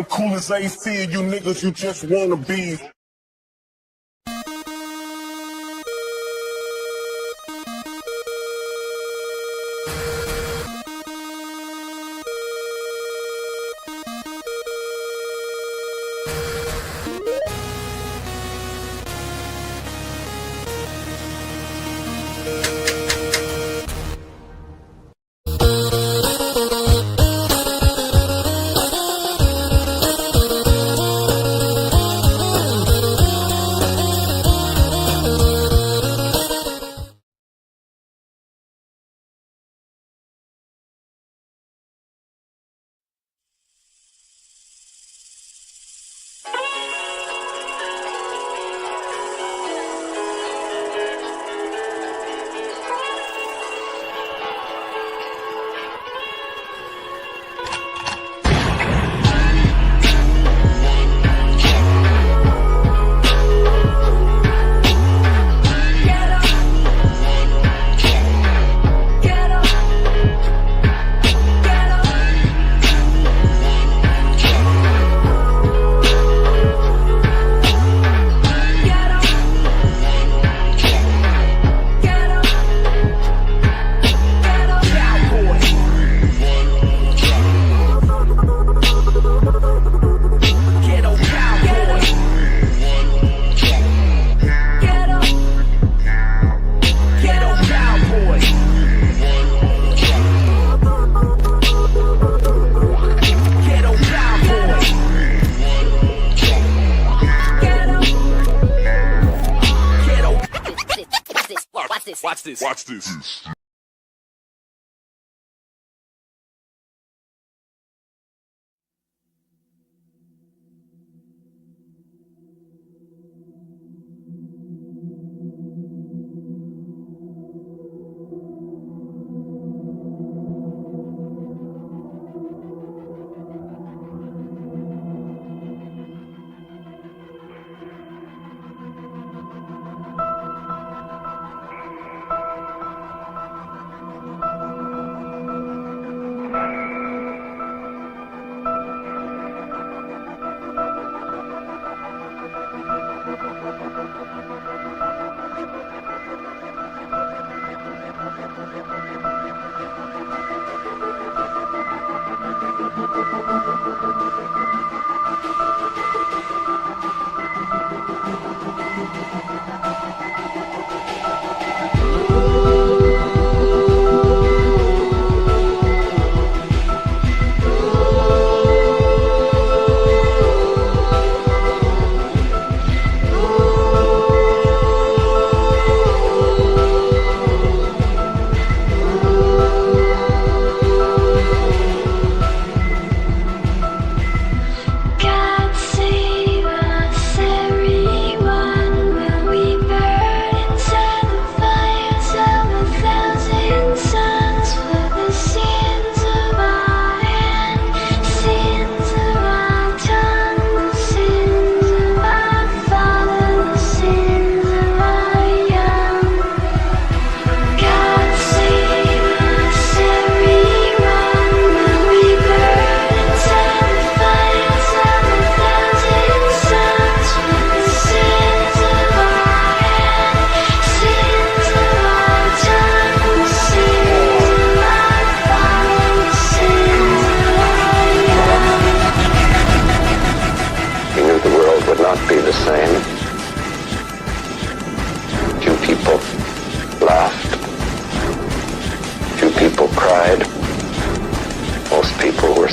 I'm cool as AC, you niggas, you just wanna be. Watch this.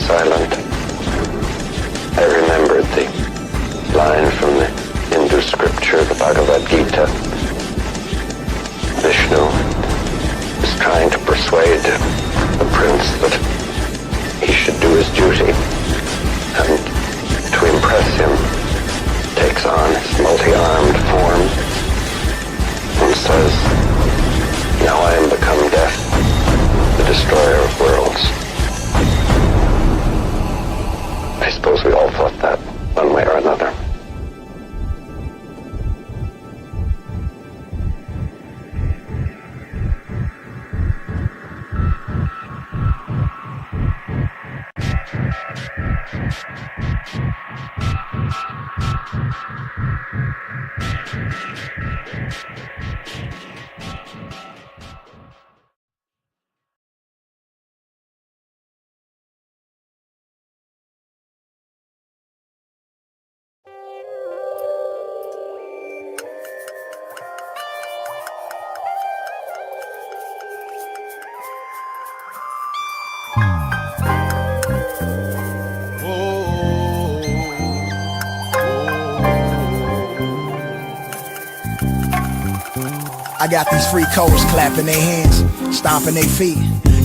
silent, I remembered the line from the Hindu scripture, the Bhagavad Gita. Vishnu is trying to persuade the prince that he should do his duty, and to impress him, takes on his multi-armed form and says, "Now I am become death, the destroyer of worlds." I suppose we all thought that, one way or another. I got these free codes clapping their hands, stomping their feet.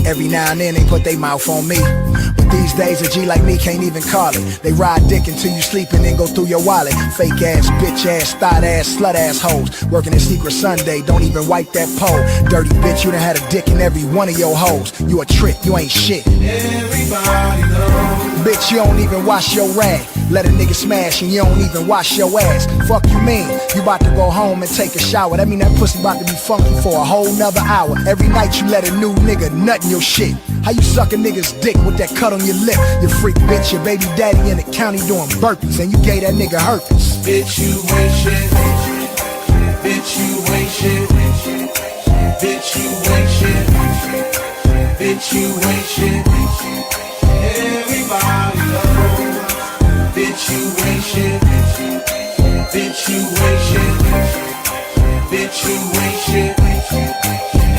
Every now and then they put their mouth on me. But these days a G like me can't even call it. They ride dick until you sleep and then go through your wallet. Fake ass, bitch ass, thought ass, slut ass hoes. Working in Secret Sunday, don't even wipe that pole. Dirty bitch, you done had a dick in every one of your hoes. You a trick, you ain't shit. Everybody knows. Bitch, you don't even wash your rag. Let a nigga smash and you don't even wash your ass. Fuck you mean? You about to go home and take a shower. That mean that pussy about to be funky for a whole nother hour. Every night you let a new nigga nut in your shit. How you suck a nigga's dick with that cut on your lip? You freak bitch, your baby daddy in the county doing burpees and you gave that nigga herpes. Bitch, you ain't shit. Bitch, you ain't shit. Bitch, you ain't shit. Bitch, you ain't shit. Everybody knows. Bitch, you ain't shit. Bitch, you ain't shit. Bitch, you ain't shit.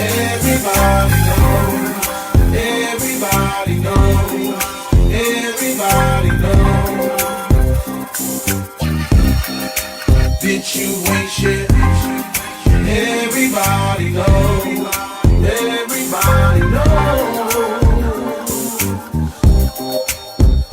Everybody knows. Everybody knows. Everybody knows. Bitch, you ain't shit. Everybody knows. Everybody knows.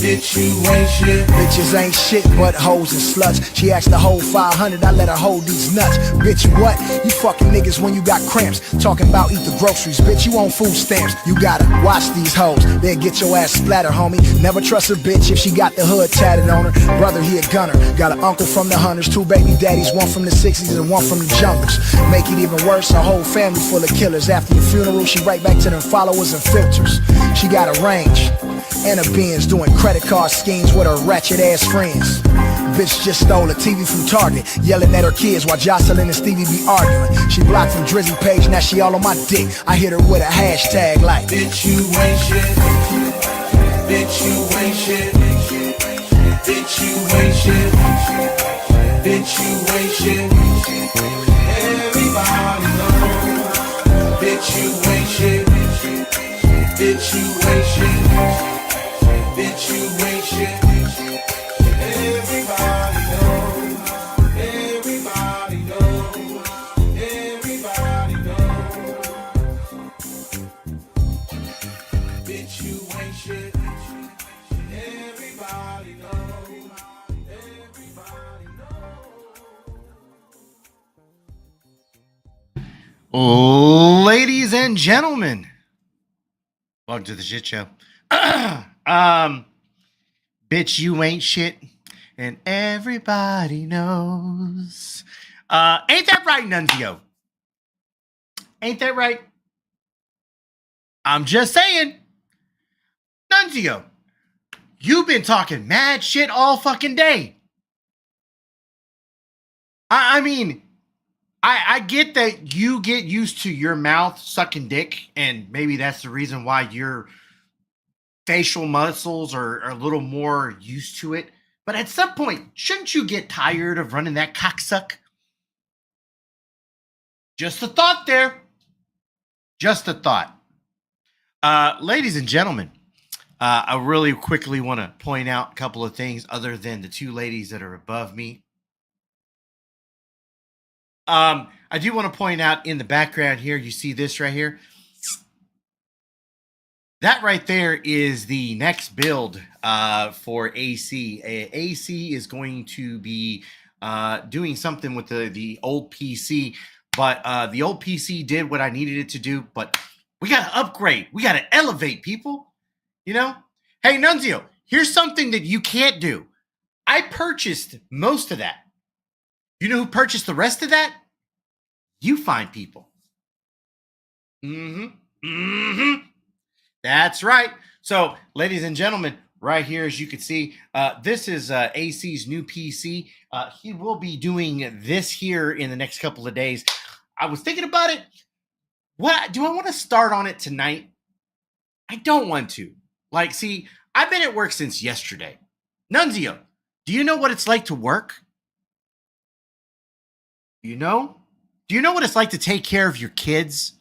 Bitch, you ain't shit. Bitches ain't shit but hoes and sluts. She asked to hold 500, I let her hold these nuts. Bitch, what? You fucking niggas when you got cramps. Talking about eat the groceries, bitch, you on food stamps. You gotta watch these hoes, then get your ass splattered, homie. Never trust a bitch if she got the hood tatted on her. Brother, he a gunner. Got an uncle from the hunters, 2 baby daddies, 1 from the 60s and 1 from the jungles. Make it even worse, a whole family full of killers. After your funeral, she right back to them followers and filters. She got a range and a Benz, doing credit card schemes with her ratchet ass friends. Bitch just stole a TV from Target, yelling at her kids while Jocelyn and Stevie be arguing. She blocked from Drizzy page, now she all on my dick. I hit her with a hashtag like, bitch, you ain't shit. Bitch, you ain't shit. Bitch, you ain't shit. Bitch, you ain't shit. Everybody knows. Bitch, you ain't shit. Bitch, you ain't shit. Bitch, you ain't shit. Everybody knows. Everybody knows. Everybody knows. Bitch, you ain't shit. Everybody knows. Everybody knows. Ladies and gentlemen, welcome to the shit show. Bitch, you ain't shit, and everybody knows. Ain't that right, Nunzio? Ain't that right? I'm just saying. Nunzio, you've been talking mad shit all fucking day. I mean, I get that you get used to your mouth sucking dick, and maybe that's the reason why your facial muscles are a little more used to it. But at some point, shouldn't you get tired of running that cocksuck? Just a thought there. Just a thought. Ladies and gentlemen, I really quickly want to point out a couple of things other than the 2 ladies that are above me. I do want to point out in the background here, you see this right here? That right there is the next build for AC. AC is going to be doing something with the old PC, but the old PC did what I needed it to do, but we got to upgrade. We got to elevate, people. You know? Hey, Nunzio, here's something that you can't do. I purchased most of that. You know who purchased the rest of that? You fine people. That's right. So, ladies and gentlemen, right here, as you can see, this is AC's new PC. He will be doing this here in the next couple of days. I was thinking about it. What do I want to start on it tonight? I don't want to. Like, see, I've been at work since yesterday. Nunzio, do you know what it's like to work? You know? Do you know what it's like to take care of your kids?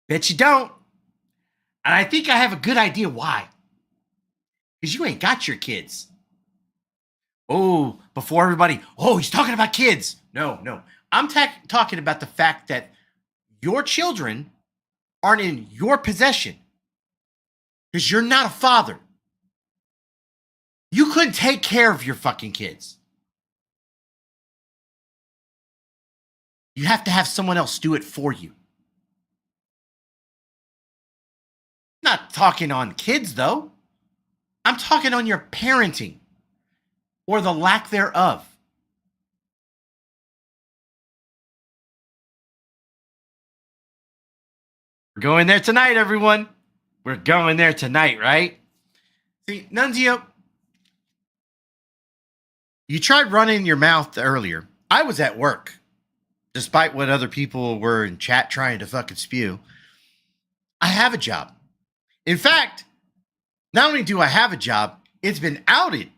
Bet you don't. And I think I have a good idea why. Because you ain't got your kids. Oh, before everybody, he's talking about kids. No. I'm talking about the fact that your children aren't in your possession. Because you're not a father. You couldn't take care of your fucking kids. You have to have someone else do it for you. Not talking on kids, though. I'm talking on your parenting or the lack thereof. We're going there tonight, everyone. We're going there tonight, right? See, Nunzio, you tried running your mouth earlier. I was at work, despite what other people were in chat trying to fucking spew. I have a job. In fact, not only do I have a job, it's been outed.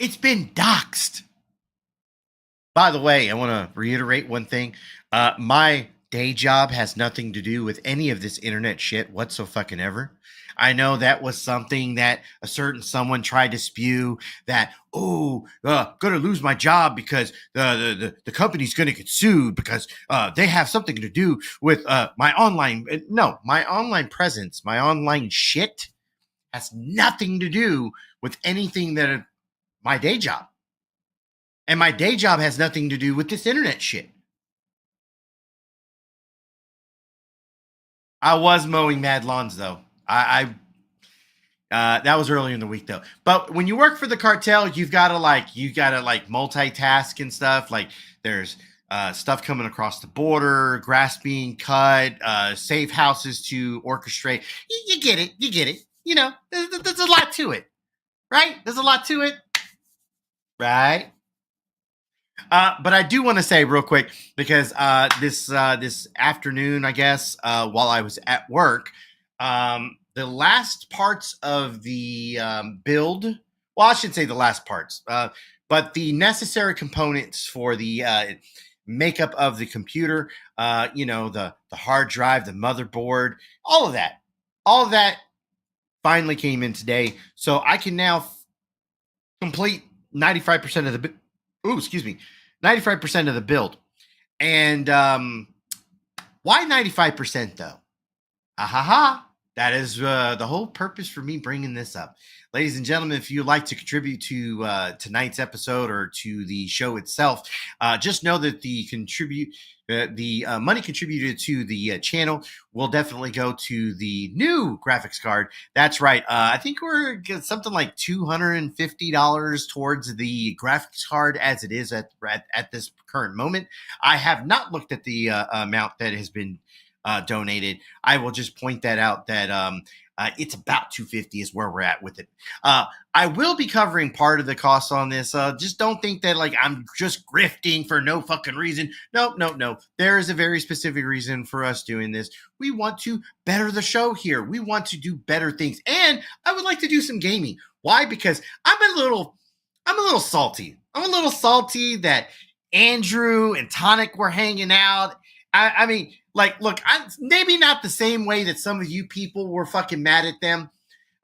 It's been doxxed. By the way, I want to reiterate one thing. My day job has nothing to do with any of this internet shit whatsoever. I know that was something that a certain someone tried to spew that, gonna lose my job because the company's gonna get sued because they have something to do with my online. No, my online presence, my online shit has nothing to do with anything that my day job. And my day job has nothing to do with this internet shit. I was mowing mad lawns though. I that was early in the week though. But when you work for the cartel, you gotta multitask and stuff. Like there's stuff coming across the border, grass being cut, safe houses to orchestrate. You get it. You know, there's a lot to it, right? There's a lot to it, right? But I do want to say real quick, because this afternoon, I guess, while I was at work, the last parts of the build, well, I should say the last parts, but the necessary components for the makeup of the computer, the hard drive, the motherboard, all of that finally came in today. So I can now complete 95% of the 95% of the build. And why 95% though? That is the whole purpose for me bringing this up. Ladies and gentlemen, if you'd like to contribute to tonight's episode or to the show itself, just know that the money contributed to the channel will definitely go to the new graphics card. That's right. I think we're getting something like $250 towards the graphics card as it is at this current moment. I have not looked at the amount that has been donated. I will just point that out that it's about $250 is where we're at with it. I will be covering part of the costs on this. Just don't think that like I'm just grifting for no fucking reason. No. There is a very specific reason for us doing this. We want to better the show here. We want to do better things. And I would like to do some gaming. Why? Because I'm a little salty. I'm a little salty that Andrew and Tonic were hanging out. I mean, like, look, maybe not the same way that some of you people were fucking mad at them,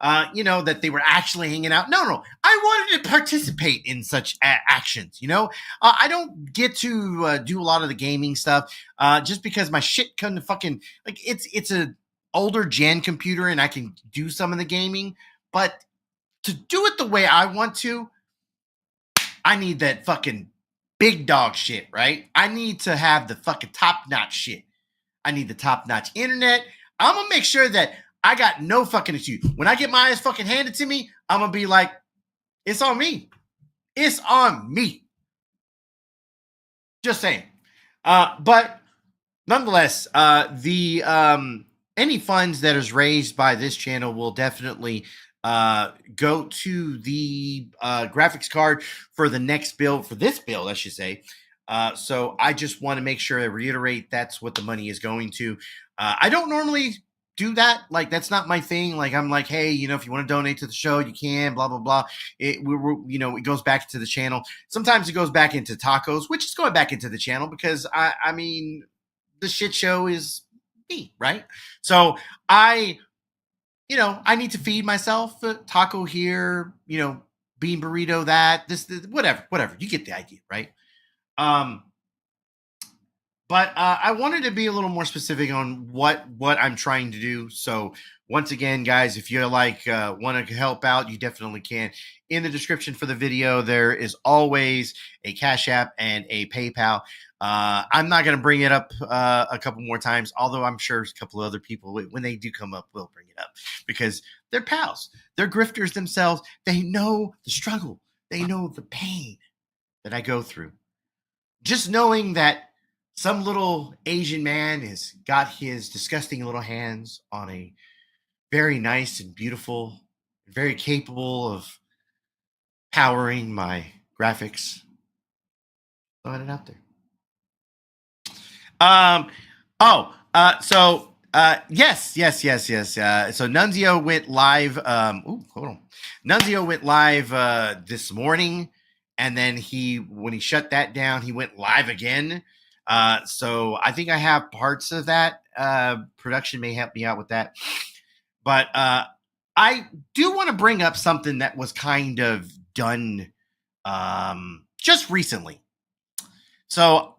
that they were actually hanging out. No. I I wanted to participate in such actions. You know, I don't get to do a lot of the gaming stuff just because my shit couldn't fucking like it's a older gen computer and I can do some of the gaming, but to do it the way I want to, I need that fucking big dog shit, right? I need to have the fucking top notch shit. I need the top notch internet. I'm gonna make sure that I got no fucking issue. When I get my ass fucking handed to me, I'm gonna be like, it's on me. It's on me. Just saying. But nonetheless, the any funds that is raised by this channel will definitely go to the graphics card for the next build, for this build, I should say. So I just want to make sure I reiterate that's what the money is going to. I don't normally do that. Like, that's not my thing. Like, I'm like, hey, you know, if you want to donate to the show, you can, blah, blah, blah. You know, it goes back to the channel. Sometimes it goes back into tacos, which is going back into the channel because I mean, the shit show is me, right? So you know, I need to feed myself. Taco here, you know, bean burrito, this, whatever. You get the idea, right? But I wanted to be a little more specific on what I'm trying to do. So once again, guys, if you like want to help out, you definitely can. In the description for the video, there is always a Cash App and a PayPal. I'm not going to bring it up a couple more times, although I'm sure a couple of other people, when they do come up, will bring it up because they're pals. They're grifters themselves. They know the struggle. They know the pain that I go through. Just knowing that some little Asian man has got his disgusting little hands on a very nice and beautiful, very capable of powering my graphics. Throwing it out there. Yes. So Nunzio went live. Hold on. Nunzio went live this morning, and then when he shut that down, he went live again. So I think I have parts of that. Production may help me out with that. But I do want to bring up something that was kind of done just recently. So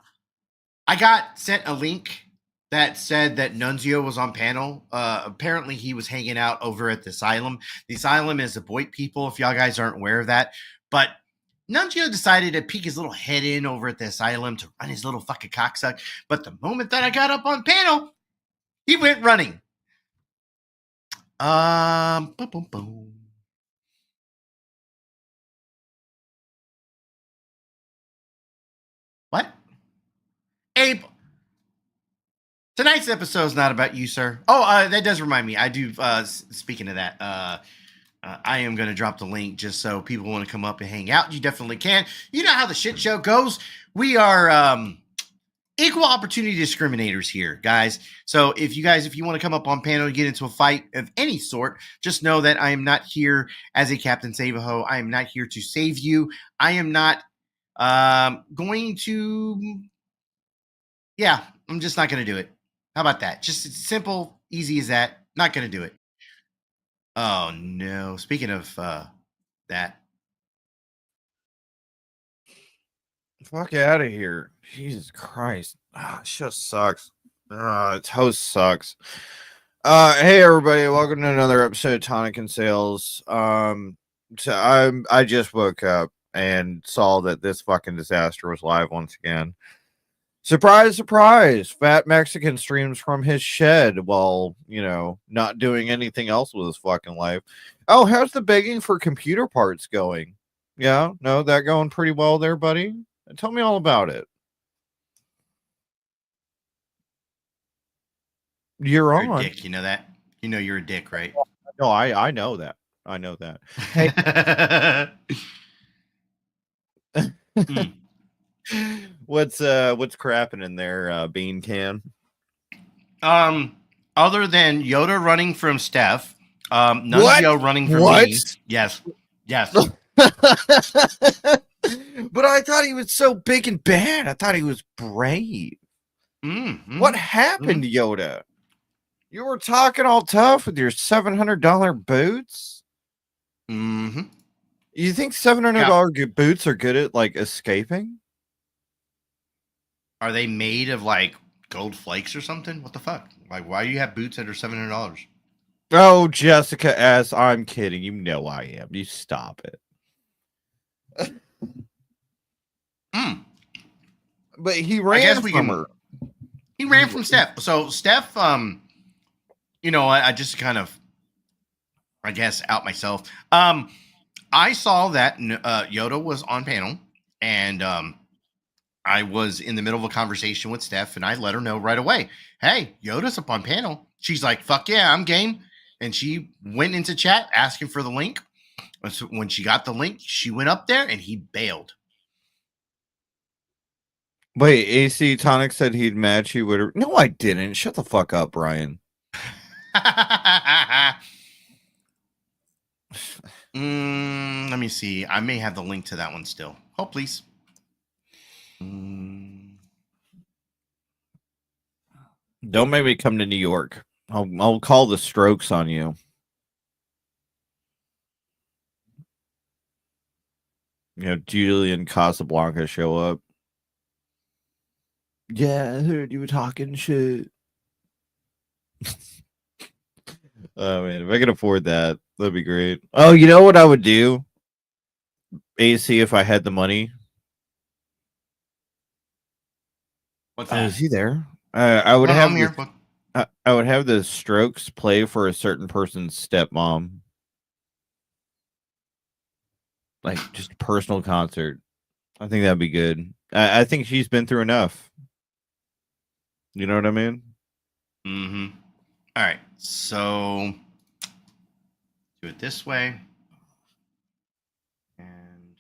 I got sent a link that said that Nunzio was on panel. Apparently he was hanging out over at the Asylum. The Asylum is the Boit people, if y'all guys aren't aware of that. But Nunzio decided to peek his little head in over at the Asylum to run his little fucking cocksuck. But the moment that I got up on panel, he went running. Boom, boom, boom. What? Abe, tonight's episode is not about you, sir. Oh, that does remind me. I do, speaking of that, I am going to drop the link just so people want to come up and hang out. You definitely can. You know how the shit show goes. We are equal opportunity discriminators here, guys. So if you want to come up on panel and get into a fight of any sort, just know that I am not here as a Captain Save-A-Ho. I am not here to save you. I am not going to... Yeah, I'm just not going to do it. How about that? Just simple, easy as that. Not going to do it. Oh, no. Speaking of that. Fuck out of here. Jesus Christ. It just sucks. Its host sucks. Hey, everybody. Welcome to another episode of Tonic and Sales. So I just woke up and saw that this fucking disaster was live once again. Surprise, surprise. Fat Mexican streams from his shed while, you know, not doing anything else with his fucking life. Oh, how's the begging for computer parts going? Yeah, no, that going pretty well there, buddy? Tell me all about it. You're on. A dick, you know that? You know you're a dick, right? No, I know that. I know that. Hey. What's crapping in there, Bean Can? Other than Yoda running from Steph, Nunzio running from me. Yes. But I thought he was so big and bad. I thought he was brave. What happened, Yoda? You were talking all tough with your $700 boots? You think $700 boots are good at like escaping? Are they made of like gold flakes or something? What the fuck? Like, why do you have boots that are $700? Oh, Jessica S. I'm kidding. You know I am. You stop it. But he ran from her. He ran from Steph. So Steph, you know, I just kind of, I guess, out myself. I saw that Yoda was on panel, and I was in the middle of a conversation with Steph, and I let her know right away, hey, Yoda's up on panel. She's like, fuck yeah, I'm game. And she went into chat asking for the link. So when she got the link, she went up there and he bailed. Wait, AC Tonic said he'd match you with her. No, I didn't. Shut the fuck up, Brian. Let me see. I may have the link to that one still. Oh, please. Don't make me come to New York. I'll call the Strokes on you. You know, Julian Casablanca show up. Yeah, I heard you were talking shit. Oh man, if I could afford that, that'd be great. Oh, you know what I would do? AC, if I had the money. What's that? Is he there? I would have. I'm here. I would have the Strokes play for a certain person's stepmom. Like just a personal concert. I think that'd be good. I think she's been through enough. You know what I mean? Mm-hmm. All right. So do it this way. And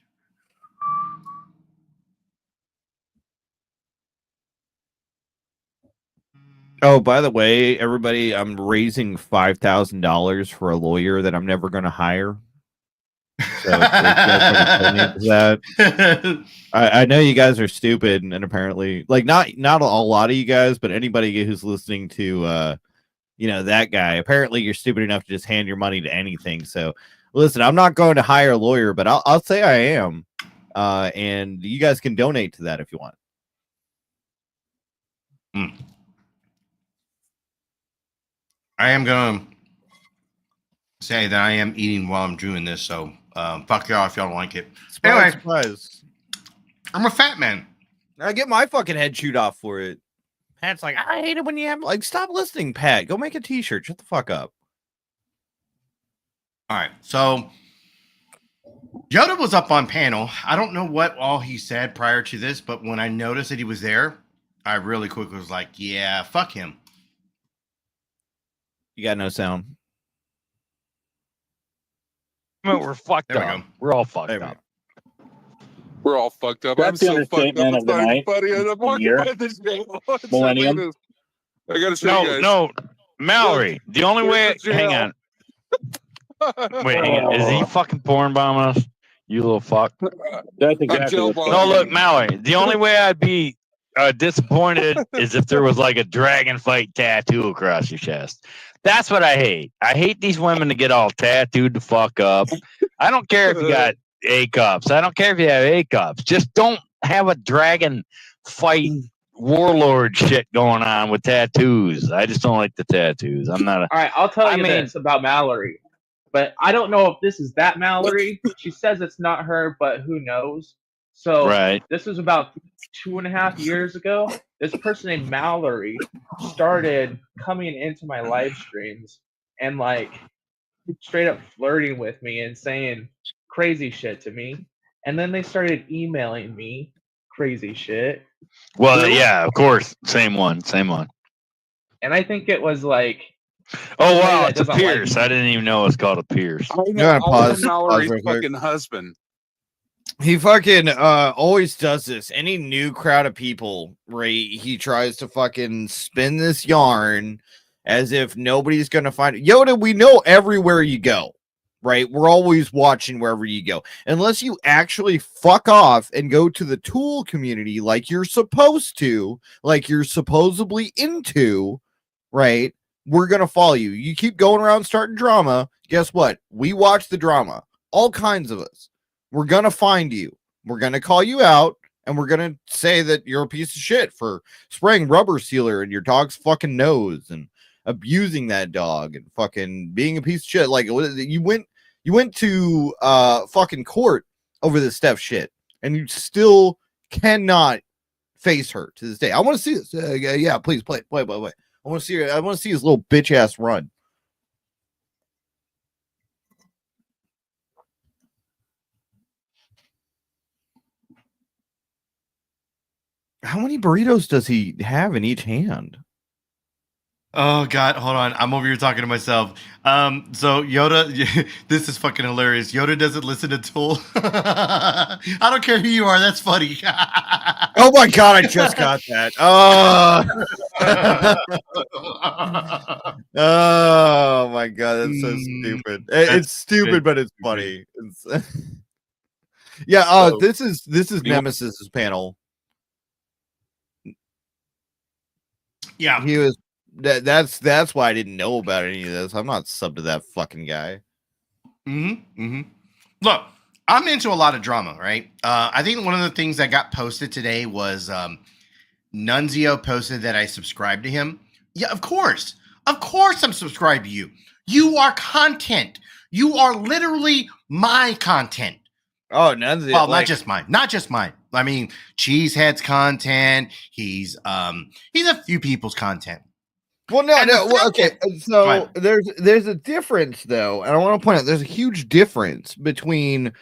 oh, by the way, everybody, I'm raising $5,000 for a lawyer that I'm never going to hire. So that I know you guys are stupid, and apparently, like not a lot of you guys, but anybody who's listening to you know, that guy, apparently you're stupid enough to just hand your money to anything. So listen, I'm not going to hire a lawyer, but I'll say I am, and you guys can donate to that if you want. I am gonna say that I am eating while I'm doing this, so fuck y'all if y'all don't like it. Anyway, Surprise. I'm a fat man. I get my fucking head chewed off for it. Pat's like, I hate it when you have like, stop listening, Pat. Go make a t-shirt. Shut the fuck up. All right, so Yoda was up on panel. I don't know what all he said prior to this, but when I noticed that he was there, I really quickly was like, yeah, fuck him. You got no sound. We're fucked There we up. go. We're all fucked There we up. We're all fucked up. That's I'm the so fucked up. understatement It's of the not even night, funny. I'm walking year, by this jail. millennium. I gotta show you guys. No, Mallory. The only way. Where's the Hang jail? on. Wait, hang on. Is he fucking porn bombing us? You little fuck. That's exactly jail what's bombing. No, going look, on. Mallory. The only way I'd be disappointed is if there was like a dragon fight tattoo across your chest. That's what I hate. I hate these women to get all tattooed the fuck up. I don't care if you got A cups. I don't care if you have A cups. Just don't have a dragon fight warlord shit going on with tattoos. I just don't like the tattoos. I'm not a. All right, I'll tell you I mean- this about Mallory, but I don't know if this is that Mallory. She says it's not her, but who knows? So Right. this was about 2.5 years ago. This person named Mallory started coming into my live streams and like straight up flirting with me and saying crazy shit to me. And then they started emailing me crazy shit. Well, yeah, of course. Same one. And I think it was like, Oh, wow. that It's a doesn't like Pierce. me. I didn't even know it's called a Pierce. I You know gotta pause Mallory's real quick. fucking husband. He fucking always does this. Any new crowd of people, right? He tries to fucking spin this yarn as if nobody's gonna find it. Yoda, we know everywhere you go, right? We're always watching wherever you go. Unless you actually fuck off and go to the tool community like you're supposed to, like you're supposedly into, right? We're gonna follow you. You keep going around starting drama. Guess what? We watch the drama. All kinds of us. We're gonna find you. We're gonna call you out, and we're gonna say that you're a piece of shit for spraying rubber sealer in your dog's fucking nose and abusing that dog and fucking being a piece of shit. Like you went to fucking court over this Steph shit, and you still cannot face her to this day. I want to see this. Yeah, please play. I want to see her. I want to see his little bitch ass run. How many burritos does he have in each hand? Oh God, hold on. I'm over here talking to myself. So Yoda, this is fucking hilarious. Yoda doesn't listen to Tool. I don't care who you are. That's funny. Oh my God, I just got that. Oh my God, that's so stupid. It's stupid, but it's funny. Yeah. This is Nemesis's panel. Yeah, he was. That's why I didn't know about any of this. I'm not sub to that fucking guy. Look, I'm into a lot of drama, right? I think one of the things that got posted today was Nunzio posted that I subscribed to him. Yeah, of course I'm subscribed to you. You are content. You are literally my content. Oh, Nunzio. Well, not just mine. I mean, Cheesehead's content. He's a few people's content. Well, no. Well, okay. So there's a difference, though, and I want to point out there's a huge difference between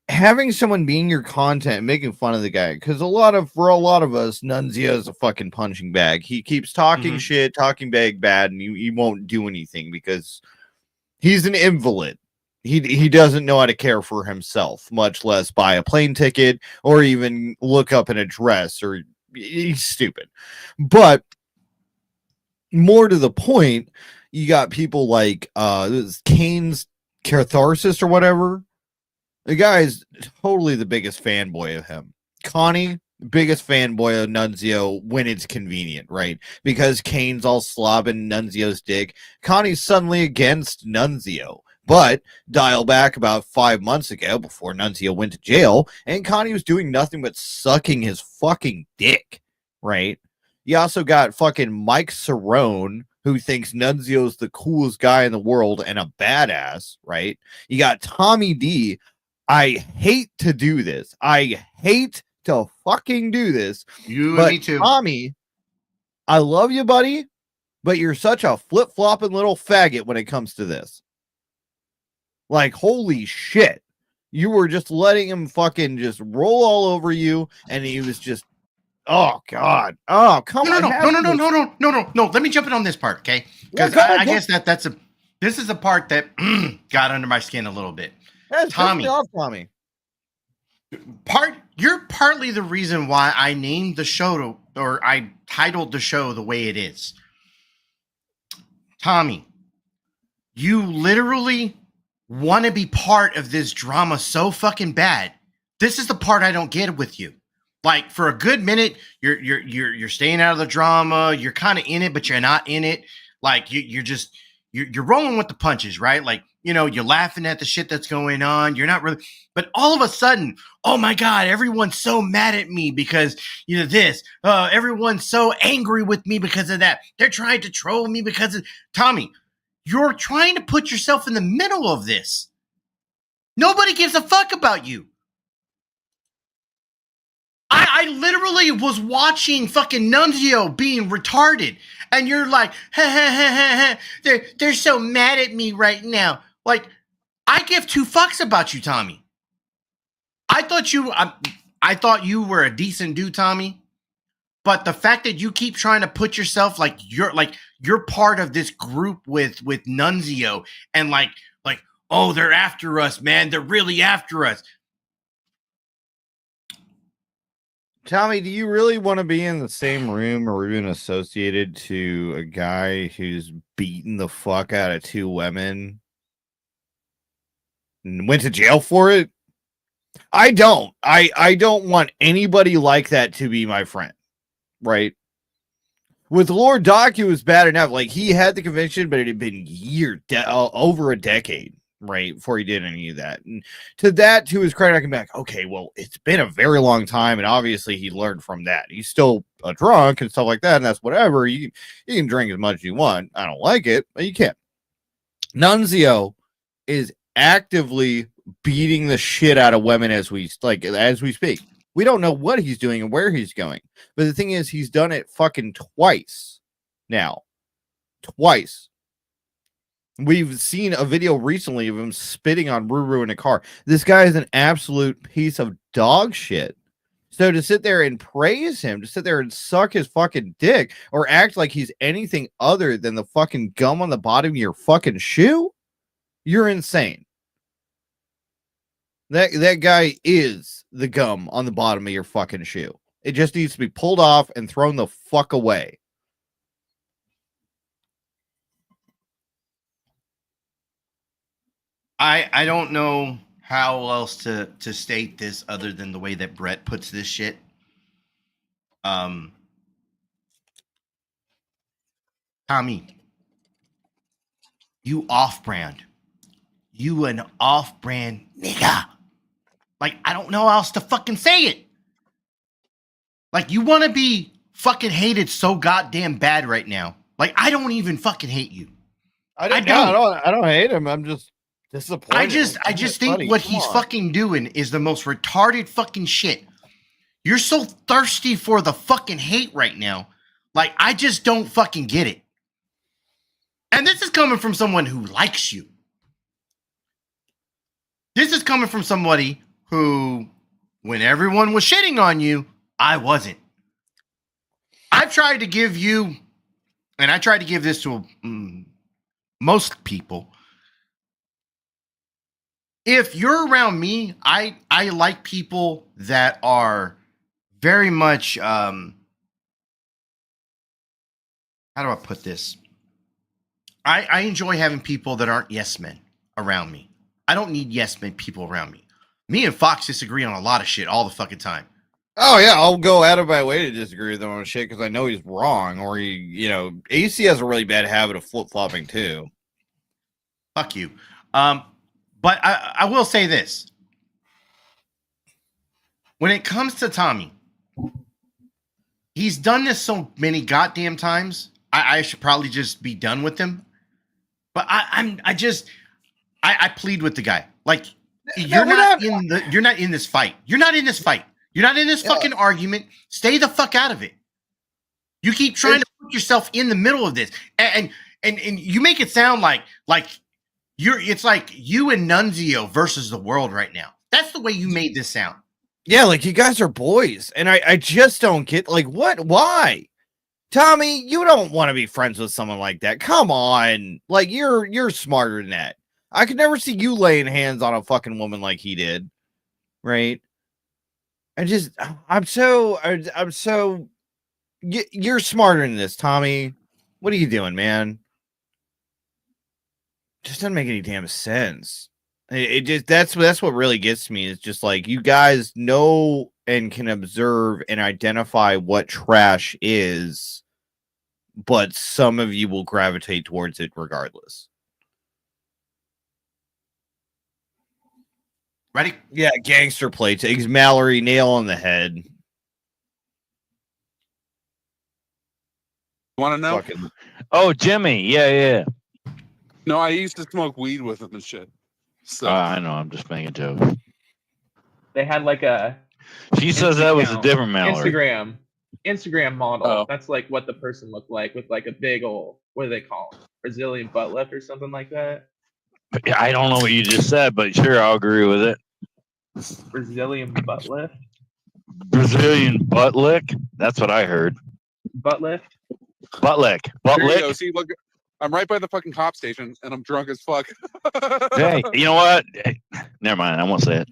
having someone being your content and making fun of the guy, because for a lot of us, Nunzio is a fucking punching bag. He keeps talking shit, talking bad, and he won't do anything because he's an invalid. He doesn't know how to care for himself, much less buy a plane ticket or even look up an address. Or he's stupid, but. More to the point, you got people like Kane's Catharsis or whatever. The guy's totally the biggest fanboy of him. Connie, biggest fanboy of Nunzio when it's convenient, right? Because Kane's all slobbing Nunzio's dick. Connie's suddenly against Nunzio. But dial back about 5 months ago before Nunzio went to jail, and Connie was doing nothing but sucking his fucking dick, right? You also got fucking Mike Cerrone, who thinks Nunzio's the coolest guy in the world and a badass, right? You got Tommy D. I hate to do this. I hate to fucking do this. Me too. Tommy, I love you, buddy, but you're such a flip-flopping little faggot when it comes to this. Like, holy shit. You were just letting him fucking just roll all over you, and he was just oh God! Oh come on! No! Let me jump in on this part, okay? Because I guess this is a part that got under my skin a little bit. Tommy, you're partly the reason why I named the show or I titled the show the way it is. Tommy, you literally want to be part of this drama so fucking bad. This is the part I don't get with you. Like for a good minute, you're staying out of the drama. You're kind of in it, but you're not in it. Like you're rolling with the punches, right? Like, you know, you're laughing at the shit that's going on. You're not really, but all of a sudden, oh my God, everyone's so mad at me because you know this. Everyone's so angry with me because of that. They're trying to troll me because of Tommy. You're trying to put yourself in the middle of this. Nobody gives a fuck about you. I literally was watching fucking Nunzio being retarded, and you're like, they're so mad at me right now. Like, I give two fucks about you, Tommy. I thought you were a decent dude, Tommy. But the fact that you keep trying to put yourself like you're part of this group with Nunzio, and like, oh, they're after us, man. They're really after us. Tommy, do you really want to be in the same room or even associated to a guy who's beaten the fuck out of two women and went to jail for it? I don't. I don't want anybody like that to be my friend, right? With Lord Doc, it was bad enough. Like, he had the conviction, but it had been over a decade, right? Before he did any of that. And to his credit, I can be like, okay, well, it's been a very long time, and obviously he learned from that. He's still a drunk and stuff like that, and that's whatever. You can drink as much as you want. I don't like it, but you can. Nunzio is actively beating the shit out of women as we speak. We don't know what he's doing and where he's going. But the thing is, he's done it fucking twice now. Twice. We've seen a video recently of him spitting on Ruru in a car. This guy is an absolute piece of dog shit. So to sit there and praise him, to sit there and suck his fucking dick, or act like he's anything other than the fucking gum on the bottom of your fucking shoe, you're insane. That guy is the gum on the bottom of your fucking shoe. It just needs to be pulled off and thrown the fuck away. I don't know how else to state this other than the way that Brett puts this shit. Tommy, you off-brand. You an off-brand nigga. Like, I don't know how else to fucking say it. Like, you want to be fucking hated so goddamn bad right now. Like, I don't even fucking hate you. I don't hate him. I'm just disappointed. I just think what he's fucking doing is the most retarded fucking shit. You're so thirsty for the fucking hate right now. Like, I just don't fucking get it. And this is coming from someone who likes you. This is coming from somebody who, when everyone was shitting on you, I wasn't. I've tried to give you, and I tried to give this to most people. If you're around me, I like people that are very much, how do I put this? I enjoy having people that aren't yes men around me. I don't need yes men people around me. Me and Fox disagree on a lot of shit all the fucking time. Oh, yeah, I'll go out of my way to disagree with him on shit because I know he's wrong, or AC has a really bad habit of flip-flopping too. Fuck you. But I will say this. When it comes to Tommy, he's done this so many goddamn times, I should probably just be done with him. But I plead with the guy. Like, you're not in this fight. You're not in this fight. You're not in this fucking argument. Stay the fuck out of it. You keep trying to put yourself in the middle of this. And you make it sound like it's like you and Nunzio versus the world right now. That's the way you made this sound. Yeah, like you guys are boys. And I just don't get, like, what? Why? Tommy, you don't want to be friends with someone like that. Come on. Like, you're smarter than that. I could never see you laying hands on a fucking woman like he did. Right? I'm so you're smarter than this, Tommy. What are you doing, man? Just doesn't make any damn sense. It just that's what really gets me. It's just like you guys know and can observe and identify what trash is, but some of you will gravitate towards it regardless. Ready? Yeah, gangster plates. Eggs Mallory, nail on the head. Want to know? Oh, Jimmy. Yeah. No, I used to smoke weed with him and shit. So I know. I'm just making jokes. They had like a. She says that was a different Mallory. Instagram model. Oh. That's like what the person looked like with like a big old, what do they call it? Brazilian butt lift or something like that. I don't know what you just said, but sure, I'll agree with it. Brazilian butt lift. Brazilian butt lick. That's what I heard. Butt lift. Butt lick. Butt There you go. lick. See, look, I'm right by the fucking cop station, and I'm drunk as fuck. Hey, you know what? Hey, never mind. I won't say it.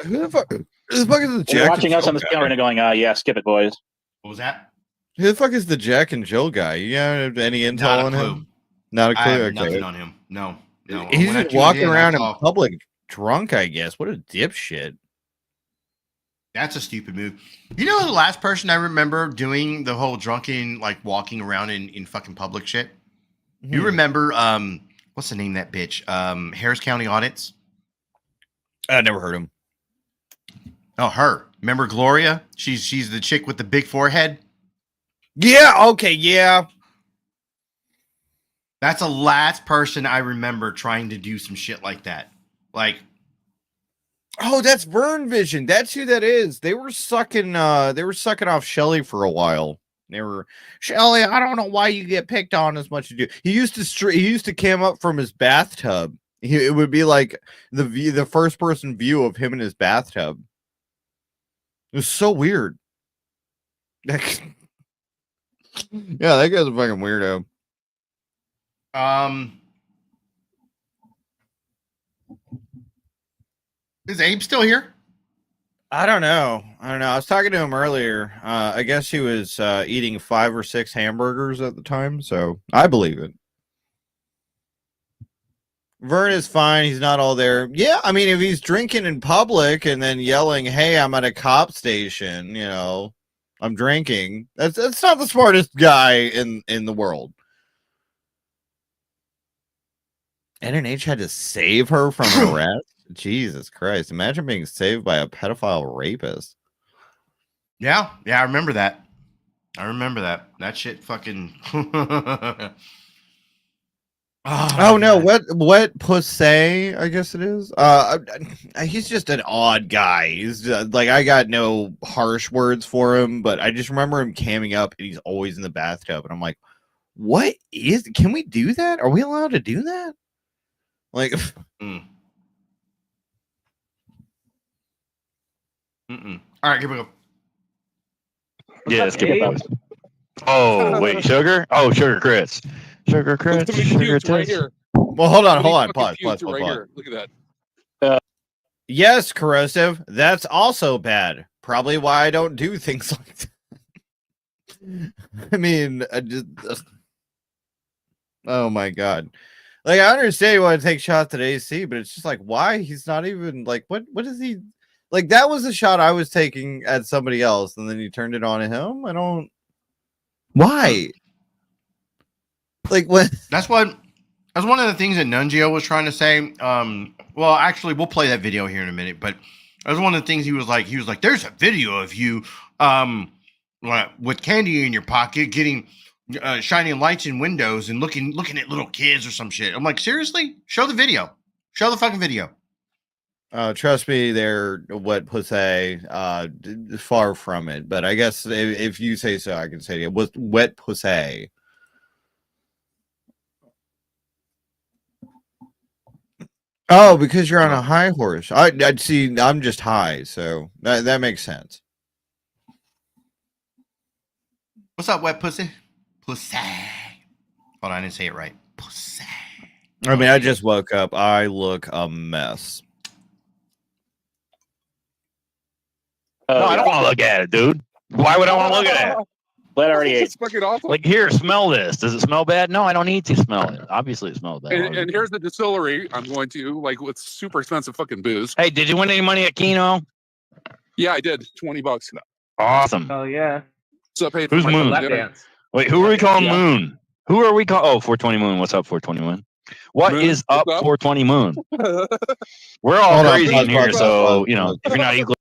Who the fuck is the Jack? You're watching us on the scale right now going, yeah, skip it, boys. What was that? Who the fuck is the Jack and Jill guy? You have any intel Not a on clue. him? Not a I clue. have Okay. nothing on him. No. He's When I just tuned walking in, I around in saw- public drunk, I guess. What a dipshit. That's a stupid move. You know the last person I remember doing the whole drunken, like walking around in fucking public shit? You remember what's the name of that bitch? Harris County Audits. I never heard him. Oh, her. Remember Gloria? She's the chick with the big forehead. Yeah. Okay. Yeah. That's the last person I remember trying to do some shit like that. Like, oh, that's Vern Vision. That's who that is. They were sucking off Shelly for a while. They were, Shelly, I don't know why you get picked on as much as you do. He used to cam up from his bathtub. It would be like the first person view of him in his bathtub. It was so weird. Yeah, that guy's a fucking weirdo. Is Abe still here? I don't know. I was talking to him earlier. I guess he was eating 5 or 6 hamburgers at the time, so I believe it. Vern is fine. He's not all there. Yeah, I mean, if he's drinking in public and then yelling, "Hey, I'm at a cop station," you know, I'm drinking. That's not the smartest guy in the world. NNH had to save her from arrest. Jesus Christ! Imagine being saved by a pedophile rapist. Yeah, I remember that. That shit fucking. Oh no, wet pussy, I guess it is. He's just an odd guy. He's like, I got no harsh words for him, but I just remember him camming up and he's always in the bathtub, and I'm like, can we do that? Are we allowed to do that? Like, All right, here we go. Yeah, let's get boys. Oh, wait, Sugar? Oh, Sugar Chris. Sugar Chris. Sugar right here. Well, hold on. Pause. Right here. Look at that. Yes, corrosive. That's also bad. Probably why I don't do things like that. I mean, oh my god. Like, I understand you want to take shots at AC, but it's just like, why? He's not even like, what is he like? That was a shot I was taking at somebody else, and then you turned it on him. I don't. Why? Like, what? That's one of the things that Nungio was trying to say. Well, actually, we'll play that video here in a minute, but that was one of the things he was like, there's a video of you with candy in your pocket, getting shining lights in windows and looking at little kids or some shit. I'm like, seriously? Show the video. Show the fucking video. Trust me, they're wet pussy, far from it. But I guess if you say so, I can say it was wet pussy. Oh, because you're on a high horse. I'd see. I'm just high, so that makes sense. What's up, wet pussy? Pussy. Hold on, I didn't say it right. Pussy. I mean, I just woke up. I look a mess. No, I don't want to look at it, dude. Why would I want to look at it? Let already ate. It's fucking awful. Like, here, smell this. Does it smell bad? No, I don't need to smell it. Obviously, it smells bad. And here's the distillery I'm going to, like, with super expensive fucking booze. Hey, did you win any money at Keno? Yeah, I did. $20. Awesome. Oh yeah. So I paid Who's for my Moon? Lap dinner. dance. Wait, who are we calling Yeah. Moon? Who are we calling? Oh, 420 Moon. What's up, 420 Moon? What Moon, is up, what's up? 420 Moon? We're all Hold on, crazy pause, in here, pause, so, pause, you know, pause, if you're not equal.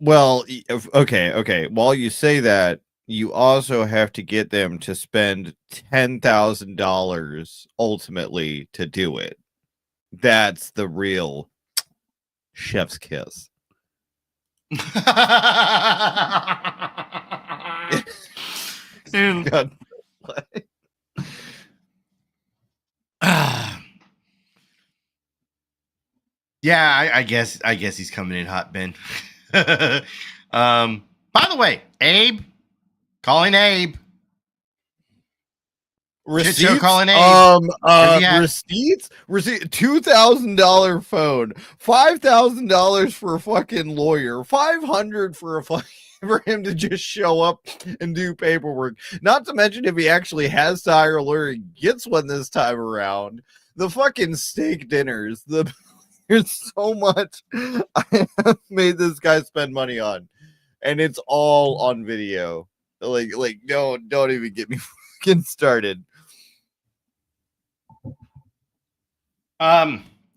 Well, okay. While you say that, you also have to get them to spend $10,000 ultimately to do it. That's the real chef's kiss. Dude. God. Yeah, I guess he's coming in hot, Ben. By the way, Abe, calling Abe. Shit show calling Abe. Where's he at? Receipts? $2,000 phone, $5,000 for a fucking lawyer, $500 for for him to just show up and do paperwork. Not to mention if he actually has to hire a lawyer, he gets one this time around. The fucking steak dinners, there's so much I have made this guy spend money on, and it's all on video. Like don't even get me fucking started.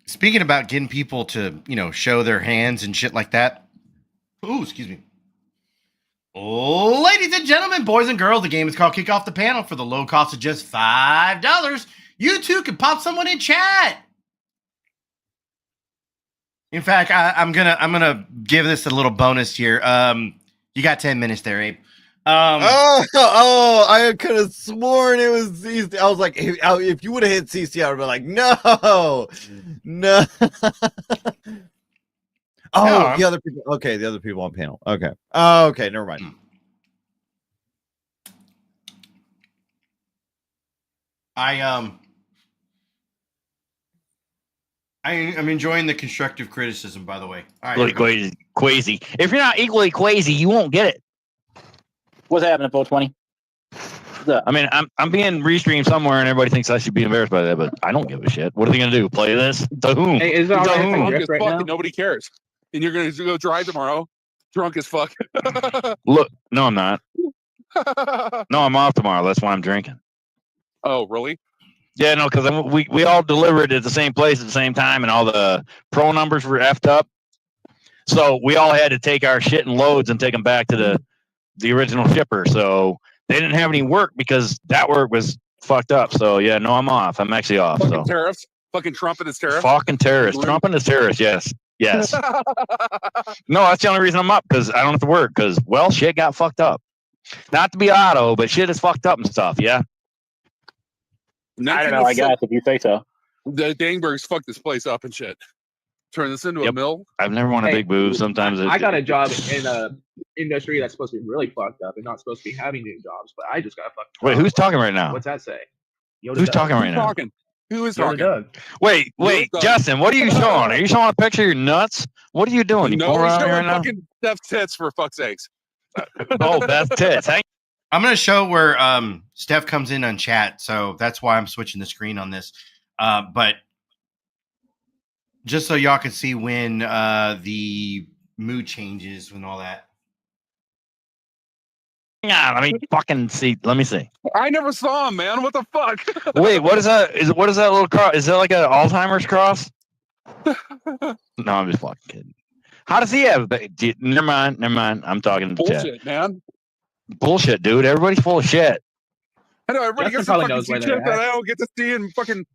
Speaking about getting people to, show their hands and shit like that. Ooh, excuse me. Ladies and gentlemen, boys and girls, the game is called Kick Off the Panel. For the low cost of just $5, you too can pop someone in chat. In fact, I'm gonna give this a little bonus here. You got 10 minutes there, Abe. I could have sworn it was CC. I was like, if you would have hit CC, I would have been like, no. The other people. Okay, the other people on panel. Okay. Okay, never mind. I'm enjoying the constructive criticism, by the way. All right, Quasi. If you're not equally quasi, you won't get it. What's happening, 420? I mean, I'm being restreamed somewhere, and everybody thinks I should be embarrassed by that, but I don't give a shit. What are they gonna do? Play this? To whom? Hey, is it all To right whom? if I Drunk drink as right fuck now? and nobody cares. And you're gonna go drive tomorrow, drunk as fuck. Look, no, I'm not. No, I'm off tomorrow. That's why I'm drinking. Oh, really? Yeah, no, because we all delivered at the same place at the same time, and all the pro numbers were effed up. So we all had to take our shit and loads and take them back to the original shipper. So they didn't have any work because that work was fucked up. So yeah, no, I'm off. I'm actually off. Fucking So tariffs. Fucking Trump and his tariffs. fucking terrorists. Trump and his terrorists. Yes. No, that's the only reason I'm up, because I don't have to work, because, well, shit got fucked up. Not to be auto, but shit is fucked up and stuff, yeah? I don't know. I guess if you say so. The Dangbergs fucked this place up and shit. Turn this into a mill. I've never won a big move. Sometimes I got a job in a industry that's supposed to be really fucked up and not supposed to be having new jobs, but I just got fucked up. Wait, who's talking right now? What's that say? Who's talking right now? Who is Yoda talking? Doug. Wait, Justin, what are you showing? Are you showing a picture of your nuts? What are you doing? You No, poor he's out here showing now? fucking Steph's tits, for fuck's sakes. Oh, that's tits. Hang I'm going to show where Steph comes in on chat, so that's why I'm switching the screen on this. But just so y'all can see when the mood changes and all that. on, let me fucking see. Let me see. I never saw him, man. What the fuck? Wait, what is that? What is that little cross? Is that like an Alzheimer's cross? No, I'm just fucking kidding. How does he have? Never mind. I'm talking to chat. Bullshit, man. Bullshit, dude. Everybody's full of shit. I know everybody Justin gets to probably fucking knows see where shit they're that at. I don't get to see, and fucking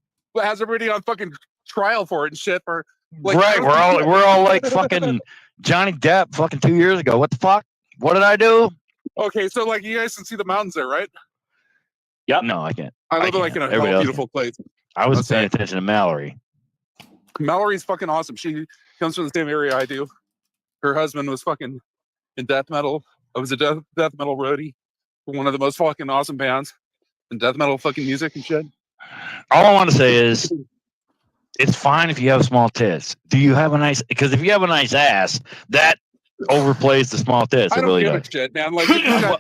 has everybody on fucking trial for it and shit. For like, Right, we're all like fucking Johnny Depp fucking 2 years ago. What the fuck? What did I do? Okay, so like you guys can see the mountains there, right? Yep. No, I can't. I live can't. like in a Everybody hell else beautiful place. I was Okay. paying attention to Mallory. Mallory's fucking awesome. She comes from the same area I do. Her husband was fucking in death metal. I was a death metal roadie for one of the most fucking awesome bands in death metal fucking music and shit. All I want to say is, it's fine if you have small tits. Do you have a nice? Because if you have a nice ass, that overplays the small tits. I It don't really give does. a shit, man. Like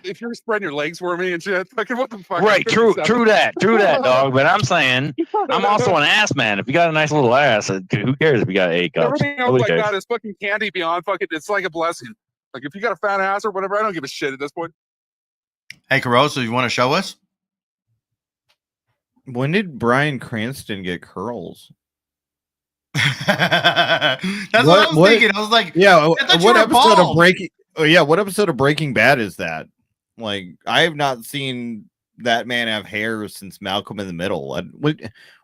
if you're spreading your legs for me and shit, fucking what the fuck? Right, true that, dog. But I'm saying, I'm also an ass man. If you got a nice little ass, who cares if you got 8 cups? Everything else Nobody like cares. that is fucking candy beyond fucking. It's like a blessing. Like if you got a fat ass or whatever, I don't give a shit at this point. Hey, Caroso, you want to show us? When did Bryan Cranston get curls? That's what I was thinking. I was like, Yeah, I thought you what were episode bald. of Breaking? Oh yeah, what episode of Breaking Bad is that? Like, I have not seen that man have hair since Malcolm in the Middle. What?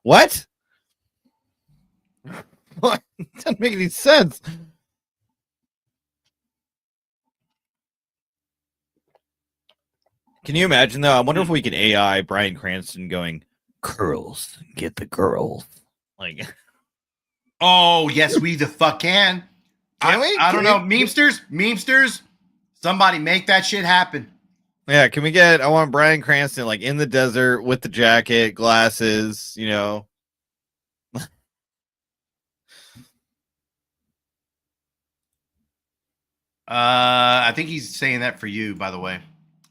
What? Doesn't make any sense. Can you imagine though? I wonder if we can AI Bryan Cranston going curls, get the girls. Like, oh yes, we the fuck can. Can we? I don't Can know, memesters. Somebody make that shit happen. yeah, can we get? I want Bryan Cranston like in the desert with the jacket, glasses. You know. I think he's saying that for you, by the way,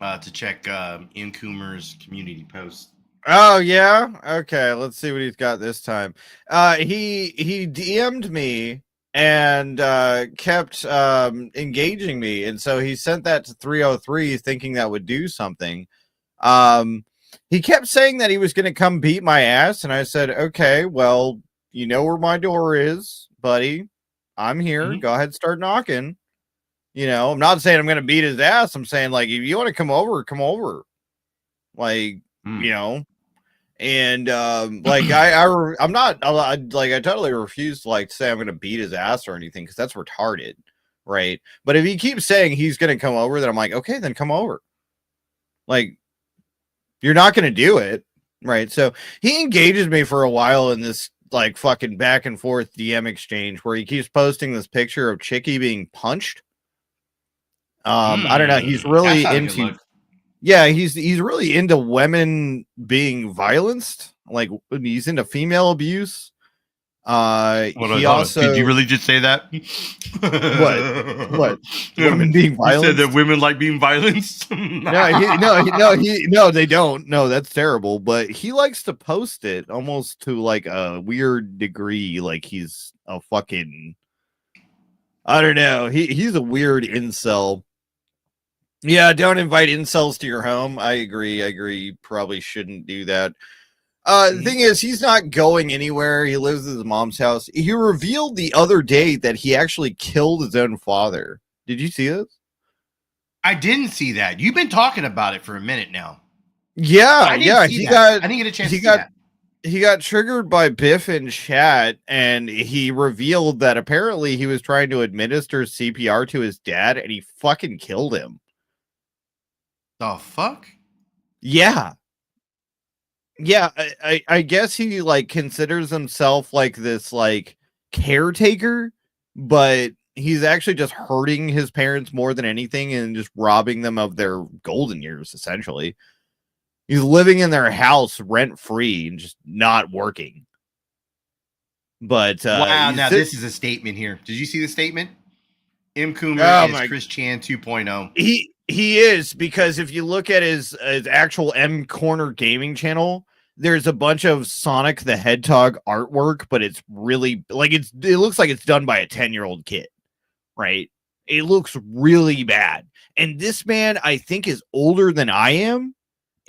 to check Ian Coomer's community post. Oh yeah, okay. Let's see what he's got this time. He DM'd me and kept engaging me, and so he sent that to 303, thinking that would do something. He kept saying that he was going to come beat my ass, and I said, okay, well, You know where my door is, buddy. I'm here. Mhm. Go ahead, start knocking. You know, I'm not saying I'm gonna beat his ass. I'm saying like if you want to come over, come over. Like, you know, and like I'm not like I totally refuse to like say I'm gonna beat his ass or anything because that's retarded, right? But if he keeps saying he's gonna come over, then I'm like, okay, then come over. Like, you're not gonna do it, right? So he engages me for a while in this like fucking back and forth DM exchange where he keeps posting this picture of Chicky being punched. I don't know. He's really into. Yeah, he's really into women being violenced. Like he's into female abuse. He also. Did you really just say that? What? Women being violent? You said that women like being violenced? No, they don't. No, that's terrible. But he likes to post it almost to like a weird degree. Like he's a fucking. I don't know. He's a weird incel. Yeah, don't invite incels to your home. I agree. You probably shouldn't do that. The thing is, he's not going anywhere. He lives at his mom's house. He revealed the other day that he actually killed his own father. Did you see this? I didn't see that. You've been talking about it for a minute now. Yeah. I didn't get a chance to see that. He got triggered by Biff in chat, and he revealed that apparently he was trying to administer CPR to his dad, and he fucking killed him. The fuck? Yeah. Yeah, I guess he like considers himself like this like caretaker, but he's actually just hurting his parents more than anything and just robbing them of their golden years, essentially. He's living in their house rent free and just not working. But wow, now this is a statement here. Did you see the statement? M. Coomer is Chris Chan 2.0. He is, because if you look at his actual M Corner gaming channel, there's a bunch of Sonic the Hedgehog artwork, but it's really like it looks like it's done by a 10-year-old kid, right? It looks really bad. And this man, I think, is older than I am,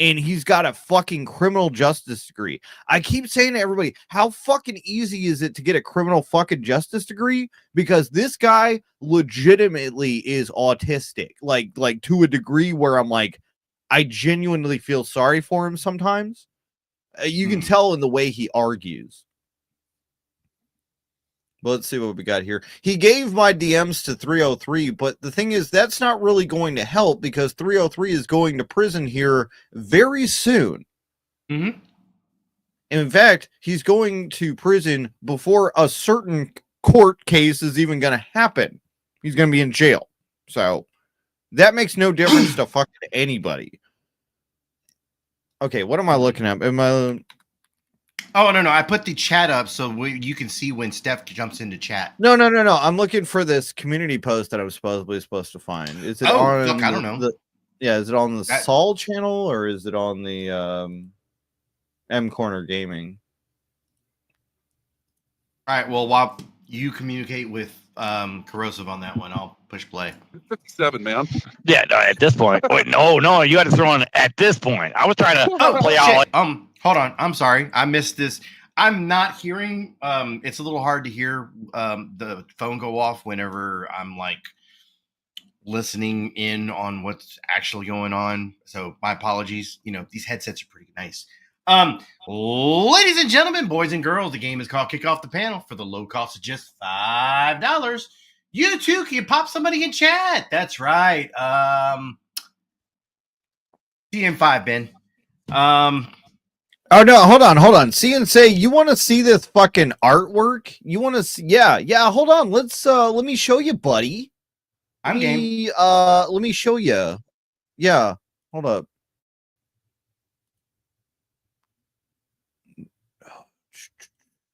and he's got a fucking criminal justice degree. I keep saying to everybody, how fucking easy is it to get a criminal fucking justice degree? Because this guy legitimately is autistic, like to a degree where I'm like, I genuinely feel sorry for him sometimes. You can tell in the way he argues. But let's see what we got here. He gave my DMs to 303, but the thing is, that's not really going to help because 303 is going to prison here very soon. Mm-hmm. In fact, he's going to prison before a certain court case is even going to happen. He's going to be in jail. So that makes no difference to fucking anybody. Okay, what am I looking at? Am I... Oh, no. I put the chat up so you can see when Steph jumps into chat. No. I'm looking for this community post that I'm supposed to find. Is it on? Look, I don't know. Is it on the Sol channel or is it on the M Corner Gaming? All right. Well, while you communicate with Corrosive on that one, I'll push play. 57, man. Yeah, no, at this point. Wait, no, you got to throw in at this point. I was trying to play out. Like, hold on. I'm sorry. I missed this. I'm not hearing. It's a little hard to hear the phone go off whenever I'm like listening in on what's actually going on. So my apologies. You know, these headsets are pretty nice. Ladies and gentlemen, boys and girls, the game is called Kick Off the Panel for the low cost of just $5. You too can pop somebody in chat. That's right. CM5, Ben. Oh no, hold on. See and say, you want to see this fucking artwork? You want to see? Yeah. Hold on. Let me show you, buddy. I'm game. Let me show you. Yeah, hold up.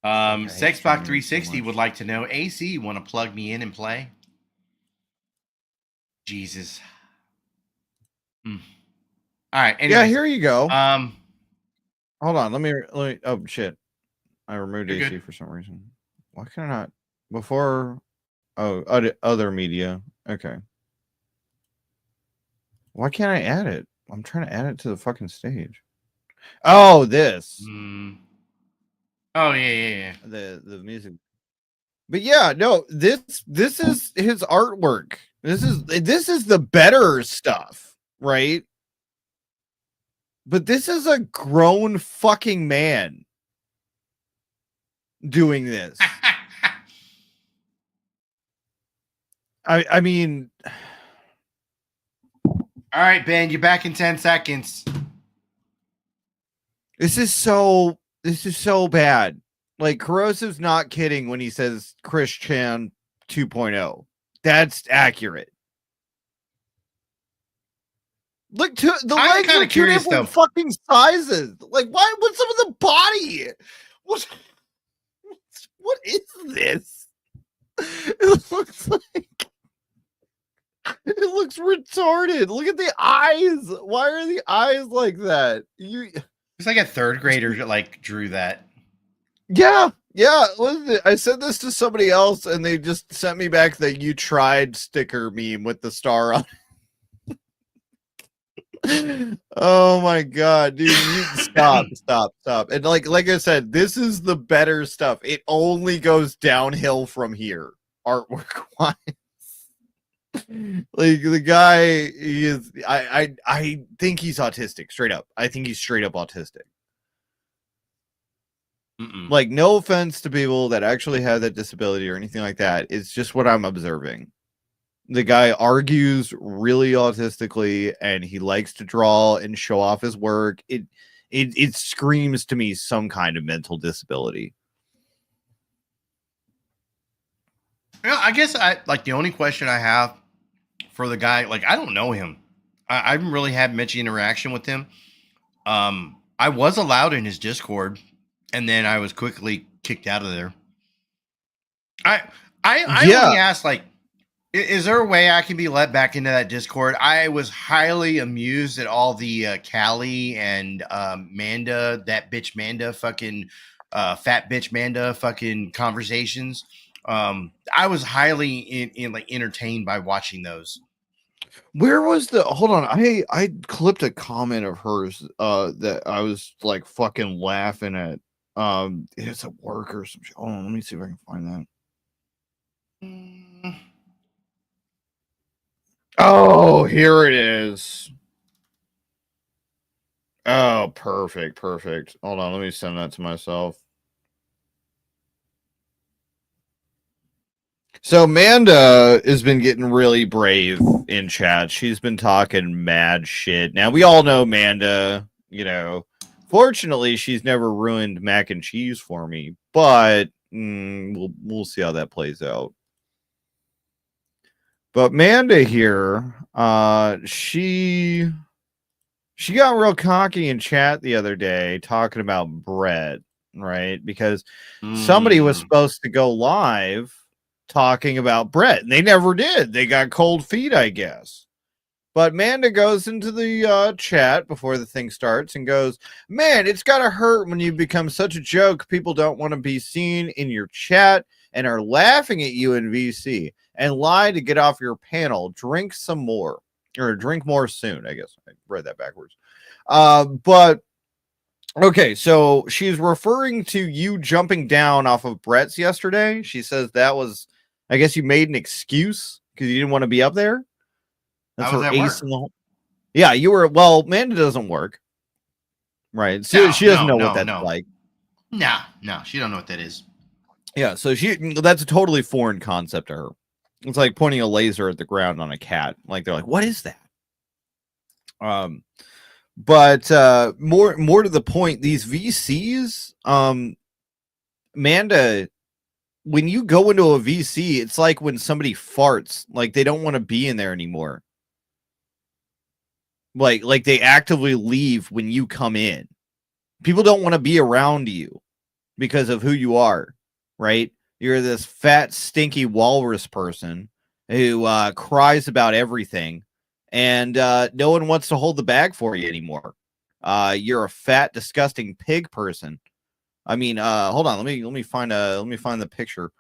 Sexbox 360 would like to know, AC, you want to plug me in and play? Jesus. All right. Anyways, yeah, here you go. Hold on. Let me. Oh shit! I removed AC good. For some reason. Why can I not? Before. Oh, other media. Okay. Why can't I add it? I'm trying to add it to the fucking stage. Oh, this. Oh yeah. The music. But yeah, no, this is his artwork. This is the better stuff, right? But this is a grown fucking man doing this. I mean, All right, Ben, you're back in 10 seconds. this is so bad. Like, Corrosive's not kidding when he says Chris Chan 2.0. That's accurate. Look, the legs are two different fucking sizes. Like, why? What's up with the body? What is this? It looks like it looks retarded. Look at the eyes. Why are the eyes like that? It's like a third grader like drew that. Yeah. Listen, I said this to somebody else, and they just sent me back the "you tried" sticker meme with the star on. Oh my god, dude! Stop! And like I said, this is the better stuff. It only goes downhill from here, artwork wise. Like, the guy, he is. I think he's autistic. Straight up, I think he's straight up autistic. Like, no offense to people that actually have that disability or anything like that. It's just what I'm observing. The guy argues really autistically, and he likes to draw and show off his work. It screams to me some kind of mental disability. Yeah, I guess the only question I have for the guy, like, I don't know him. I haven't really had much interaction with him. I was allowed in his Discord, and then I was quickly kicked out of there. I only asked, like, is there a way I can be let back into that Discord? I was highly amused at all the Callie and Manda, that bitch Manda, fucking fat bitch Manda, fucking conversations. I was highly in entertained by watching those. Where was the? Hold on, I clipped a comment of hers that I was like fucking laughing at. It's at work or some shit. Hold on, let me see if I can find that. Oh, here it is. Oh, perfect. Hold on, let me send that to myself. So Manda has been getting really brave in chat. She's been talking mad shit. Now, we all know Manda, fortunately, she's never ruined mac and cheese for me, but we'll see how that plays out. But Manda here, she got real cocky in chat the other day talking about Brett, right? Because somebody was supposed to go live talking about Brett, and they never did. They got cold feet, I guess. But Manda goes into the chat before the thing starts and goes, "Man, it's gotta hurt when you become such a joke. People don't want to be seen in your chat and are laughing at you in VC and lie to get off your panel. Drink some more, or drink more soon." I guess I read that backwards. But okay, so she's referring to you jumping down off of Brett's yesterday. She says that was, I guess, you made an excuse because you didn't want to be up there. That's her ace in the hole. Yeah, you were. Well, Manda doesn't work, right? So she doesn't know what that's like. No, she don't know what that is. Yeah, so that's a totally foreign concept to her. It's like pointing a laser at the ground on a cat. Like, they're like, "What is that?" But more to the point, these VCs, Manda, when you go into a VC, it's like when somebody farts, like they don't want to be in there anymore. Like they actively leave when you come in. People don't want to be around you because of who you are, right? You're this fat, stinky walrus person who cries about everything, and no one wants to hold the bag for you anymore. You're a fat, disgusting pig person. I mean, hold on, let me find the picture.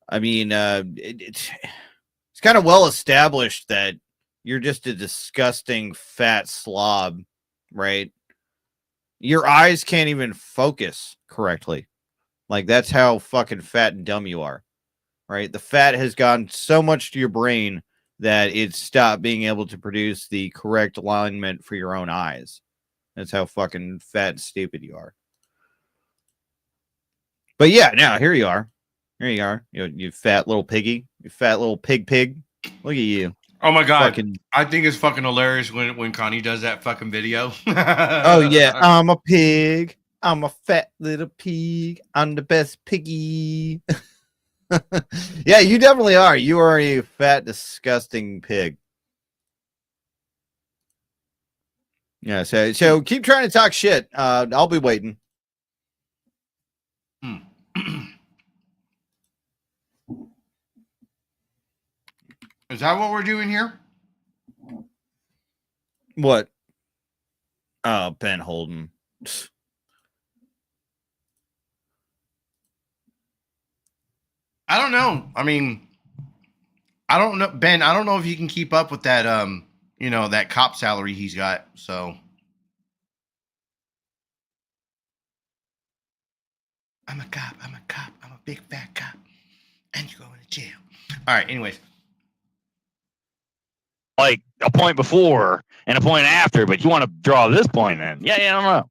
I mean, it's kind of well established that you're just a disgusting fat slob, right? Your eyes can't even focus correctly. Like, that's how fucking fat and dumb you are, right? The fat has gone so much to your brain that it's stopped being able to produce the correct alignment for your own eyes. That's how fucking fat and stupid you are. But yeah, now here you are. Here you are. You fat little piggy. You fat little pig. Look at you. Oh my god. Fucking... I think it's fucking hilarious when Connie does that fucking video. Oh yeah, I'm a pig. I'm a fat little pig. I'm the best piggy. Yeah, you definitely are. You are a fat, disgusting pig. Yeah, so keep trying to talk shit. I'll be waiting. Is that what we're doing here? What? Oh, Ben Holden. I don't know. I mean, I don't know, Ben. I don't know if you can keep up with that. That cop salary he's got. So I'm a cop. I'm a big fat cop, and you're going to jail. All right. Anyways. Like a point before and a point after, but you want to draw this point in. Yeah, I don't know.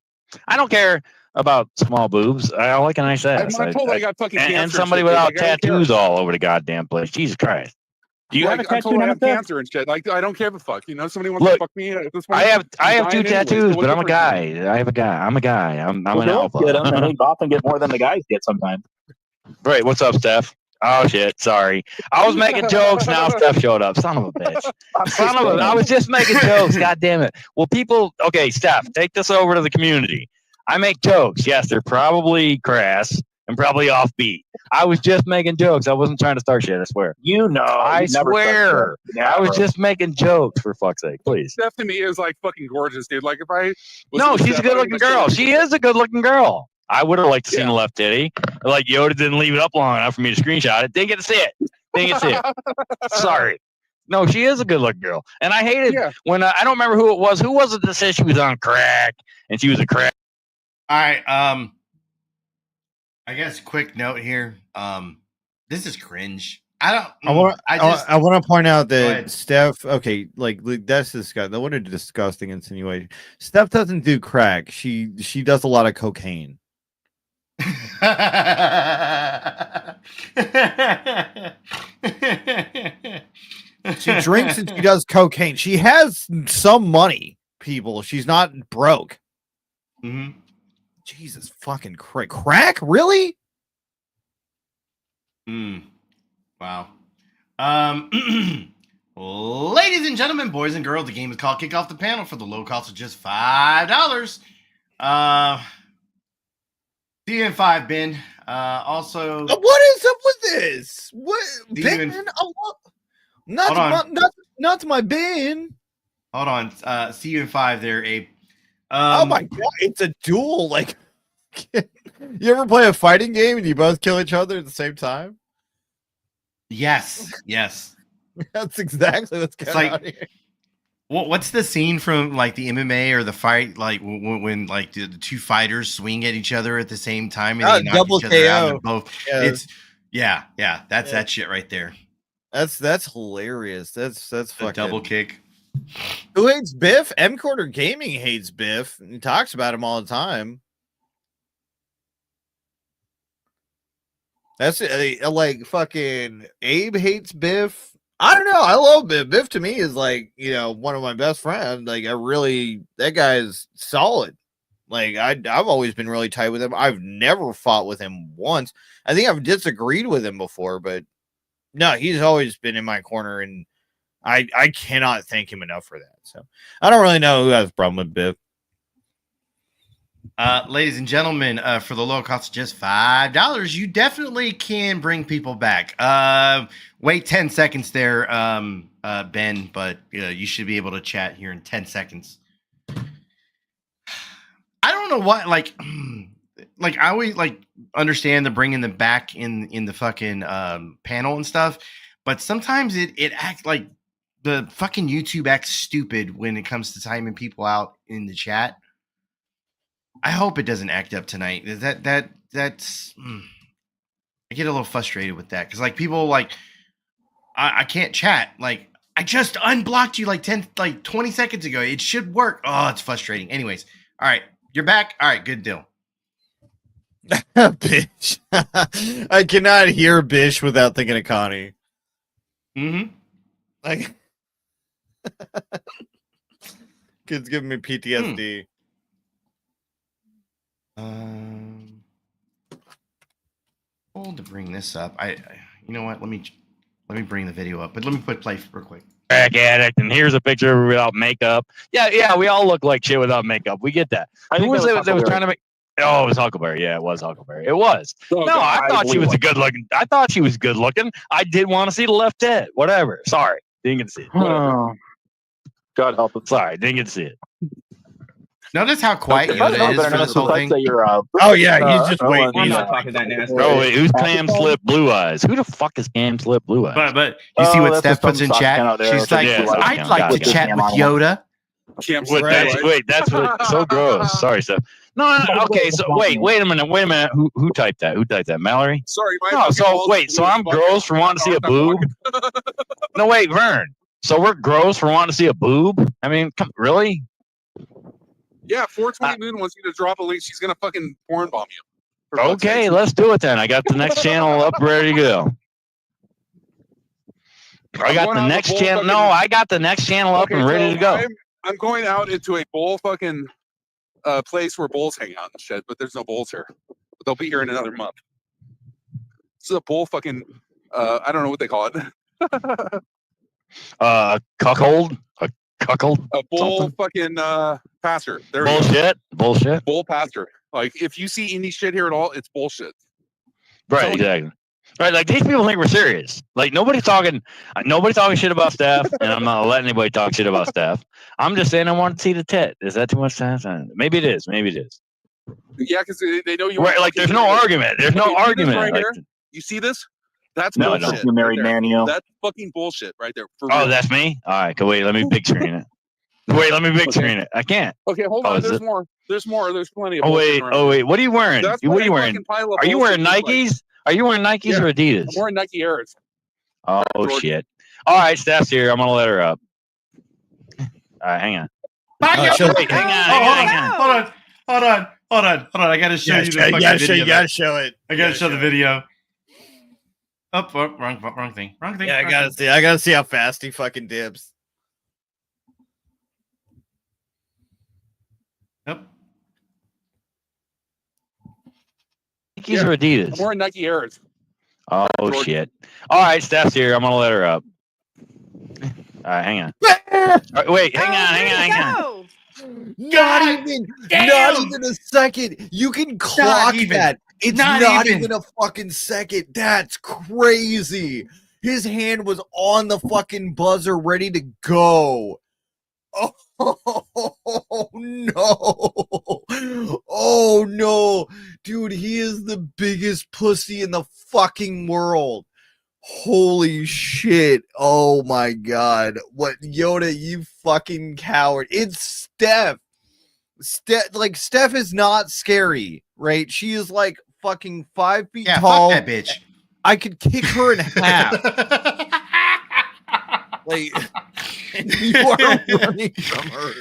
I don't care about small boobs. I like a nice ass. I'm told I got fucking cancer and somebody shit, without like, I don't tattoos care. all over the goddamn place. Jesus Christ. Do you have a I'm tattoo told I now? have cancer and shit. Like, I don't give a fuck. Somebody wants Look, to fuck me. At this point, I have I'm two dying anyways, tattoos, so but I'm what's a the guy. I'm a guy. I'm Well, an girls alpha. get them, and they often get more than the guys get sometimes. Right. What's up, Steph? Oh shit. Sorry. I was making jokes. Now Steph showed up. Son of a bitch. I was just making jokes. God damn it. Well, people. Okay, Steph, take this over to the community. I make jokes. Yes, they're probably crass and probably offbeat. I was just making jokes. I wasn't trying to start shit. I swear. I swear. I was just making jokes, for fuck's sake. Please. Steph to me is like fucking gorgeous, dude. Like, if I No, she's a good-looking girl. She is a good-looking girl. I would have liked to see the left titty. Like, Yoda didn't leave it up long enough for me to screenshot it. Didn't get to see it. Sorry. No, she is a good-looking girl. And I hated when I don't remember who it was. Who was it that said she was on crack and she was a crack? All right. I guess quick note here. This is cringe. I want to point out that Steph. Okay, like that's disgusting. What a disgusting insinuation. Steph doesn't do crack. She does a lot of cocaine. She drinks and she does cocaine. She has some money, people. She's not broke. Mm-hmm. Jesus fucking Christ. Crack? Really? Wow. Ladies and gentlemen, boys and girls, the game is called Kick Off the Panel for the low cost of just $5. CN5, Ben. Also, what is up with this? What Ben? Not my Ben. Hold on. CN5 there, Abe. Oh my god, it's a duel. Like, you ever play a fighting game and you both kill each other at the same time? Yes. That's exactly what's going on here. What's the scene from like the MMA or the fight, like when like the two fighters swing at each other at the same time and they knock double each other KO. out? And both, Yeah. it's that's that shit right there. That's hilarious. That's fucking double kick. Who hates Biff? M Quarter Gaming hates Biff. He talks about him all the time. That's like fucking Abe hates Biff. I don't know. I love Biff. Biff to me is like, one of my best friends. Like, that guy is solid. Like, I've always been really tight with him. I've never fought with him once. I think I've disagreed with him before, but no, he's always been in my corner, and I cannot thank him enough for that. So I don't really know who has a problem with Biff. Ladies and gentlemen, for the low cost of just $5, you definitely can bring people back. Wait 10 seconds there, Ben, but you should be able to chat here in 10 seconds. I don't know what, like I always understand the bringing them back in the fucking panel and stuff, but sometimes it acts like the fucking YouTube acts stupid when it comes to timing people out in the chat. I hope it doesn't act up tonight. That's I get a little frustrated with that because like people like I can't chat. Like I just unblocked you like 20 seconds ago. It should work. Oh, it's frustrating. Anyways, all right, you're back. All right, good deal. Bish. I cannot hear Bish without thinking of Connie. Mm-hmm. Like kids giving me PTSD. Hold to bring this up. I you know what? Let me bring the video up, but let me put play real quick. Crack addict, and here's a picture of her without makeup. Yeah, we all look like shit without makeup. We get that. Who was it that was trying to make? Oh, it was Huckleberry. Yeah, it was Huckleberry. It was. Oh, no, God, I thought she was a good looking. I thought she was good looking. I did want to see the left head. Whatever. Sorry, didn't get to see it. Oh, God help us. Sorry, didn't get to see it. Notice how quiet Yoda is for this whole thing. Oh yeah, he's just waiting. I'm He's not talking that nasty. Oh wait, who's Cam Slip Blue Eyes? Who the fuck is Cam Slip Blue Eyes? But you see what that's Steph just some puts in sock chat? out there. She's like, Yeah, I'd like to with the chat cam with on. Yoda. That's what. So gross. Sorry, Steph. No. Okay, so wait a minute. Who typed that? Who typed that? Mallory? Sorry, my No, fucking so balls wait, so blue I'm as fuck. gross for wanting to see a boob? No, wait, Vern. So we're gross for wanting to see a boob? I mean, really? Yeah, 420 Moon wants you to drop a link. She's gonna fucking porn bomb you. For fuck's Okay, sakes. let's do it then. I got the next channel up, ready to go. I got the next channel. No, I got the next channel up and ready to go. I'm going out into a bull fucking place where bulls hang out and shit, but there's no bulls here. But they'll be here in another month. This is a bull fucking I don't know what they call it. Cuckold? A cuckold? A bull Something? fucking pasture. There we go. Bullshit. Bull pasture. Like if you see any shit here at all, it's bullshit. Right, So- exactly. Right, like these people think we're serious. Like nobody's talking shit about Steph, and I'm not letting anybody talk shit about Steph. I'm just saying I want to see the tit. Is that too much time? Maybe it is. Yeah, because they know you. Right, like there's no argument. There's no Okay, you see this argument. right Like, here? You see this? That's No, I bullshit. don't. You married right there. man, you. That's fucking bullshit right there. For oh, real. that's me. All right, cool. Wait, let me big screen it. Wait, let me big screen it. I can't. Okay, hold Oh, on. is There's it? more. There's more. There's plenty of. Oh bullshit wait, around. What are you wearing? That's What what are you a wearing? fucking pile of Are you wearing bullshit is like. Nikes? Are you wearing Nikes Yeah. or Adidas? I'm wearing Nike Airs. Oh Jordan. shit! All right, Steph's here. I'm gonna let her up. All right, hang on. sure. Wait, hang on. Hold on. I gotta show you the fucking video. You gotta show it. I gotta show the video. Oh, wrong thing. Yeah, I gotta see how fast he fucking dips. Yep. Nikes or Adidas? I'm wearing Nike Airs. Oh Jordan. shit! All right, Steph's here. I'm gonna let her up. All right, hang on. All right, wait, hang on. Not even a second. You can clock even. that. It's Not not even. even a fucking second. That's crazy. His hand was on the fucking buzzer, ready to go. Oh no. Oh no. Dude, he is the biggest pussy in the fucking world. Holy shit. Oh my god. What, Yoda, you fucking coward. It's Steph. Steph is not scary, right? She is like fucking 5 feet Yeah, tall. fuck that bitch. I could kick her in half. Like, and you are running from her.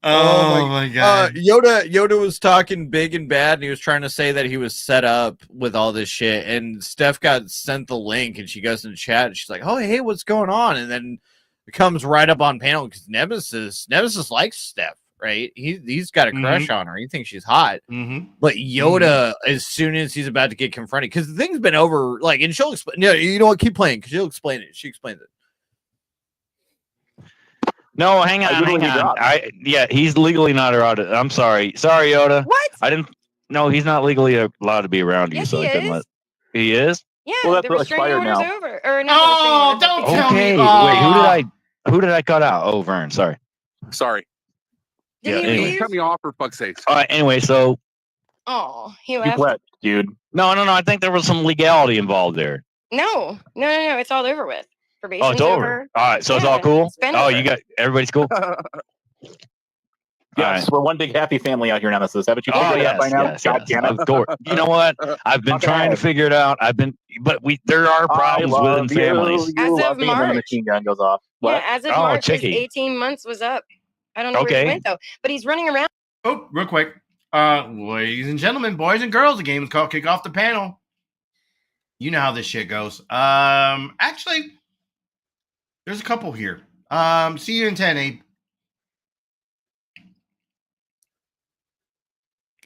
Oh my god. Yoda was talking big and bad, and he was trying to say that he was set up with all this shit. And Steph got sent the link, and she goes in the chat, and she's like, "Oh, hey, what's going on?" And then it comes right up on panel because Nemesis likes Steph, right? He's got a crush on her. He thinks she's hot. But Yoda, as soon as he's about to get confronted, because the thing's been over, like, and she'll explain. No, you know what? Keep playing because she'll explain it. She explains it. No, hang on. He's legally not allowed to. I'm sorry, Yoda. What? I didn't. No, he's not legally allowed to be around you. Yes, so he I couldn't is. let. He is. Yeah, Well, that's the restraining expired order's now. over. Or not the restraining order, but don't tell Okay. me. Wait, who did I cut out? Oh, Vern. Sorry. Sorry. Did Yeah, he anyway. leave? Cut me off for fuck's sake. All right. Anyway, so Oh, he You left. quit, dude. no. I think there was some legality involved there. No. It's all over with. Probation's Oh, it's over. All right. So it's all Yeah, cool. it's been Oh, over. you got everybody's cool. Yes, we're one big happy family out here, Nemesis. Haven't you figured it out by now? God damn it! Of course. You know what? I've been trying to figure it out. There are problems within families. You As love of me, and then the March. machine gun goes off. What? Yeah, as of Oh, March, his Chicky. 18 months was up. I don't know where Okay. he went though, but he's running around. Oh, real quick. Ladies and gentlemen, boys and girls, the game is called Kick Off the Panel. You know how this shit goes. Actually, there's a couple here. See you in 10, Abe.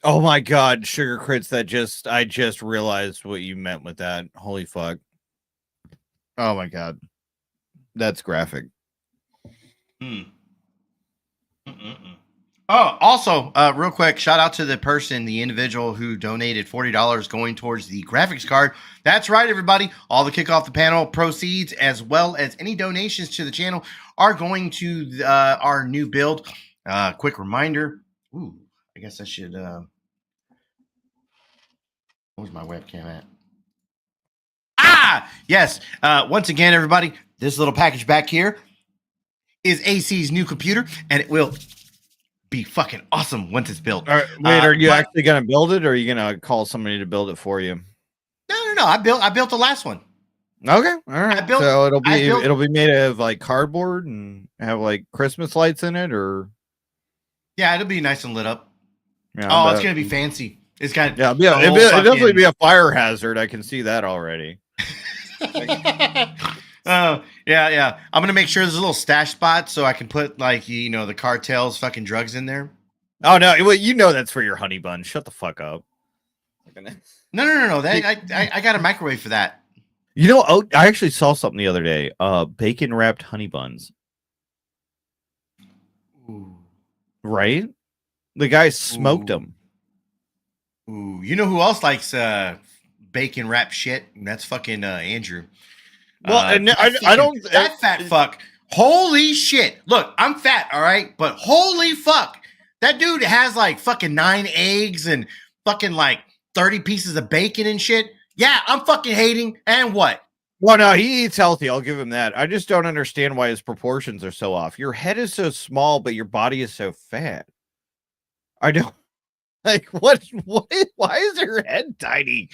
Oh my god, Sugar Crits, I just realized what you meant with that. Holy fuck. Oh my god. That's graphic. Oh, also, real quick, shout out to the individual who donated $40 going towards the graphics card. That's right, everybody. All the Kick Off the Panel proceeds, as well as any donations to the channel, are going to our new build. Quick reminder. Ooh, I guess I should. Where's my webcam at? Yes. Once again, everybody, this little package back here is AC's new computer, and it will be fucking awesome once it's built. Wait, are you actually gonna build it, or are you gonna call somebody to build it for you? No. I built the last one. Okay, all right. So it'll be made of like cardboard and have like Christmas lights in it, or yeah, it'll be nice and lit up. Yeah, it's gonna be fancy. It's got it'll definitely be a fire hazard. I can see that already. Yeah. I'm gonna make sure there's a little stash spot so I can put like the cartel's fucking drugs in there. Oh no, well, that's for your honey bun. Shut the fuck up. No. I got a microwave for that. I actually saw something the other day. Bacon wrapped honey buns. Ooh. Right? The guy smoked them. Ooh, you know who else likes bacon wrap shit? That's fucking Andrew. Well, I don't. That fat fuck. Holy shit! Look, I'm fat, all right, but holy fuck, that dude has like fucking 9 eggs and fucking like 30 pieces of bacon and shit. Yeah, I'm fucking hating. And what? Well, no, he eats healthy. I'll give him that. I just don't understand why his proportions are so off. Your head is so small, but your body is so fat. I don't. Like, what? Why is your head tiny?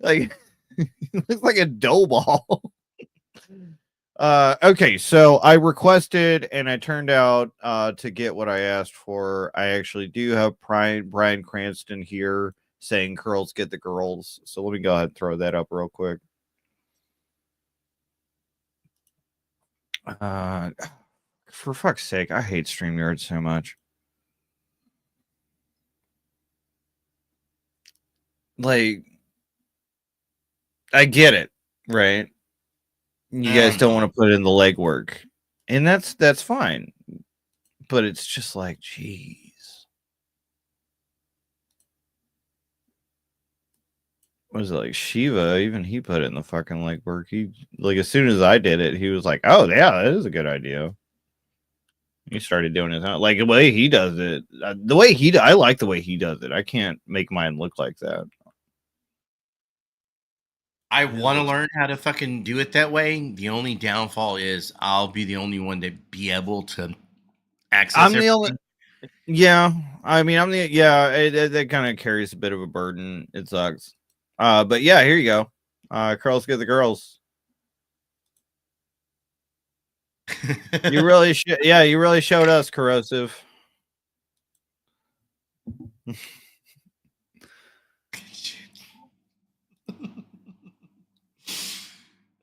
Like, it looks like a dough ball. Okay, so I requested and I turned out to get what I asked for. I actually do have Bryan Cranston here saying curls get the girls. So let me go ahead and throw that up real quick. For fuck's sake, I hate StreamYard so much. Like, I get it, right? You guys don't want to put in the legwork, and that's fine. But it's just like, geez, was it like Shiva? Even he put in the fucking legwork. He as soon as I did it, he was like, "Oh yeah, that is a good idea." He started doing his own, like the way he does it. I like the way he does it. I can't make mine look like that. I want to learn how to fucking do it that way. The only downfall is I'll be the only one to be able to access. I'm the only. Yeah, I mean, that kind of carries a bit of a burden. It sucks. But yeah, here you go. Curls get the girls. You really you really showed us, Corrosive.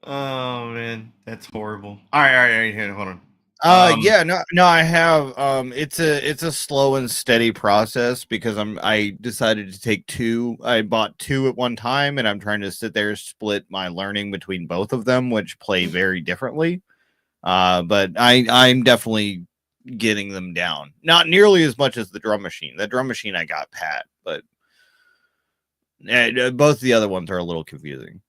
Oh man, that's horrible. All right, here, hold on. I have. It's a slow and steady process because I decided to take 2. I bought 2 at one time, and I'm trying to sit there split my learning between both of them, which play very differently. But I'm definitely getting them down. Not nearly as much as the drum machine. The drum machine I got pat, but both the other ones are a little confusing.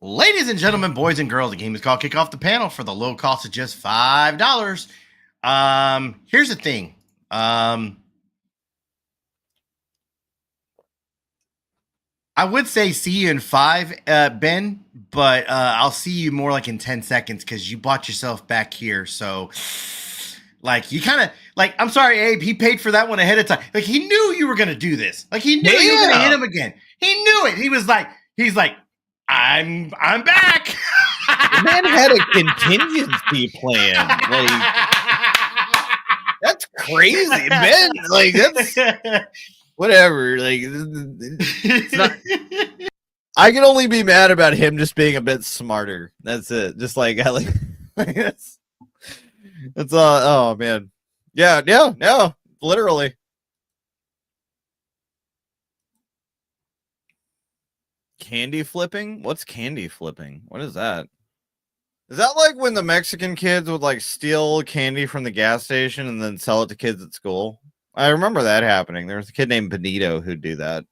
Ladies and gentlemen, boys and girls, the game is called Kick Off the Panel for the low cost of just $5. Here's the thing. I would say see you in 5, Ben, but I'll see you more like in 10 seconds because you bought yourself back here. So Like he kind of like, I'm sorry, Abe, he paid for that one ahead of time. Like he knew you were gonna do this. Like he knew you were gonna hit him again. He knew it. He's like, I'm back. The man had a contingency plan. Like that's crazy, man. Like that's whatever. Like it's not. I can only be mad about him just being a bit smarter. That's it. Just like I like that's oh man. Yeah, literally. Candy flipping? What's candy flipping? What is that? Is that like when the Mexican kids would like steal candy from the gas station and then sell it to kids at school? I remember that happening. There was a kid named Benito who'd do that.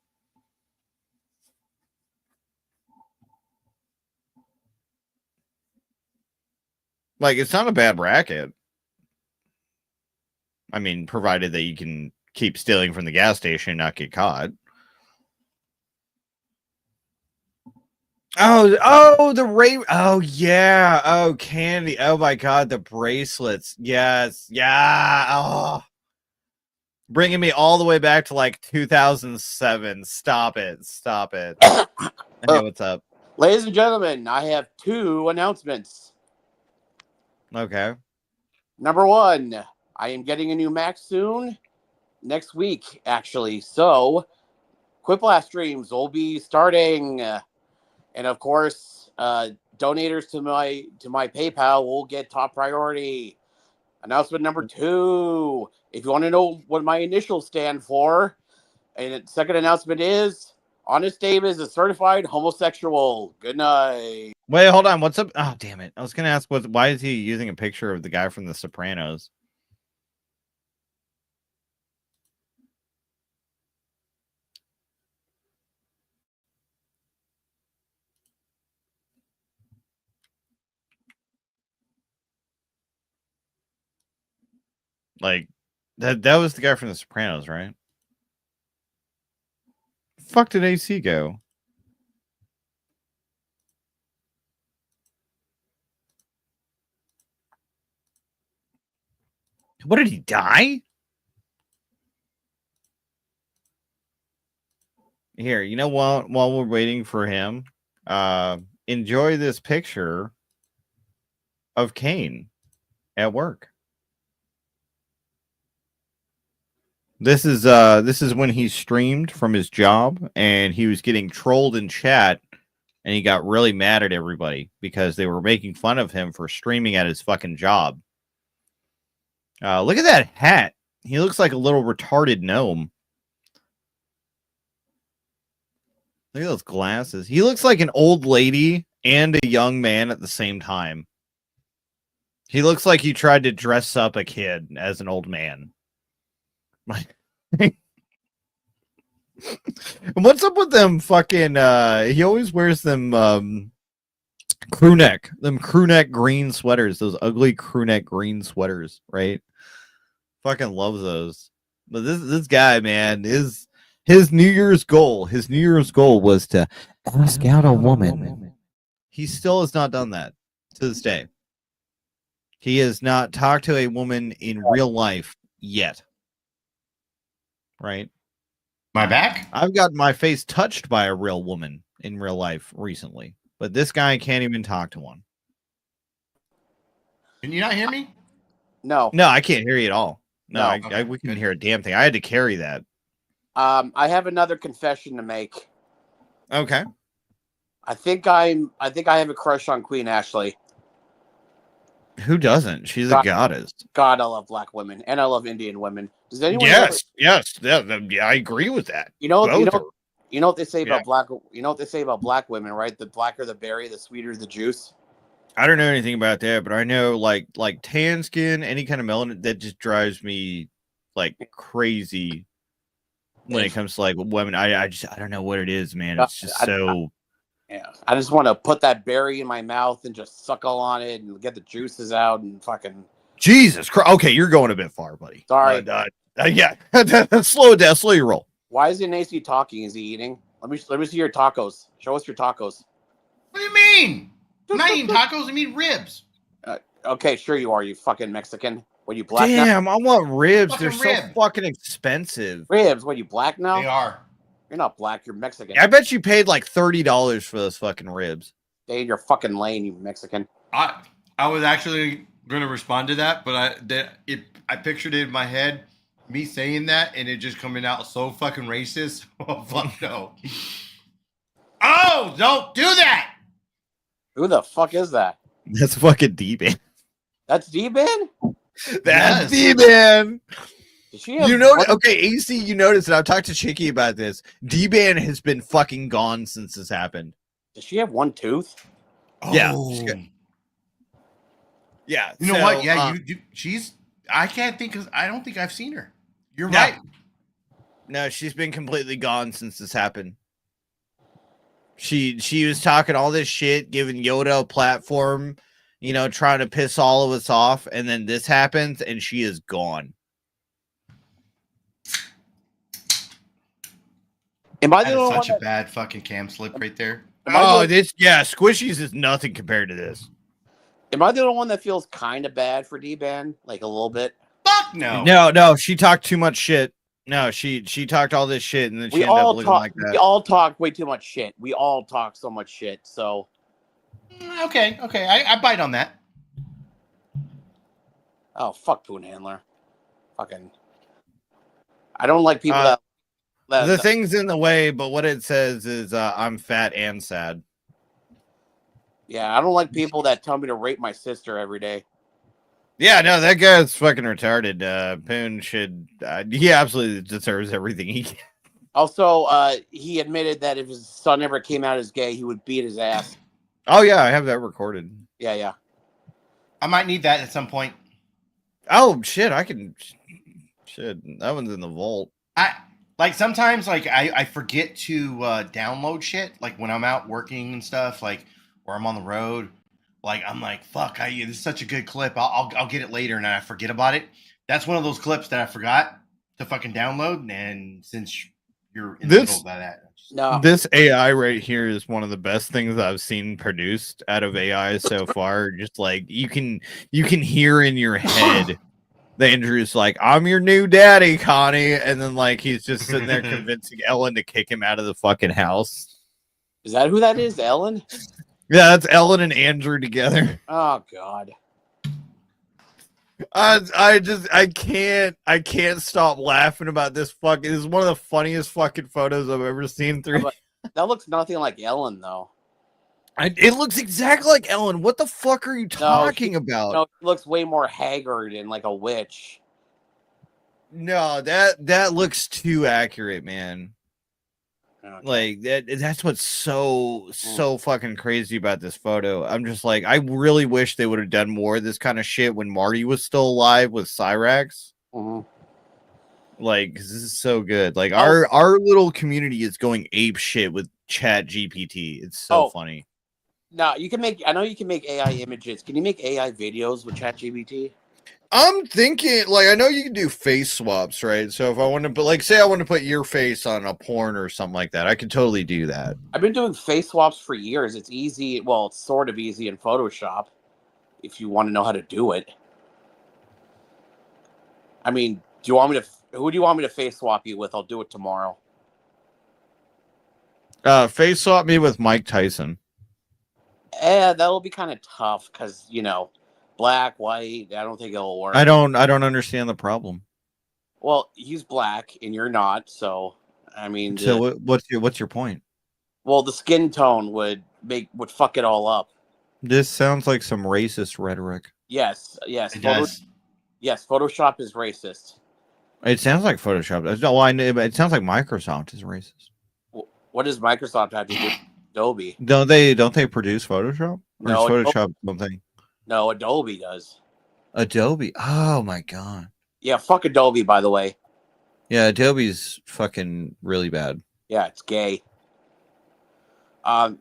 Like, it's not a bad racket. I mean, provided that you can keep stealing from the gas station and not get caught. Oh, yeah. Oh, candy. Oh my God, the bracelets. Yes. Yeah. Oh, bringing me all the way back to like 2007. Stop it. Hey, what's up? Ladies and gentlemen, I have 2 announcements. Okay. Number 1, I am getting a new Mac soon. Next week, actually. So, Quiplash streams will be starting. And of course, donators to my PayPal will get top priority. Announcement number 2. If you want to know what my initials stand for, and the second announcement is Honest Dave is a certified homosexual. Good night. Wait, hold on. What's up? Oh, damn it. I was going to ask, why is he using a picture of the guy from The Sopranos? Like, that was the guy from The Sopranos, right? Fuck did AC go? What, did he die? Here, you know what? While we're waiting for him, enjoy this picture of Kane at work. This is when he streamed from his job and he was getting trolled in chat and he got really mad at everybody because they were making fun of him for streaming at his fucking job. Look at that hat. He looks like a little retarded gnome. Look at those glasses. He looks like an old lady and a young man at the same time. He looks like he tried to dress up a kid as an old man. And what's up with them fucking he always wears them crew neck green sweaters, those ugly crew neck green sweaters, right? Fucking love those. But this guy, man, his New Year's goal was to ask out a woman. He still has not done that to this day. He has not talked to a woman in real life yet. Right? My back? I've got my face touched by a real woman in real life recently, but this guy can't even talk to one. Can you not hear me? No, I can't hear you at all. No, okay. we couldn't hear a damn thing. I had to carry that. I have another confession to make. Okay. I think I have a crush on Queen Ashley. Who doesn't? She's a goddess. God, I love black women and I love Indian women. Does anyone? Yes. Yeah, I agree with that. You know what they say about black. You know what they say about black women, right? The blacker the berry, the sweeter the juice. I don't know anything about that, but I know like tan skin, any kind of melanin, that just drives me like crazy when it comes to like women. I don't know what it is, man. It's just so. I just want to put that berry in my mouth and just suckle on it and get the juices out and fucking. Jesus Christ! Okay, you're going a bit far, buddy. Sorry. Yeah, slow it down. Slow your roll. Why is AC talking? Is he eating? Let me see your tacos. Show us your tacos. What do you mean? I'm not eating tacos. I mean ribs. Okay, sure you are. You fucking Mexican. What you black now? Damn, I want ribs. Fucking They're rib. so fucking expensive. Ribs? What you black now? They are. You're not black. You're Mexican. I bet you paid like $30 for those fucking ribs. Stay in your fucking lane, you Mexican. I was actually going to respond to that, but I pictured it in my head, me saying that, and it just coming out so fucking racist. Oh fuck no! Oh, don't do that! Who the fuck is that? That's fucking D-Man. That's D-Man? That's D-Man. Does she have You know, what? okay, AC, you noticed, and I've talked to Chicky about this. D-Man has been fucking gone since this happened. Does she have one tooth? Yeah. Oh. Yeah. You know what? Yeah, she's. I can't think because I don't think I've seen her. You're right. No, she's been completely gone since this happened. She was talking all this shit, giving Yoda a platform, you know, trying to piss all of us off, and then this happens, and she is gone. Am I That the is only one such a that, bad fucking cam slip right there. Oh, Squishies is nothing compared to this. am I the only one that feels kind of bad for D-Man? Like a little bit? Fuck no. No, she talked too much shit. No, she talked all this shit, and then she We ended up all looking talk. like that. We all talk way too much shit. We all talk so much shit. So Okay. I bite on that. oh fuck, Poon Handler. Fucking. I don't like people that. The thing's in the way, but what it says is I'm fat and sad. Yeah, I don't like people that tell me to rape my sister every day. Yeah, no, that guy's fucking retarded. Poon should. He absolutely deserves everything he can. Also, he admitted that if his son ever came out as gay, he would beat his ass. Oh yeah, I have that recorded. Yeah. I might need that at some point. Oh shit, I can. Shit, that one's in the vault. Sometimes I forget to download shit like when I'm out working and stuff or I'm on the road. Like I'm like fuck, this is such a good clip. I'll get it later and I forget about it. That's one of those clips that I forgot to fucking download. And since you're in the middle of that, no, this AI right here is one of the best things I've seen produced out of AI so far. Just like you can hear in your head. The Andrew's like, I'm your new daddy, Connie. And then like he's just sitting there convincing Ellen to kick him out of the fucking house. Is that who that is, Ellen? Yeah, that's Ellen and Andrew together. Oh god. I can't stop laughing about this fucking. This is one of the funniest fucking photos I've ever seen through. That looks nothing like Ellen though. It looks exactly like Ellen. What the fuck are you talking about? No, it looks way more haggard and like a witch. No, that looks too accurate, man. Okay. Like that's what's so fucking crazy about this photo. I'm just like, I really wish they would have done more of this kind of shit when Marty was still alive with Cyrax. Like, 'cause this is so good. Like our little community is going ape shit with Chat GPT. It's so funny. No, you can make. I know you can make AI images. Can you make AI videos with ChatGPT? I'm thinking, like, I know you can do face swaps, right? So if I want to put, like, say I want to put your face on a porn or something like that, I could totally do that. I've been doing face swaps for years. It's easy. Well, it's sort of easy in Photoshop if you want to know how to do it. I mean, do you want me to? Who do you want me to face swap you with? I'll do it tomorrow. Face swap me with Mike Tyson. That'll be kind of tough because black, white. I don't think it'll work. I don't understand the problem. Well, he's black and you're not, so I mean. So what's your point? Well, the skin tone would fuck it all up. This sounds like some racist rhetoric. Yes. It does. Yes, Photoshop is racist. It sounds like Photoshop. No, I know, but it sounds like Microsoft is racist. What does Microsoft have to do with Adobe? Don't they produce Photoshop? Or No, is Photoshop something? No, Adobe does. Adobe. Oh my god. Yeah, fuck Adobe, by the way. Yeah, Adobe's fucking really bad. Yeah, it's gay.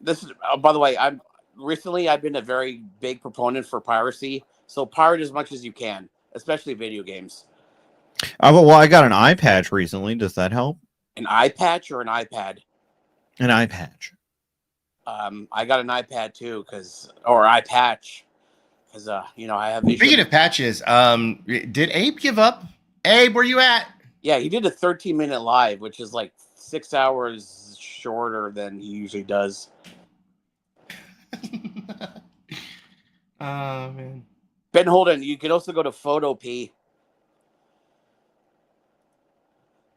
This is by the way, I've been a very big proponent for piracy. So pirate as much as you can, especially video games. Well, I got an eye patch recently. Does that help? An eye patch or an iPad? An eye patch. I got an iPad too, or eye patch, because I have issues. Speaking of patches, did Abe give up? Abe, where you at? Yeah, he did a 13-minute live, which is like 6 hours shorter than he usually does. Oh man. Ben Holden, you could also go to Photopea.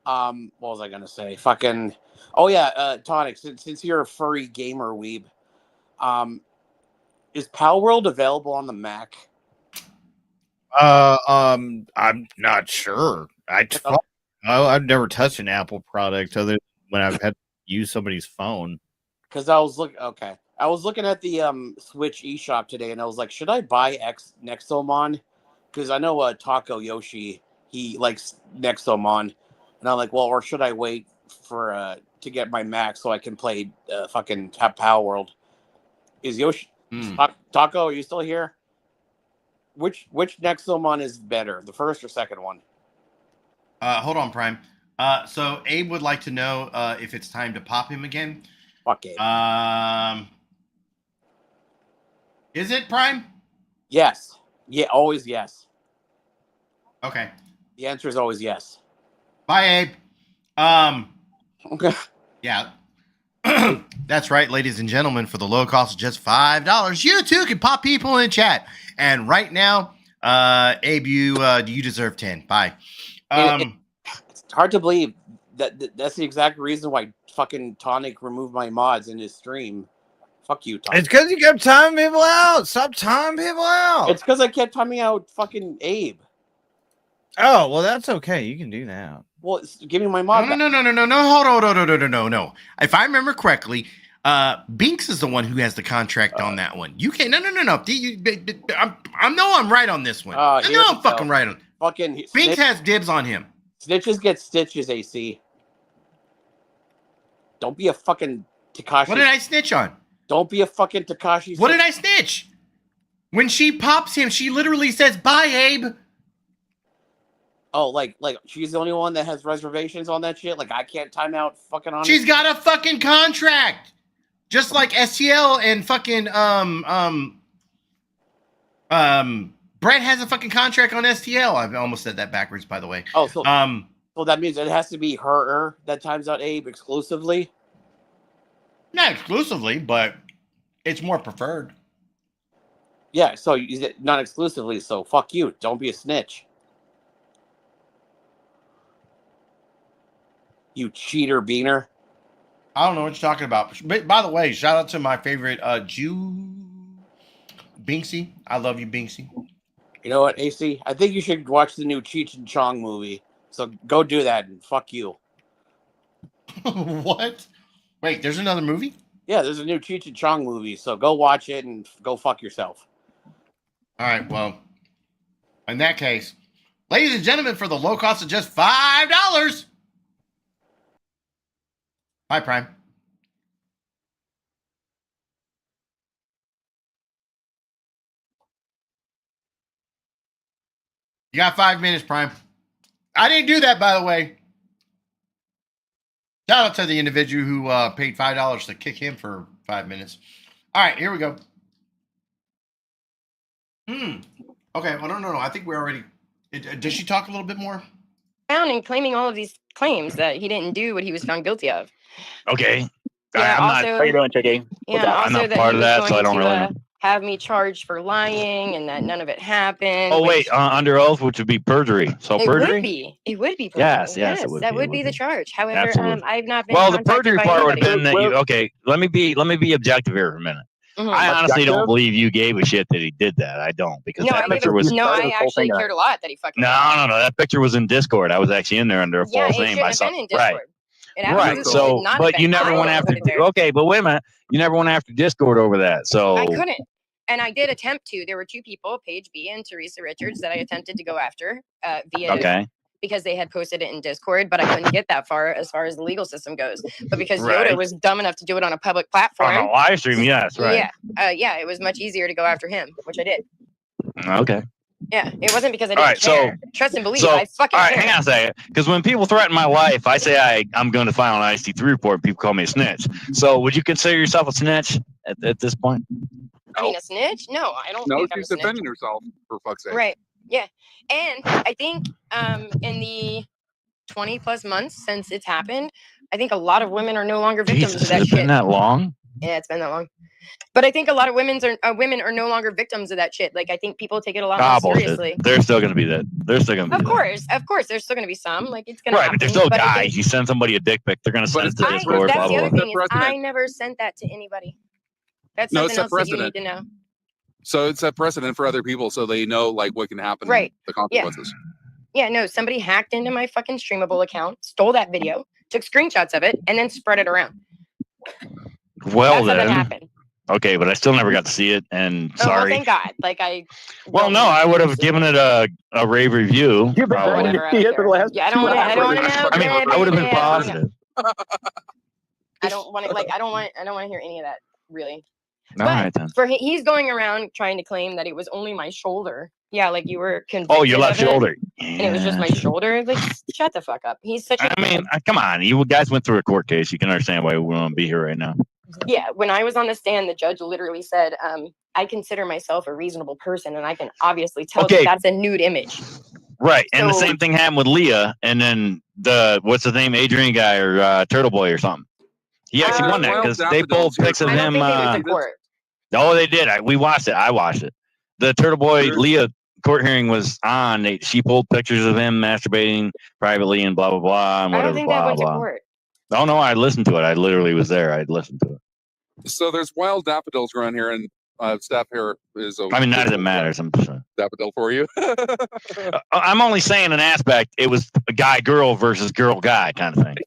What was I gonna say? Oh yeah, Tonic. Since you're a furry gamer weeb, is Pal World available on the Mac? I'm not sure. I've never touched an Apple product other than when I've had to use somebody's phone. Because I was looking at the Switch eShop today, and I was like, should I buy Nexomon? Because I know Taco Yoshi, he likes Nexomon, and I'm like, well, or should I wait for to get my Mac so I can play fucking Pal World? Is Yoshi Taco? Are you still here? Which Nexomon is better, the first or second one? Hold on, Prime. So Abe would like to know if it's time to pop him again. Fuck Abe. Is it Prime? Yes. Yeah, always yes. Okay. The answer is always yes. Bye, Abe. Okay. Yeah. That's right, ladies and gentlemen. For the low cost of just $5, you too can pop people in chat. And right now, Abe, you deserve 10. Bye. It's hard to believe that's the exact reason why fucking Tonic removed my mods in his stream. Fuck you, Tonic. It's because you kept timing people out. Stop timing people out. It's because I kept timing out fucking Abe. Oh, well, that's okay. You can do that. Well, give me my mod. No. Hold on. No. If I remember correctly, Binks is the one who has the contract on that one. You can't. No. I'm right on this one. I know I'm fucking right on. Fucking Binks has dibs on him. Snitches get stitches, AC. Don't be a fucking Takashi. What did I snitch on? Don't be a fucking Takashi. What did I snitch? When she pops him, she literally says, "Bye, Abe." Oh, like she's the only one that has reservations on that shit. Like I can't time out fucking on. She's got a fucking contract, just like STL and fucking Brett has a fucking contract on STL. I almost said that backwards, by the way. Oh, so that means it has to be her that times out Abe exclusively. Not exclusively, but it's more preferred. Yeah, so not exclusively. So fuck you. Don't be a snitch. You cheater beaner. I don't know what you're talking about. But by the way, shout out to my favorite Jew, Binksy. I love you, Binksy. You know what, AC? I think you should watch the new Cheech and Chong movie. So go do that and fuck you. What? Wait, there's another movie? Yeah, there's a new Cheech and Chong movie. So go watch it and go fuck yourself. All right, well, in that case, ladies and gentlemen, for the low cost of just $5. Bye, Prime. You got 5 minutes, Prime. I didn't do that, by the way. Shout out to the individual who paid $5 to kick him for 5 minutes. All right, here we go. Okay, well, no. I think we're already... Does she talk a little bit more? And claiming all of these claims that he didn't do what he was found guilty of. Okay. Yeah, I'm also, not. How you doing, Chicky? Yeah, I'm also not part of that, so I don't really know. Have me charged for lying and that none of it happened. Oh wait, under oath, which would be perjury. So it perjury. It would be. Perjury. Yes, that would be the charge. However, I've not been. Well, the perjury part would have been that you. you. Okay, let me be objective here for a minute. Mm-hmm. I honestly don't believe you gave a shit that he did that. I don't because that picture was. No, I actually cared a lot that he fucking. No. That picture was in Discord. I was actually in there under a false name. I saw. Right. Right. So, but you never went after. Okay, but wait a minute. You never went after Discord over that. So I couldn't. And I did attempt to. There were two people, Paige B and Teresa Richards, that I attempted to go after via because they had posted it in Discord, but I couldn't get that far as the legal system goes. But because Yoda was dumb enough to do it on a public platform. On a live stream, yes, right. Yeah, it was much easier to go after him, which I did. Okay. Yeah, it wasn't because I didn't care. Trust and believe, I fucking care. Hang on a second. Because when people threaten my life, I say I'm going to file an IST3 report. People call me a snitch. So would you consider yourself a snitch at this point? being a snitch? No, I don't No, think I'm a she's snitch. defending herself, for fuck's sake. Right. Yeah. And I think in the 20 plus months since it's happened, I think a lot of women are no longer victims Jesus, of that has it shit. been that long? Yeah, it's been that long. But I think a lot of women are no longer victims of that shit. Like, I think people take it a lot more Bullshit. seriously. There's still going to be that. There's still going to be Of course, there's still going to be some. Like, it's going that. to Right, happen. but there's still but I guys. think You send somebody a dick pic, they're going to send it to Discord, that's blah, the blah, other blah. thing is I never sent that to anybody. That's No, something it's a else that you precedent. need to know. So it's a precedent for other people, so they know like what can happen. Right. The consequences. Yeah, no, somebody hacked into my fucking streamable account, stole that video, took screenshots of it, and then spread it around. Well, That's then. what happened. Okay, but I still never got to see it, and Oh, well, sorry. thank God. Like, Well, no, I would have given it a rave review. You've been probably. whatever, I don't care. Yeah, I don't want to know. I mean, I would have been positive. I don't want to. Like, I don't want to hear any of that. Really. All right then. He's going around trying to claim that it was only my shoulder. Yeah, like you were convicted. Oh, your left of it, shoulder. and it was just my shoulder. Like, shut the fuck up. He's such a. I mean, come on. You guys went through a court case. You can understand why we won't be here right now. Yeah, when I was on the stand, the judge literally said, I consider myself a reasonable person, and I can obviously tell that that's a nude image. Right, and the same thing happened with Leah, and then what's his name, Adrian guy or Turtle Boy or something. He actually won that because they pulled pics of him. Oh, they did. We watched it. I watched it. The Turtle Boy Leah court hearing was on. She pulled pictures of him masturbating privately and blah blah blah and whatever. I don't think that went to court. Oh no, I listened to it. I literally was there. I listened to it. So there's wild daffodils growing here, and staff here is. I mean, not that it matters. I'm sure. Daffodil for you. I'm only saying an aspect. It was a guy girl versus girl guy kind of thing.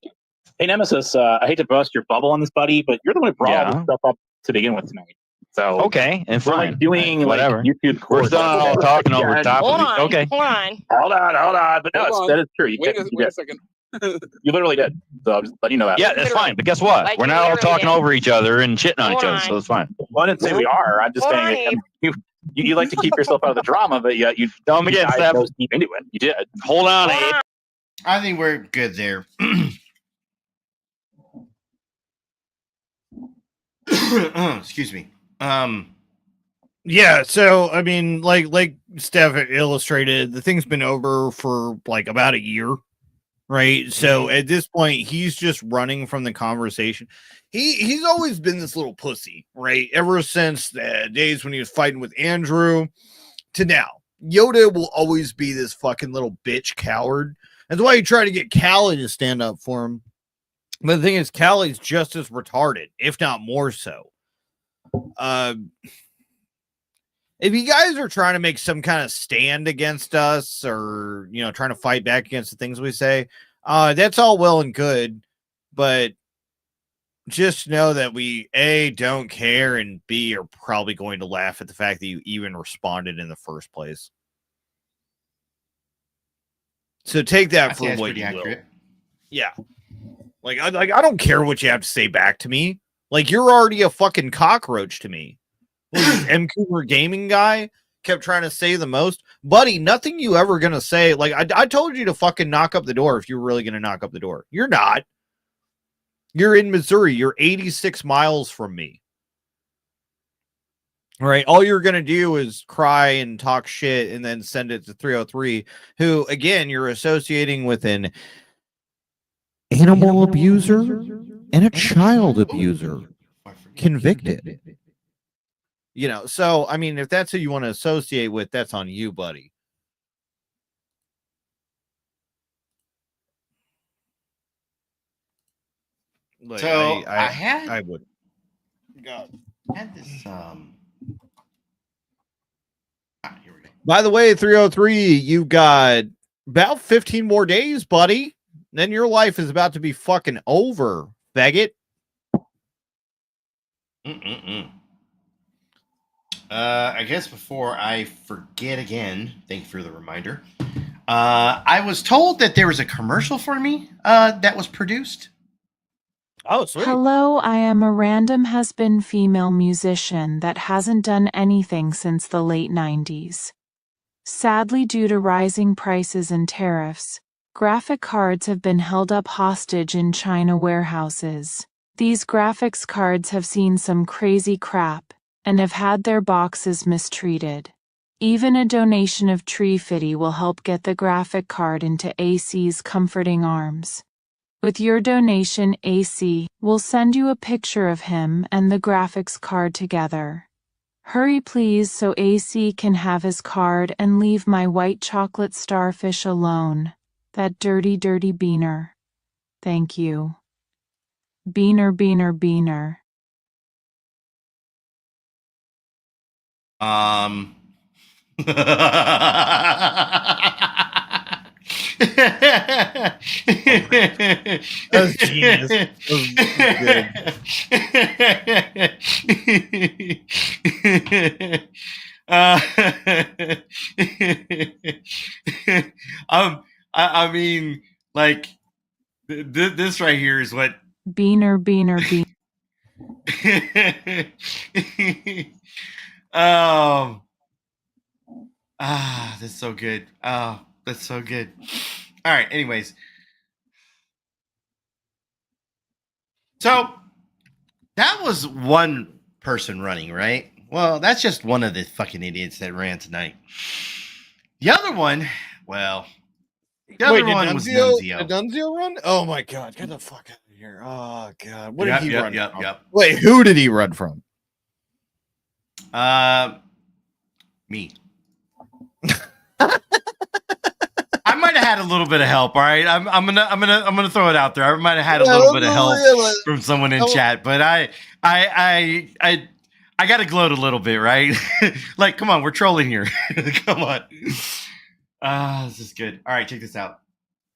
Hey Nemesis, I hate to bust your bubble on this, buddy, but you're the one who brought all this stuff up to begin with tonight. So okay, and we're fine. like doing whatever. Like YouTube. We're still all talking over top of it. Okay. Hold on. But no, that is true. Wait a second. You literally did. So I'm just letting you know that. Yeah, that's fine. But guess what? Like, we're not all talking over each other and shitting on each other, so it's fine. Well, I didn't say we are. I'm just saying you like to keep yourself out of the drama, but yet you don't get goes deep into it. You did. Hold on, Abe. I think we're good there. Excuse me. Yeah, so I mean, like Steph illustrated, the thing's been over for like about a year, right? So at this point, he's just running from the conversation. He's always been this little pussy, right? Ever since the days when he was fighting with Andrew to now. Yoda will always be this fucking little bitch coward. That's why he tried to get Callie to stand up for him. But the thing is, Callie's just as retarded, if not more so. If you guys are trying to make some kind of stand against us or, you know, trying to fight back against the things we say, that's all well and good. But just know that we, A, don't care, and B, are probably going to laugh at the fact that you even responded in the first place. So take that for what you will. Yeah. Like I don't care what you have to say back to me. Like, you're already a fucking cockroach to me. M. Cooper Gaming guy kept trying to say the most. Buddy, nothing you ever gonna say. Like, I told you to fucking knock up the door if you were really gonna knock up the door. You're not. You're in Missouri. You're 86 miles from me. All right. All you're gonna do is cry and talk shit and then send it to 303, who, again, you're associating with an animal abuser and a child abuser convicted. You know, so I mean, if that's who you want to associate with, that's on you, buddy. Like, so I would. God, I had this. Here we go. By the way, 303, you've got about 15 more days, buddy. Then your life is about to be fucking over, faggot. I guess before I forget again, thank you for the reminder. I was told that there was a commercial for me that was produced. Oh, sweet. Hello, I am a random has-been female musician that hasn't done anything since the late 90s. Sadly, due to rising prices and tariffs, graphic cards have been held up hostage in China warehouses. These graphics cards have seen some crazy crap, and have had their boxes mistreated. Even a donation of $3.50 will help get the graphic card into AC's comforting arms. With your donation, AC will send you a picture of him and the graphics card together. Hurry please so AC can have his card and leave my white chocolate starfish alone. That dirty, dirty beaner. Thank you. Beaner, beaner, beaner. That's genius. That good. I mean, like this right here is what Beaner, beaner, beaner. That's so good. Oh, that's so good. All right, anyways. So that was one person running, right? Well, that's just one of the fucking idiots that ran tonight. The other one, well, the other one was Nunzio. Did Nunzio run? Oh my god, get the fuck out of here. Oh god. What did he run from? Yep. Wait, who did he run from? Me. I might have had a little bit of help. All right, I'm gonna throw it out there. I might have had a little bit of help from someone in chat, but I got to gloat a little bit, right? Like, come on, we're trolling here. Come on. This is good. All right, check this out.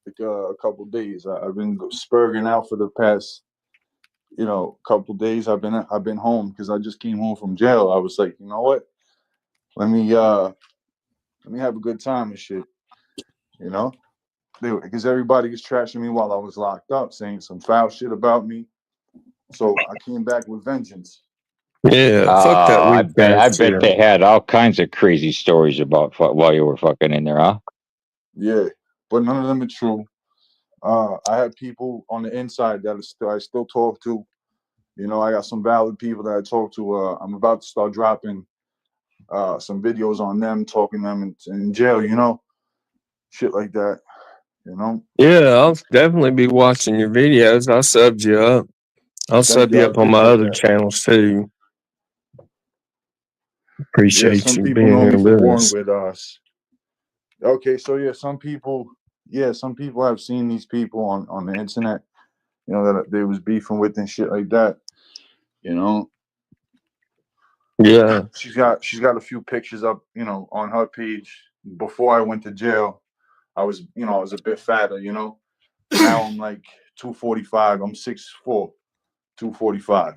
A couple days. I've been spurging out for the past, couple days. I've been home because I just came home from jail. I was like, you know what? Let me have a good time and shit. Because everybody was trashing me while I was locked up, saying some foul shit about me. So I came back with vengeance. Yeah, fuck that. I bet they had all kinds of crazy stories about while you were fucking in there, huh? Yeah, but none of them are true. I have people on the inside that I still talk to. I got some valid people that I talk to. I'm about to start dropping some videos on them, talking to them in jail, shit like that, Yeah, I'll definitely be watching your videos. I subbed you up. I'll sub you up on my other channels too. Appreciate some you people being know here me for with warring us. with us. Okay, so some people have seen these people on the internet, that they was beefing with and shit like that. Yeah. She's got a few pictures up, on her page. Before I went to jail, I was a bit fatter, Now I'm like 245. I'm 6'4", 245.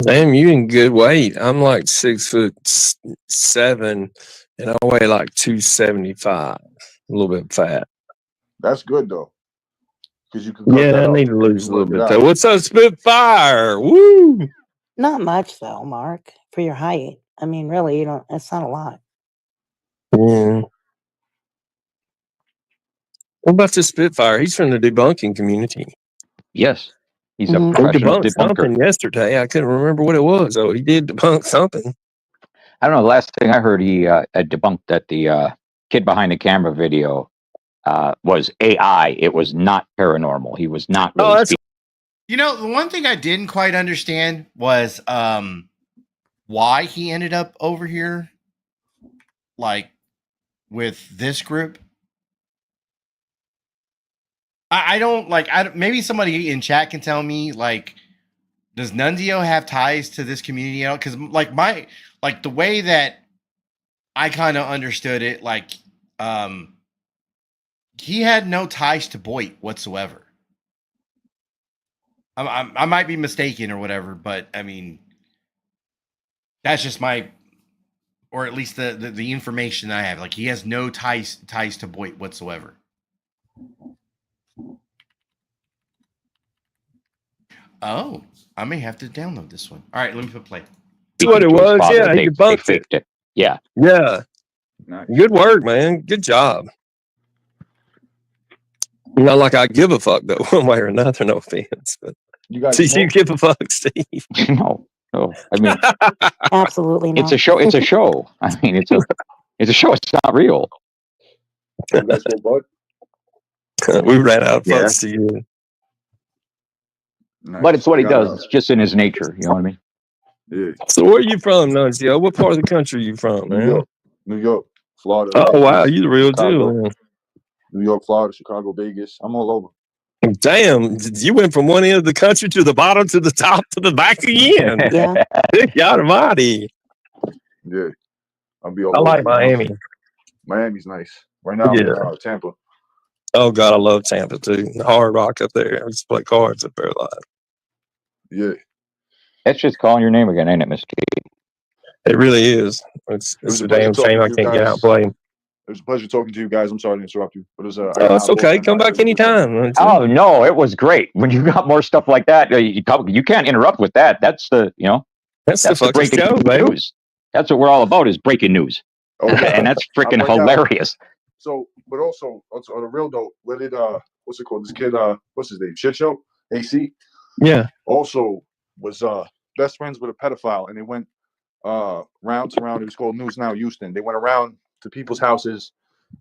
Damn, you in good weight. I'm like 6'7", and I weigh like 275. A little bit fat. That's good though, because you can cut that I out. need to lose a little bit out. though. What's up, Spitfire? Woo! Not much though, Mark, for your height. I mean, really, it's not a lot. Yeah. What about the Spitfire? He's from the debunking community. Yes. He's a He professional debunked something debunker. yesterday. I couldn't remember what it was. Oh, he did debunk something. I don't know. The last thing I heard, he debunked that the kid behind the camera video was AI. It was not paranormal. He was not really speaking. The one thing I didn't quite understand was why he ended up over here, like with this group. I don't maybe somebody in chat can tell me, like, does Nunzio have ties to this community at all? Because the way that I kind of understood it, he had no ties to Boyd whatsoever. I might be mistaken or whatever, but I mean, that's just or at least the information I have. Like, he has no ties to Boyd whatsoever. Oh, I may have to download this one. All right, let me put play. That's what it was. Yeah, he debunked it. Yeah. Yeah. Nice. Good work, man. Good job. Not like I give a fuck though, one way or another. No offense, but you guys you give a fuck, Steve? No. Oh, I mean, Absolutely not. it's a show. It's a show. I mean, it's a show. It's not real. You guys get bud? We ran out of Yeah. funds to you. Nice. But it's what I he got, does. It's just in his nature. You know what I mean? Yeah. So where are you from, Nunzio? What part of the country are you from, New man? York, New York, Florida. Oh wow, Vegas, you the real Chicago, deal, man. New York, Florida, Chicago, Vegas. I'm all over. Damn, you went from one end of the country to the bottom to the top to the back again. Yeah. Good almighty. Yeah, I'll be all I over. like Miami. Miami's nice. Right now, I'm in Tampa. Oh God, I love Tampa too. The Hard Rock up there. I just play cards up there a lot. Yeah. That's just calling your name again, ain't it, Mr. T? It really is. It's was a a pleasure damn talking shame to I you can't get out guys. and play. It was a pleasure talking to you guys. I'm sorry to interrupt you, but it was I Oh, gotta it's hop off okay. and Come I back gotta do something. anytime. Oh no, it was great. When you got more stuff like that, you can't interrupt with that. That's the That's the fucking breaking show, baby. news. That's what we're all about is breaking news. Oh, yeah. And that's freaking Right now- hilarious. So, but also on a real note, where did what's it called? This kid, what's his name? Shit Show, AC. Yeah. Also was best friends with a pedophile, and they went round to round. It was called News Now Houston. They went around to people's houses,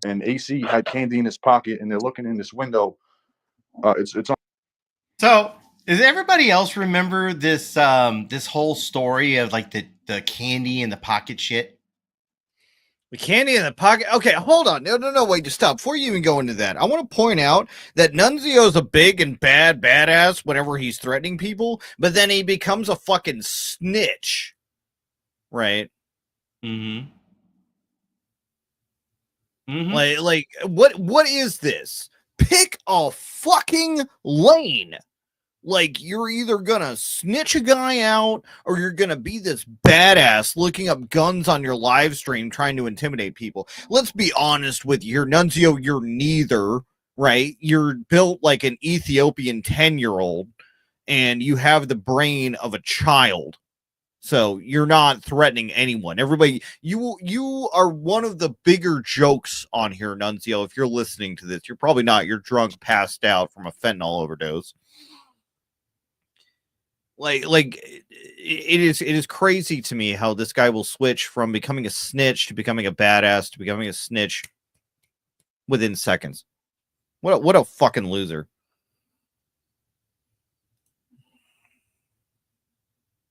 and AC had candy in his pocket, and they're looking in this window. It's on. So, does everybody else remember this this whole story of like the candy in the pocket shit? The candy in the pocket. Okay, hold on. No, wait, just stop. Before you even go into that, I want to point out that Nunzio's a big and badass whenever he's threatening people, but then he becomes a fucking snitch. Right? Mm-hmm. Like what is this? Pick a fucking lane. Like, you're either gonna snitch a guy out or you're gonna be this badass looking up guns on your live stream trying to intimidate people. Let's be honest with you here, Nunzio, you're neither, right? You're built like an Ethiopian 10-year-old and you have the brain of a child. So you're not threatening anyone. Everybody, you are one of the bigger jokes on here, Nunzio. If you're listening to this, you're probably not. You're drunk, passed out from a fentanyl overdose. Like it is crazy to me how this guy will switch from becoming a snitch to becoming a badass to becoming a snitch within seconds. What a fucking loser.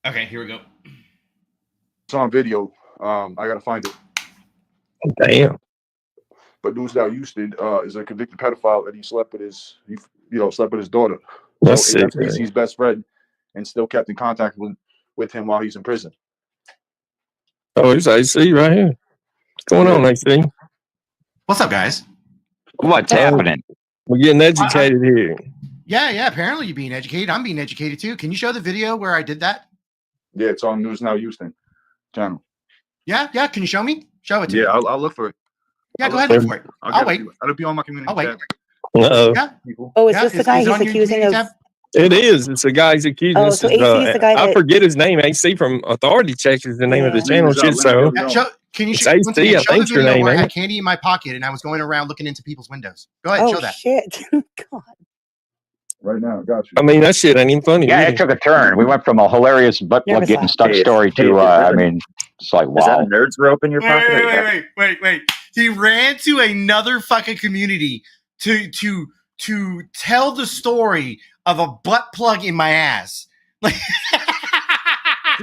Okay, here we go. It's on video. I gotta find it. Damn. But News Now Houston is a convicted pedophile, and he slept with his daughter. That's So that's sick, man. AC's best friend, and still kept in contact with him while he's in prison. Oh, it's AC right here. What's going on, AC? What's up, guys? What's happening? We're getting educated here. Yeah. Apparently, you're being educated. I'm being educated too. Can you show the video where I did that? Yeah, it's on News Now Houston channel. Yeah. Can you show me? Show it to me. Yeah, I'll look for it. Yeah, go ahead and look for it. I'll wait. It'll be on my community. I'll wait. Uh-oh. Yeah. Oh, is Yeah, this the is guy it he's on your accusing community of? tab? It is. It's a guy he's accusing. Oh, This so is, AC is the guy I that- forget his name. AC from Authority Check is the name of the channel. Shit, so Can you it's show, once AC, again, I show the think your video name, where I ain't had it? candy in my pocket and I was going around looking into people's windows? Go ahead, Oh show that. shit! God. Right now, got you. I mean, that shit ain't even funny. Yeah, really. it took a turn. We went from a hilarious butt plug Nervous getting laugh. stuck story to, I mean, it's like, Is that wow. a nerd's rope in your Wait, pocket? or is wait, that- wait. He ran to another fucking community to tell the story of a butt plug in my ass. Like,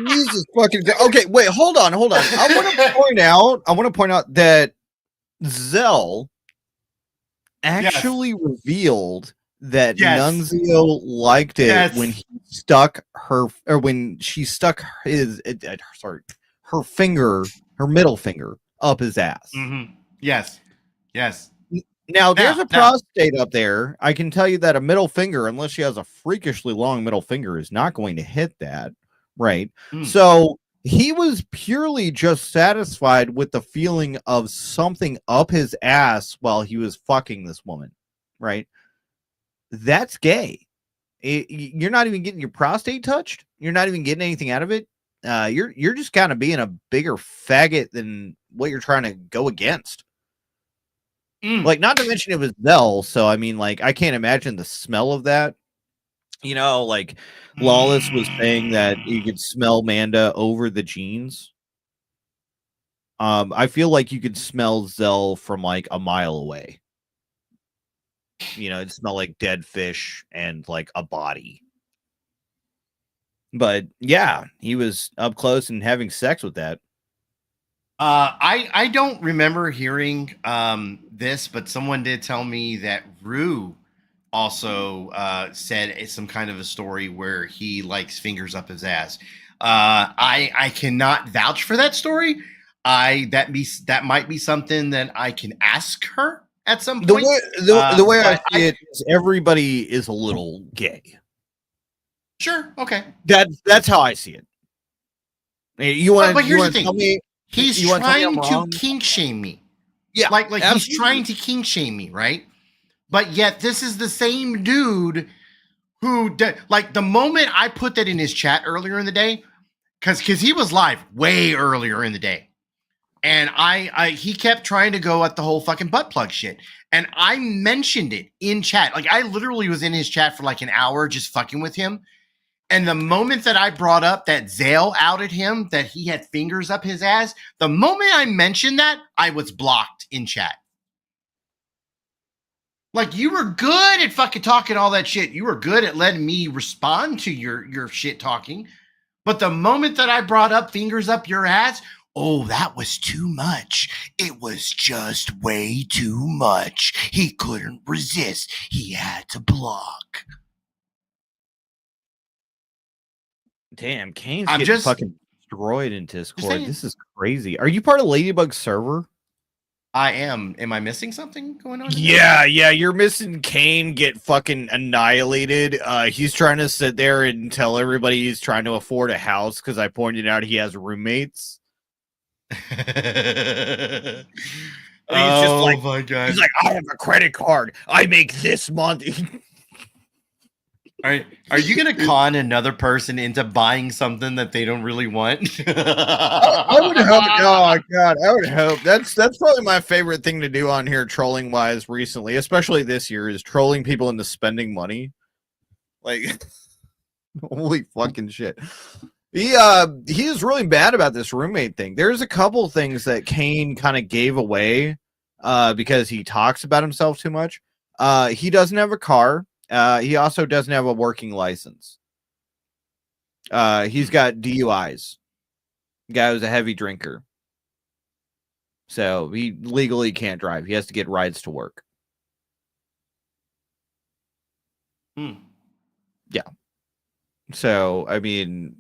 Jesus fucking. Okay, wait, hold on. I want to point out that Zell actually revealed that Yes. Nunzio liked it Yes. when he stuck her, or when she stuck her finger, her middle finger up his ass. Mhm. Yes. Now, there's Now- a prostate up there. I can tell you that a middle finger, unless she has a freakishly long middle finger, is not going to hit that, right? So he was purely just satisfied with the feeling of something up his ass while he was fucking this woman, right? That's gay. You're not even getting your prostate touched. You're not even getting anything out of it. You're just kind of being a bigger faggot than what you're trying to go against. Like, not to mention it was Zell, so I mean, like, I can't imagine the smell of that. You know, like Lawless was saying that you could smell Manda over the jeans. I feel like you could smell Zell from like a mile away. You know, it smelled like dead fish and like a body. But yeah, he was up close and having sex with that. I don't remember hearing this, but someone did tell me that Rue also said some kind of a story where he likes fingers up his ass. I cannot vouch for that story. That might be something that I can ask her at some point. The way I see it is everybody is a little gay. Sure. Okay. That's how I see it. You want but here's to the thing. tell me? He's trying to kink shame me. Yeah, like absolutely. He's trying to kink shame me, right? But yet this is the same dude who like the moment I put that in his chat earlier in the day, because he was live way earlier in the day, and he kept trying to go at the whole fucking butt plug shit, and I mentioned it in chat. Like I literally was in his chat for like an hour just fucking with him. And the moment that I brought up that Zale outed him, that he had fingers up his ass, the moment I mentioned that, I was blocked in chat. Like, you were good at fucking talking all that shit. You were good at letting me respond to your shit talking. But the moment that I brought up fingers up your ass, oh, that was too much. It was just way too much. He couldn't resist. He had to block. Damn, Kane's getting fucking destroyed in Discord. This is crazy. Are you part of Ladybug's server? I am. Am I missing something going on? Yeah, you're missing Kane get fucking annihilated. He's trying to sit there and tell everybody he's trying to afford a house because I pointed out he has roommates. He's just like, my God. He's like, I have a credit card. I make this month. Are you gonna con another person into buying something that they don't really want? I would hope. Oh God, I would hope. That's probably my favorite thing to do on here, trolling wise, recently, especially this year, is trolling people into spending money. Like, holy fucking shit. He is really bad about this roommate thing. There's a couple things that Kane kind of gave away because he talks about himself too much. He doesn't have a car. He also doesn't have a working license. He's got DUIs. Guy was a heavy drinker. So he legally can't drive. He has to get rides to work. Yeah. So, I mean,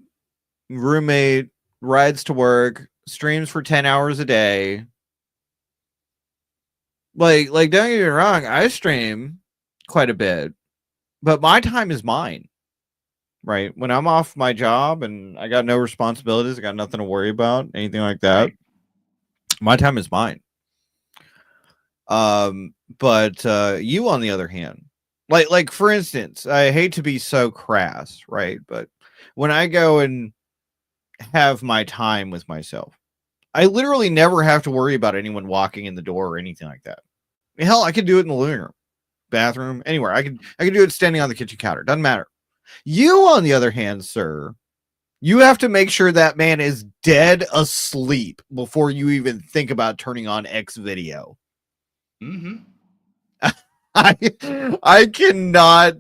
roommate, rides to work, streams for 10 hours a day. Like, don't get me wrong, I stream quite a bit. But my time is mine, right? When I'm off my job and I got no responsibilities, I got nothing to worry about, anything like that. My time is mine. But you, on the other hand, like for instance, I hate to be so crass, right? But when I go and have my time with myself, I literally never have to worry about anyone walking in the door or anything like that. Hell, I could do it in the living room, bathroom, anywhere. I could do it standing on the kitchen counter. Doesn't matter. You, on the other hand, sir, you have to make sure that man is dead asleep before you even think about turning on X video. I cannot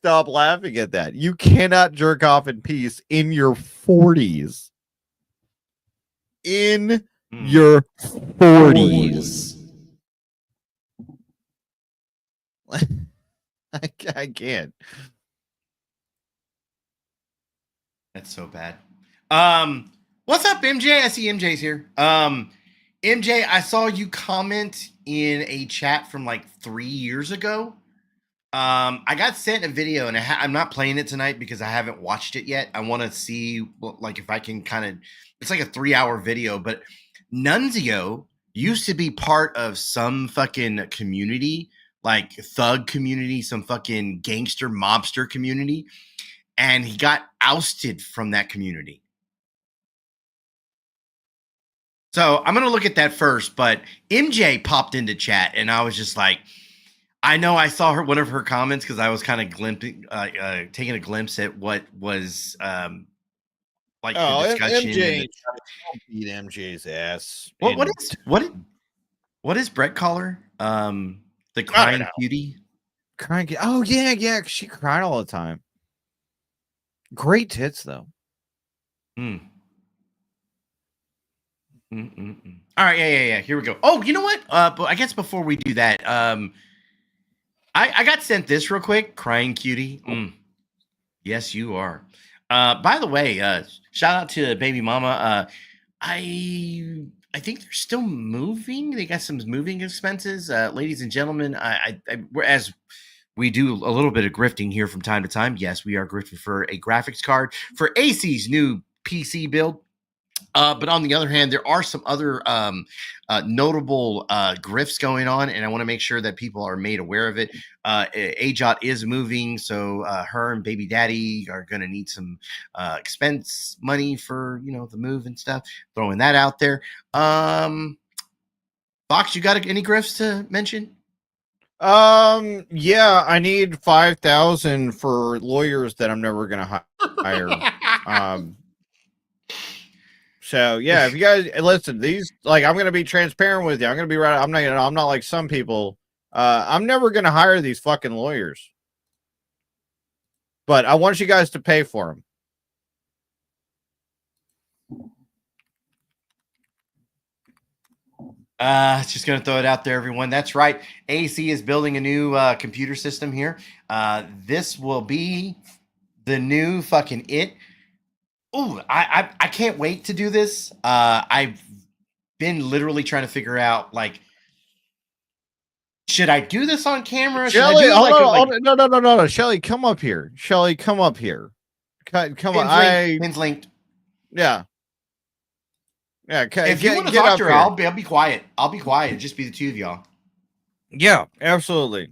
stop laughing at that. You cannot jerk off in peace in your 40s. In your 40s. I can't. That's so bad. What's up, MJ? I see MJ's here. MJ, I saw you comment in a chat from like 3 years ago. I got sent a video, and I'm not playing it tonight because I haven't watched it yet. I want to see, like, if I can kind of. It's like a 3-hour video, but Nunzio used to be part of some fucking community, like thug community, some fucking gangster mobster community, and he got ousted from that community. So I'm going to look at that first, but MJ popped into chat, and I was just like, I know I saw one of her comments because I was kind of taking a glimpse at what was like the discussion. MJ beat MJ's ass. What is Brett call her? The crying cutie. Crying. Oh yeah. She cried all the time. Great tits though. All right, yeah. Here we go. Oh, you know what? But I guess before we do that, I got sent this real quick. Crying cutie. Yes, you are. By the way, shout out to baby mama. I think they're still moving. They got some moving expenses, ladies and gentlemen. As we do a little bit of grifting here from time to time. Yes, we are grifting for a graphics card for AC's new PC build. But on the other hand, there are some other notable grifts going on, and I want to make sure that people are made aware of it. AJOT is moving, so her and baby daddy are going to need some expense money for the move and stuff. Throwing that out there. Box, you got any grifts to mention? Yeah, I need 5,000 for lawyers that I'm never going to hire. So yeah, if you guys listen, these I'm going to be transparent with you. I'm going to be right. I'm not like some people. I'm never going to hire these fucking lawyers, but I want you guys to pay for them. Just going to throw it out there, everyone. That's right. AC is building a new computer system here. This will be the new fucking it. Ooh, I can't wait to do this. I've been literally trying to figure out, should I do this on camera? Shelly, no. Shelly, come up here. Shelly, come up here. Come on. Pins linked. Yeah. Yeah. If you want to talk to her, I'll be quiet. I'll be quiet. Just be the two of y'all. Yeah, absolutely.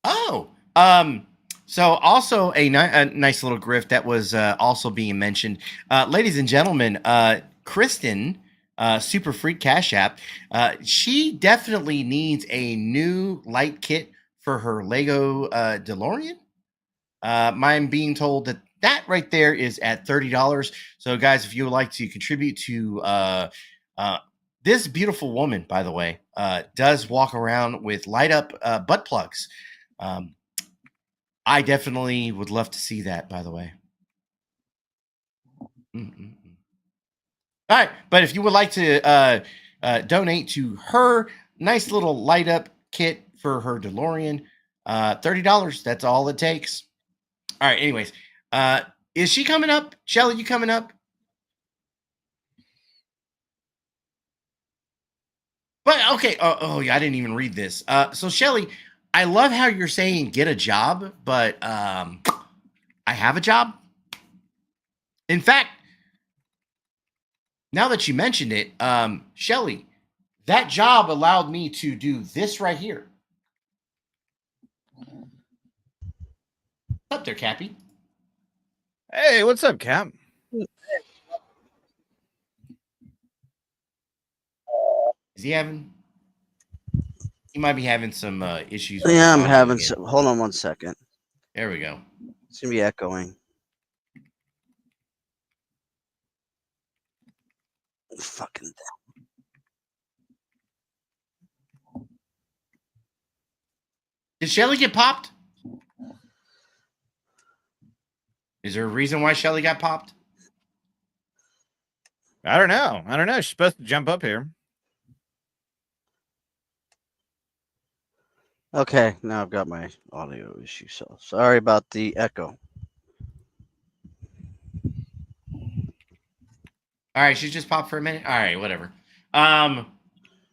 Oh, so also a nice little grift that was also being mentioned. Ladies and gentlemen, Kristen, Super Freak Cash App, she definitely needs a new light kit for her Lego DeLorean. I'm being told that right there is at $30. So guys, if you would like to contribute to this beautiful woman, by the way, does walk around with light up butt plugs. I definitely would love to see that, by the way. All right, but if you would like to donate to her nice little light up kit for her DeLorean, $30. That's all it takes. All right, anyways, is she coming up? Shelly, you coming up? But okay, oh yeah, I didn't even read this. So Shelly, I love how you're saying get a job, but I have a job. In fact, now that you mentioned it, Shelly, that job allowed me to do this right here. What's up there, Cappy? Hey, what's up, Cap? Is he having? He might be having some issues. Yeah, I'm having some. Hold on one second. There we go. It's gonna be echoing. Fucking. Did Shelly get popped? Is there a reason why Shelly got popped? I don't know. She's supposed to jump up here. Okay, now I've got my audio issue, so sorry about the echo. All right, she just popped for a minute. All right, whatever.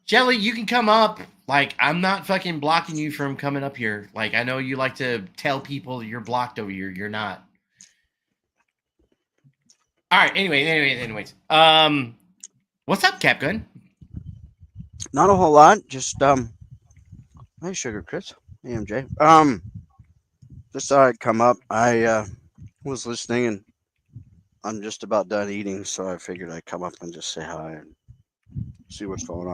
Shelly, you can come up. I'm not fucking blocking you from coming up here. I know you like to tell people you're blocked over here. You're not. All right. Anyways. What's up, Capgun? Not a whole lot. Just Hey, Sugar Chris. Hey, MJ. Just thought I'd come up. I was listening and I'm just about done eating, so I figured I'd come up and just say hi and see what's going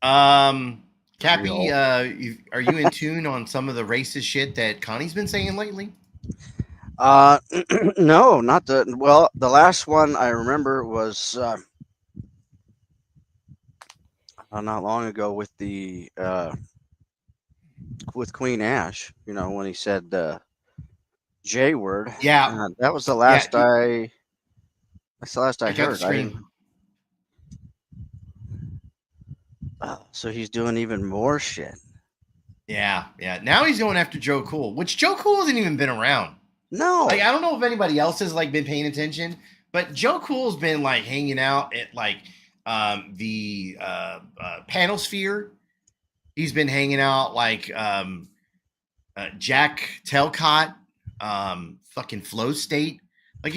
on. Cappy, are you in tune on some of the racist shit that Connie's been saying lately? No, not the. Well, the last one I remember was not long ago with the with Queen Ash. You know, when he said the J word. Yeah, that was the last yeah, That's the last I check out the heard. I didn't. stream. So he's doing even more shit. Yeah. Now he's going after Joe Cool, which Joe Cool hasn't even been around. No. Like, I don't know if anybody else has like been paying attention, but Joe Cool's been like hanging out at like the panel sphere. He's been hanging out like Jack Telcott, fucking Flow State. Like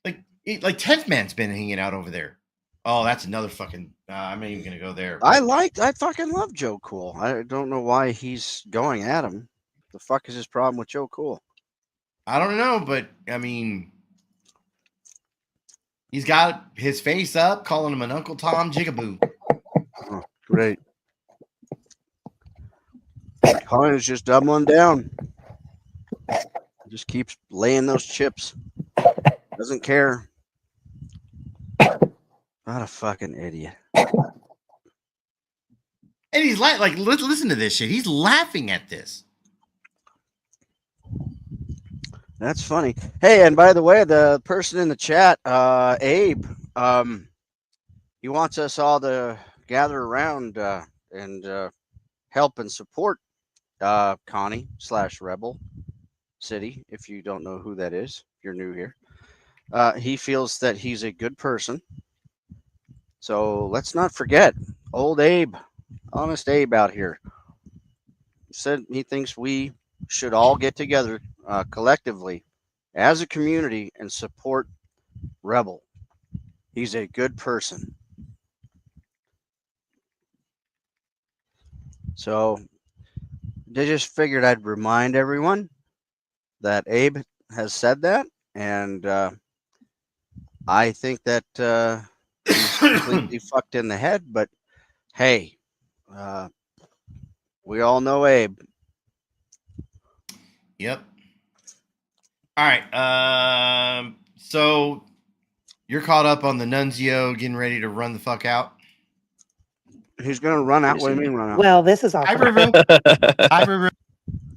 like 10th Man's been hanging out over there. Oh, that's another fucking. I'm not even gonna go there. I fucking love Joe Cool. I don't know why he's going at him. The fuck is his problem with Joe Cool? I don't know, but I mean, he's got his face up, calling him an Uncle Tom Jigaboo. Oh, great. Colin is just doubling down. Just keeps laying those chips. Doesn't care. Not a fucking idiot. And he's like, listen to this shit. He's laughing at this. That's funny. Hey, and by the way, the person in the chat, Abe, he wants us all to gather around and help and support Connie/Rebel City. If you don't know who that is, if you're new here, he feels that he's a good person. So let's not forget old Abe, honest Abe out here. He said he thinks we should all get together collectively as a community and support Rebel. He's a good person. So I just figured I'd remind everyone that Abe has said that, and I think that he's completely fucked in the head, but hey, we all know Abe. Yep. All right. So you're caught up on the Nunzio getting ready to run the fuck out. He's gonna run out. What do you mean run out? Well, this is awesome.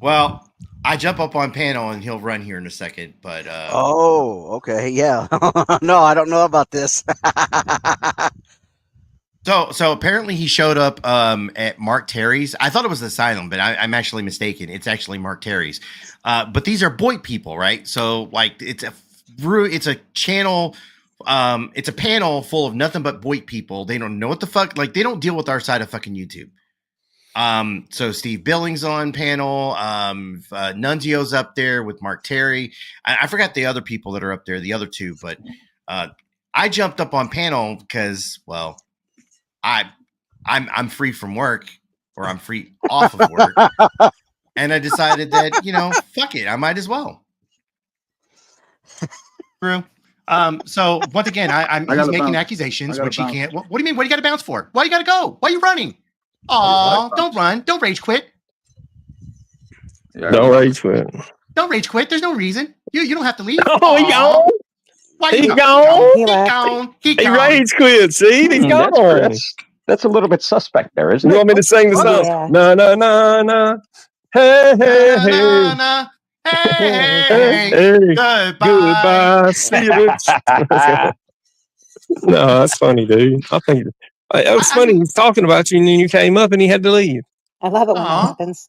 Well, I jump up on panel and he'll run here in a second, but Oh, okay, yeah. No, I don't know about this. So apparently he showed up at Mark Terry's. I thought it was the Asylum, but I'm actually mistaken. It's actually Mark Terry's. But these are Boyd people, right? So like it's a channel. It's a panel full of nothing but Boyd people. They don't know what the fuck. Like they don't deal with our side of fucking YouTube. So Steve Billings on panel. Nunzio's up there with Mark Terry. I forgot the other people that are up there, the other two, but I jumped up on panel because, well, I'm free from work, or I'm free off of work, and I decided that, you know, fuck it, I might as well. True. So once again, he's making accusations, which he can't. What do you mean? What do you got to bounce for? Why you got to go? Why are you running? Oh, don't run! Don't rage quit! Don't rage quit! Don't rage quit! There's no reason. You don't have to leave. Oh, he gone. Why He you gone. He rage quit. See, he's gone. That's a little bit suspect there, isn't it? You want me to sing the song? Yeah. No, no, no, no. Hey, hey, hey. Na, hey, Goodbye. See you, bitch. No, that's funny, dude. I think it was funny. He was talking about you, and then you came up, and he had to leave. I love it when that happens.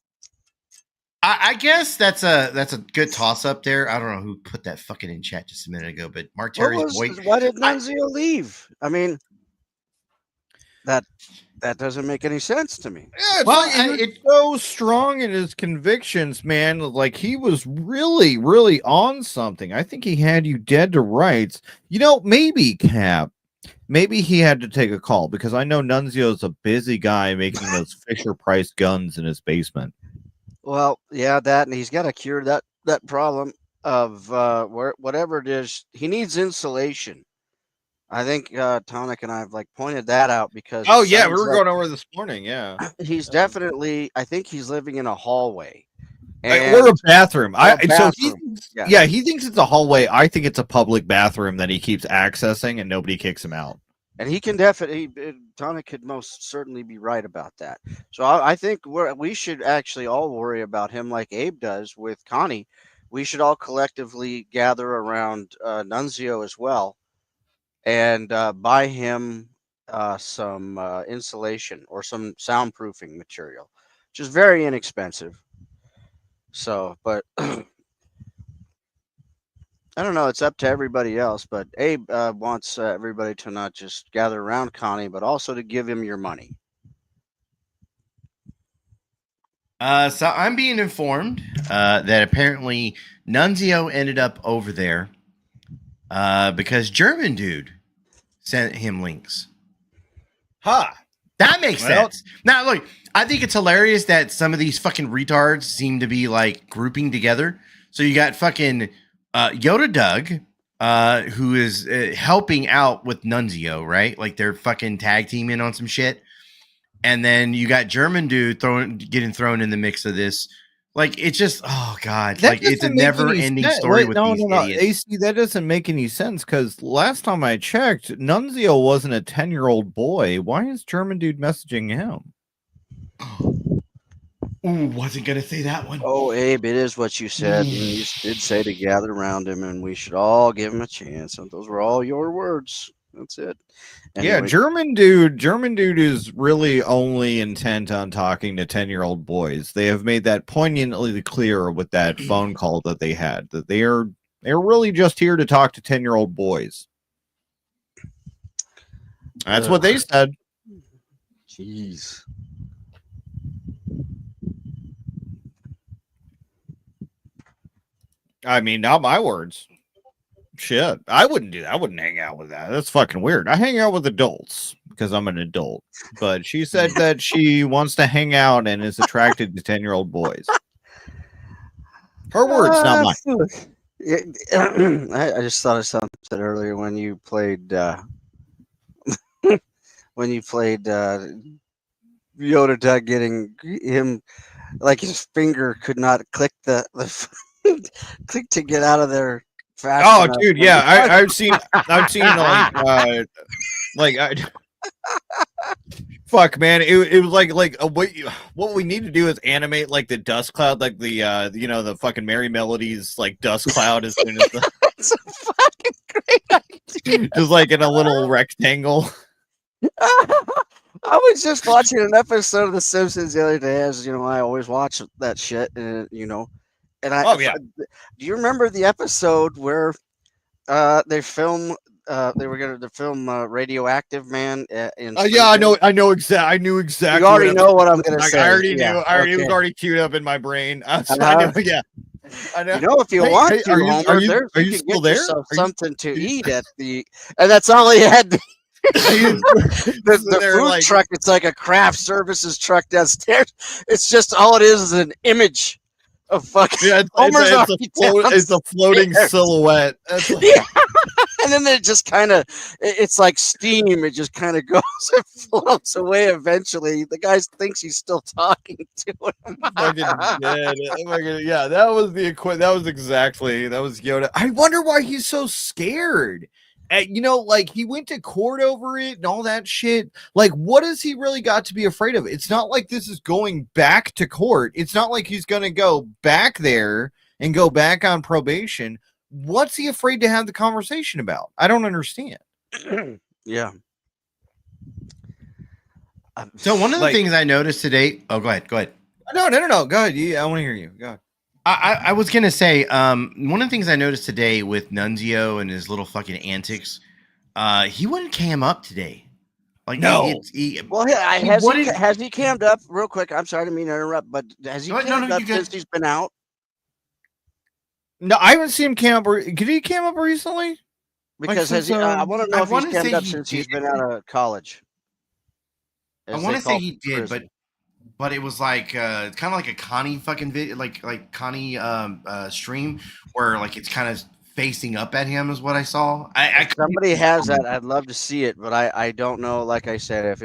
I guess that's a good toss up there. I don't know who put that fucking in chat just a minute ago, but Mark Terry's boy. Why did Nunzio leave? I mean, that doesn't make any sense to me. Yeah, it's so strong in his convictions, man. Like he was really, really on something. I think he had you dead to rights. You know, maybe Cap. Maybe he had to take a call because I know Nunzio's a busy guy making those Fisher Price guns in his basement. Well, yeah, that, and he's got to cure that problem. of whatever it is. He needs insulation. I think Tonic and I have like pointed that out because. Oh yeah, we were going over this morning. Yeah, he's definitely. I think he's living in a hallway. Or a bathroom. So he thinks it's a hallway. I think it's a public bathroom that he keeps accessing, and nobody kicks him out. And he can definitely. Tonic could most certainly be right about that. So I think we should actually all worry about him like Abe does with Connie. We should all collectively gather around Nunzio as well, and buy him some insulation or some soundproofing material, which is very inexpensive. So, but I don't know. It's up to everybody else. But Abe wants everybody to not just gather around Connie, but also to give him your money. So I'm being informed that apparently Nunzio ended up over there because German dude sent him links. Huh. That makes sense. Now, look, I think it's hilarious that some of these fucking retards seem to be like grouping together. So you got fucking Yoda Doug, who is helping out with Nunzio, right? Like they're fucking tag teaming on some shit. And then you got German dude getting thrown in the mix of this. Like it's just, oh god, like it's a never-ending story with these idiots. AC, that doesn't make any sense because last time I checked, Nunzio wasn't a 10-year-old boy. Why is German dude messaging him? Ooh, wasn't gonna say that one. Oh, Abe, it is what you said. You did say to gather around him, and we should all give him a chance. And those were all your words. That's it. Anyway. Yeah, German dude is really only intent on talking to 10-year-old boys. They have made that poignantly clear with that phone call that they had, that they're really just here to talk to 10-year-old boys. That's what they said. Jeez. I mean, not my words. Shit, I wouldn't do that. I wouldn't hang out with that. That's fucking weird. I hang out with adults because I'm an adult. But she said that she wants to hang out and is attracted to 10-year-old boys. Her words, not mine. I just thought of something earlier when you played Yoda Doug getting him like his finger could not click the click to get out of there. Oh, dude, yeah, I've seen fuck, man, it was like what we need to do is animate like the dust cloud, like the the fucking Merry Melodies like dust cloud as soon as the That's a fucking great idea. just like in a little rectangle. I was just watching an episode of The Simpsons the other day, as you know, I always watch that shit, and and do you remember the episode where they film? They were going to film Radioactive Man. I knew exactly. You already know what I'm going to say. I already knew. It was already queued up in my brain. I know. Yeah. I know. You know, if you want to, are you still there? Something to eat at the, and that's all he had. The food truck. It's like a craft services truck downstairs. It's just all it is an image of fucking. Yeah, it's a floating silhouette. Yeah. And then it just kind of, it's like steam. It just kind of goes and floats away eventually. The guy thinks he's still talking to him. Yeah, that was that was Yoda. I wonder why he's so scared. Like he went to court over it and all that shit. Like, what has he really got to be afraid of? It's not like this is going back to court. It's not like he's going to go back there and go back on probation. What's he afraid to have the conversation about? I don't understand. Yeah. So one of the things I noticed today. Oh, go ahead. No. Go ahead. Yeah, I want to hear you. Go ahead. I was gonna say one of the things I noticed today with Nunzio and his little fucking antics, he wouldn't cam up today. Like has he cammed up real quick? I'm sorry to mean to interrupt, but has he cammed up since he's been out? No, I haven't seen him cam up. Did he cam up recently? Because I want to know if he's cammed up since he's been out of college. I want to say he did, but but it was like kind of like a Connie fucking video, like Connie stream where like it's kind of facing up at him is what I saw. If somebody has that, I'd love to see it, but I don't know. Like I said,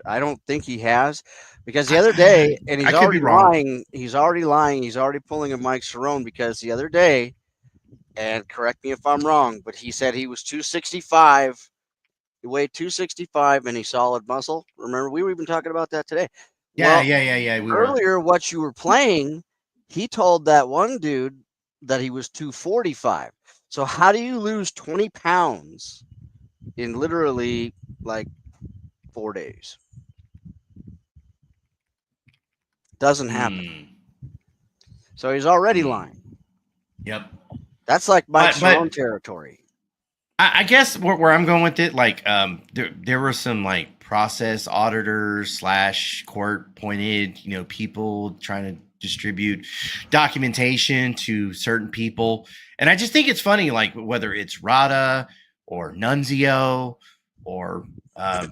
I don't think he has, because the other day, and he's already lying. He's already lying. He's already pulling a Mike Cerrone, because the other day, and correct me if I'm wrong, but he said he was 265. He weighed 265 and he's solid muscle. Remember, we were even talking about that today. Yeah, Well, yeah. We earlier, what you were playing, he told that one dude that he was 245. So how do you lose 20 pounds in literally like 4 days? Doesn't happen. So he's already lying. Yep. That's like Mike Cerrone territory. I guess where I'm going with it, like there were some like process auditors / court appointed, people trying to distribute documentation to certain people. And I just think it's funny, like whether it's Rada or Nunzio or a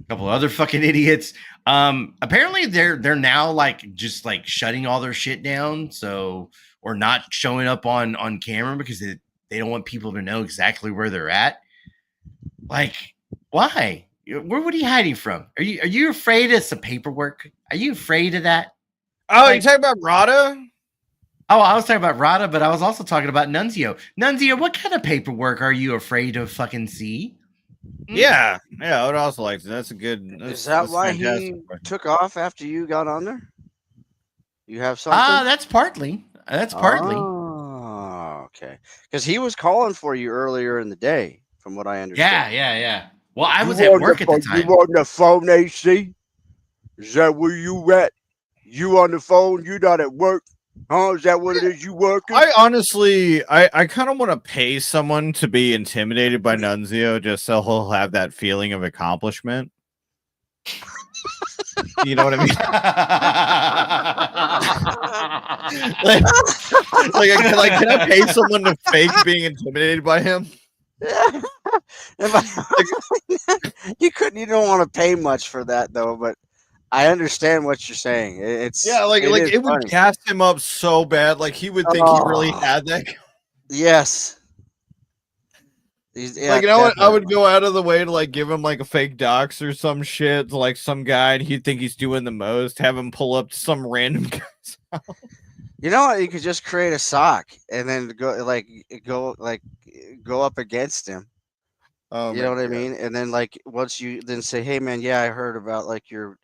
couple of other fucking idiots. Apparently they're now like just like shutting all their shit down. So, or not showing up on camera because they don't want people to know exactly where they're at. Like, why? Where would he hiding from? Are you afraid of some paperwork? Are you afraid of that? Oh, you talking about Rada? Oh, I was talking about Rada, but I was also talking about Nunzio. Nunzio, what kind of paperwork are you afraid to fucking see? Yeah, I would also like to. That's a good. Is that why he took off after you got on there? You have something? That's partly. That's partly. Oh, okay. Because he was calling for you earlier in the day, from what I understand. Yeah. Well, I was at work at the time. You on the phone, AC? Is that where you at? You on the phone? You not at work? Huh? Is that what it is? You working? I honestly, I kind of want to pay someone to be intimidated by Nunzio just so he'll have that feeling of accomplishment. You know what I mean? Can I pay someone to fake being intimidated by him? You don't want to pay much for that though, but I understand what you're saying. It would gas him up so bad, like he would think he really had that. Yes. I would go out of the way to like give him like a fake dox or some shit to like some guy, and he'd think he's doing the most. Have him pull up to some random guy's house. You know what? You could just create a sock and then go up against him. Oh, you know what I mean? And then once you then say, "Hey man, yeah, I heard about like your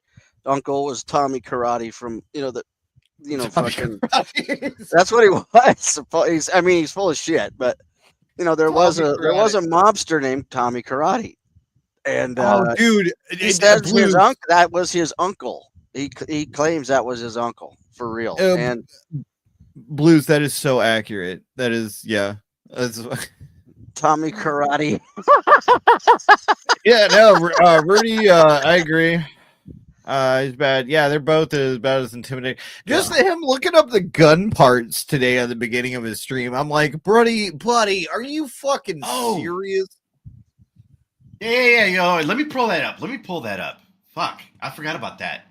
uncle was Tommy Karate from fucking." That's what he was. He's full of shit, but there was a mobster named Tommy Karate, and dude, he says that was his uncle. He claims that was his uncle for real. And Blues, that is so accurate. That is, that's Tommy Karate. Yeah, no, Rudy, I agree. He's bad. Yeah, they're both as bad as intimidating. Just him looking up the gun parts today at the beginning of his stream. I'm like, buddy, are you fucking serious? Yeah. Let me pull that up. Fuck, I forgot about that.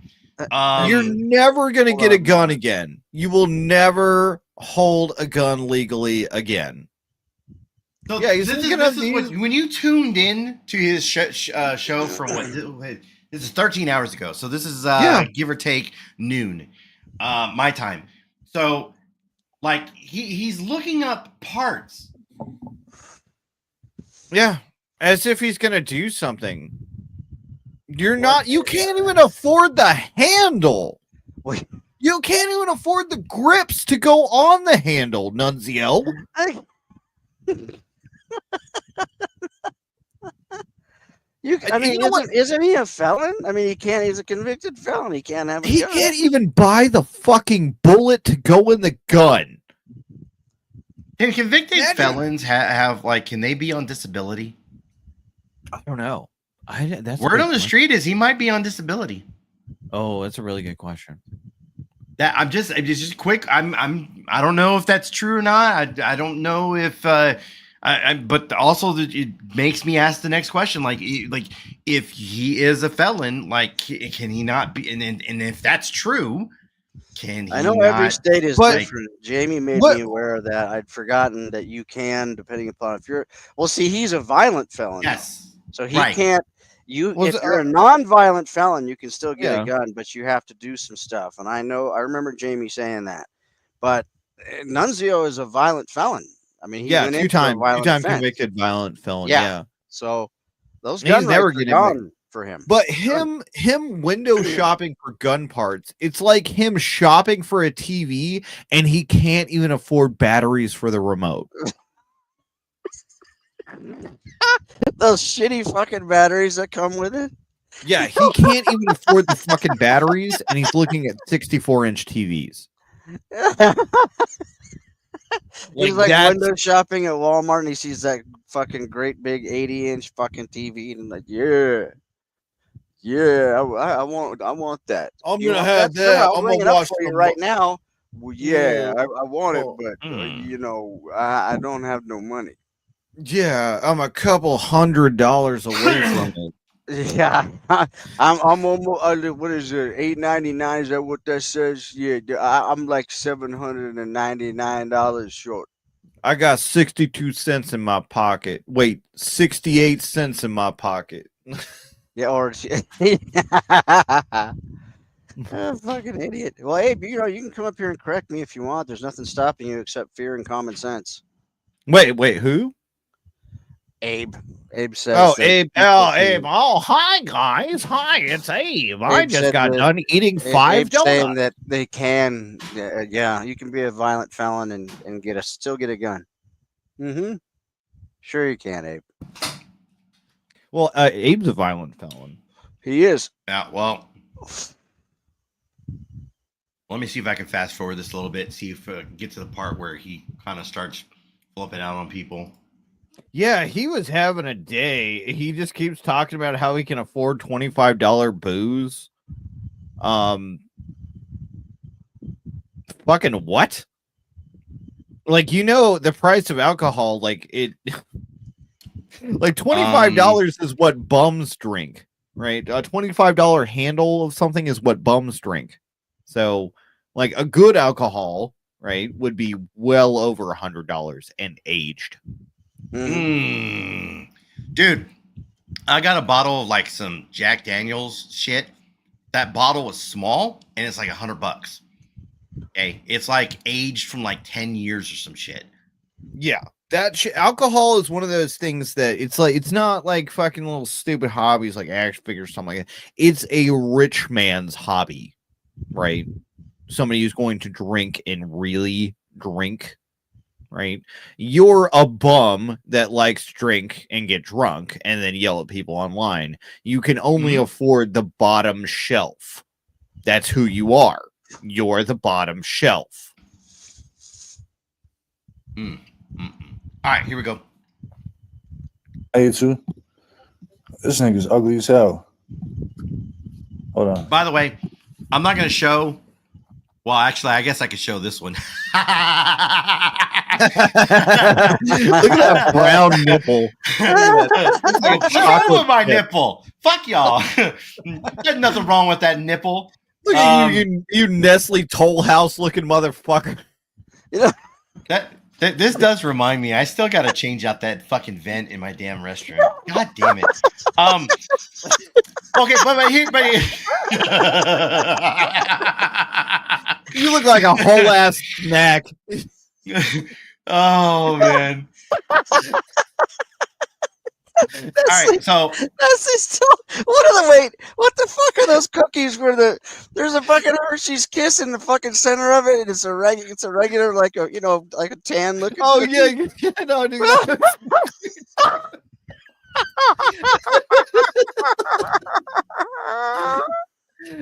You're never gonna get a gun again. You will never hold a gun legally again. So this is when you tuned in to his show from what? This is 13 hours ago. So this is give or take noon, my time. So like he's looking up parts. Yeah, as if he's gonna do something. You can't even afford the handle. Wait. You can't even afford the grips to go on the handle, Nunzio. Isn't he a felon? I mean, he's a convicted felon. He can't have a gun. Can't even buy the fucking bullet to go in the gun. Can convicted felons have can they be on disability? I don't know. Word on the street is he might be on disability. Oh, that's a really good question. That I'm just quick. I don't know if that's true or not. I don't know if but also it makes me ask the next question. Like if he is a felon, like, can he not be? And if that's true, can he? I know not, every state is like, different. Jamie made what- me aware of that. I'd forgotten that you can, depending upon if you're. Well, see, he's a violent felon. Yes. So he Right. can't. You, Was if you're a non-violent felon, you can still get Yeah. a gun, but you have to do some stuff. And I remember Jamie saying that. But Nunzio is a violent felon. I mean, he went into a violent offense. convicted violent felon. Yeah. Yeah. So those He's gun never rights are getting gone for him. But him window shopping for gun parts, it's like him shopping for a TV and he can't even afford batteries for the remote. Those shitty fucking batteries that come with it. Yeah, he can't even afford the fucking batteries and he's looking at 64-inch TVs. He's like window shopping at Walmart and he sees that fucking great big 80-inch fucking TV and like, I want that. I'm You gonna want have Sure, that. I'll I'm ring gonna it up watch for you the right now. Well, Yeah. I want it, Oh. but I don't have no money. Yeah, I'm a couple $100 away from it. Yeah, I'm almost. What is it? $8.99? Is that what that says? Yeah, I'm like $799 short. I got 62 cents in my pocket. Wait, 68 cents in my pocket. Yeah, or fucking idiot. Well, Abe, you can come up here and correct me if you want. There's nothing stopping you except fear and common sense. Wait, who? Abe. Abe says. Oh, that Abe. people Oh, can- Abe. Oh, hi, guys. Hi, it's Abe. I Abe just said got that- done eating Abe 5 saying donuts. that they can. Yeah, you can be a violent felon and still get a gun. Mm-hmm. Sure you can, Abe. Well, Abe's a violent felon. He is. Yeah, well, let me see if I can fast forward this a little bit, see if I can get to the part where he kind of starts flipping out on people. Yeah, he was having a day. He just keeps talking about how he can afford $25 booze. Fucking what? Like, the price of alcohol, like it like $25 is what bums drink, right? A $25 handle of something is what bums drink. So, like, a good alcohol, right, would be well over $100 and aged. Dude, I got a bottle of like some Jack Daniels shit. That bottle was small and it's like $100. Okay, it's like aged from like 10 years or some shit. Yeah, alcohol is one of those things that it's not like fucking little stupid hobbies like action figures or something like that. It's a rich man's hobby, right? Somebody who's going to drink and really drink, right? You're a bum that likes to drink and get drunk and then yell at people online. You can only afford the bottom shelf. That's who you are. You're the bottom shelf. All right, here we go. Hey, too. This nigga's ugly as hell. Hold on. By the way, I'm not going to show. Well, actually, I guess I could show this one. Look at that brown nipple. What's wrong with my nipple? Fuck y'all. There's nothing wrong with that nipple. Look at you Nestle Toll House looking motherfucker. This does remind me. I still got to change out that fucking vent in my damn restroom. God damn it. Okay, but you look like a whole ass snack. Oh man. All right, so that's still. What the fuck are those cookies? There's a fucking Hershey's Kiss in the fucking center of it, and it's a regular like a like a tan looking. Oh cookie. yeah, no, dude.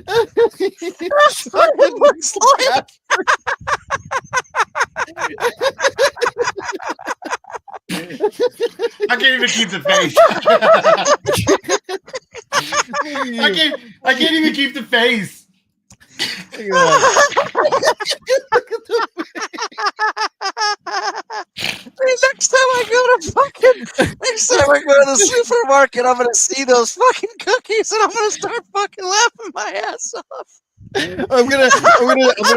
That's what it looks like. I can't even keep the face. I can't even keep the face. next time I go to the supermarket, I'm gonna see those fucking cookies, and I'm gonna start fucking laughing my ass off. I'm gonna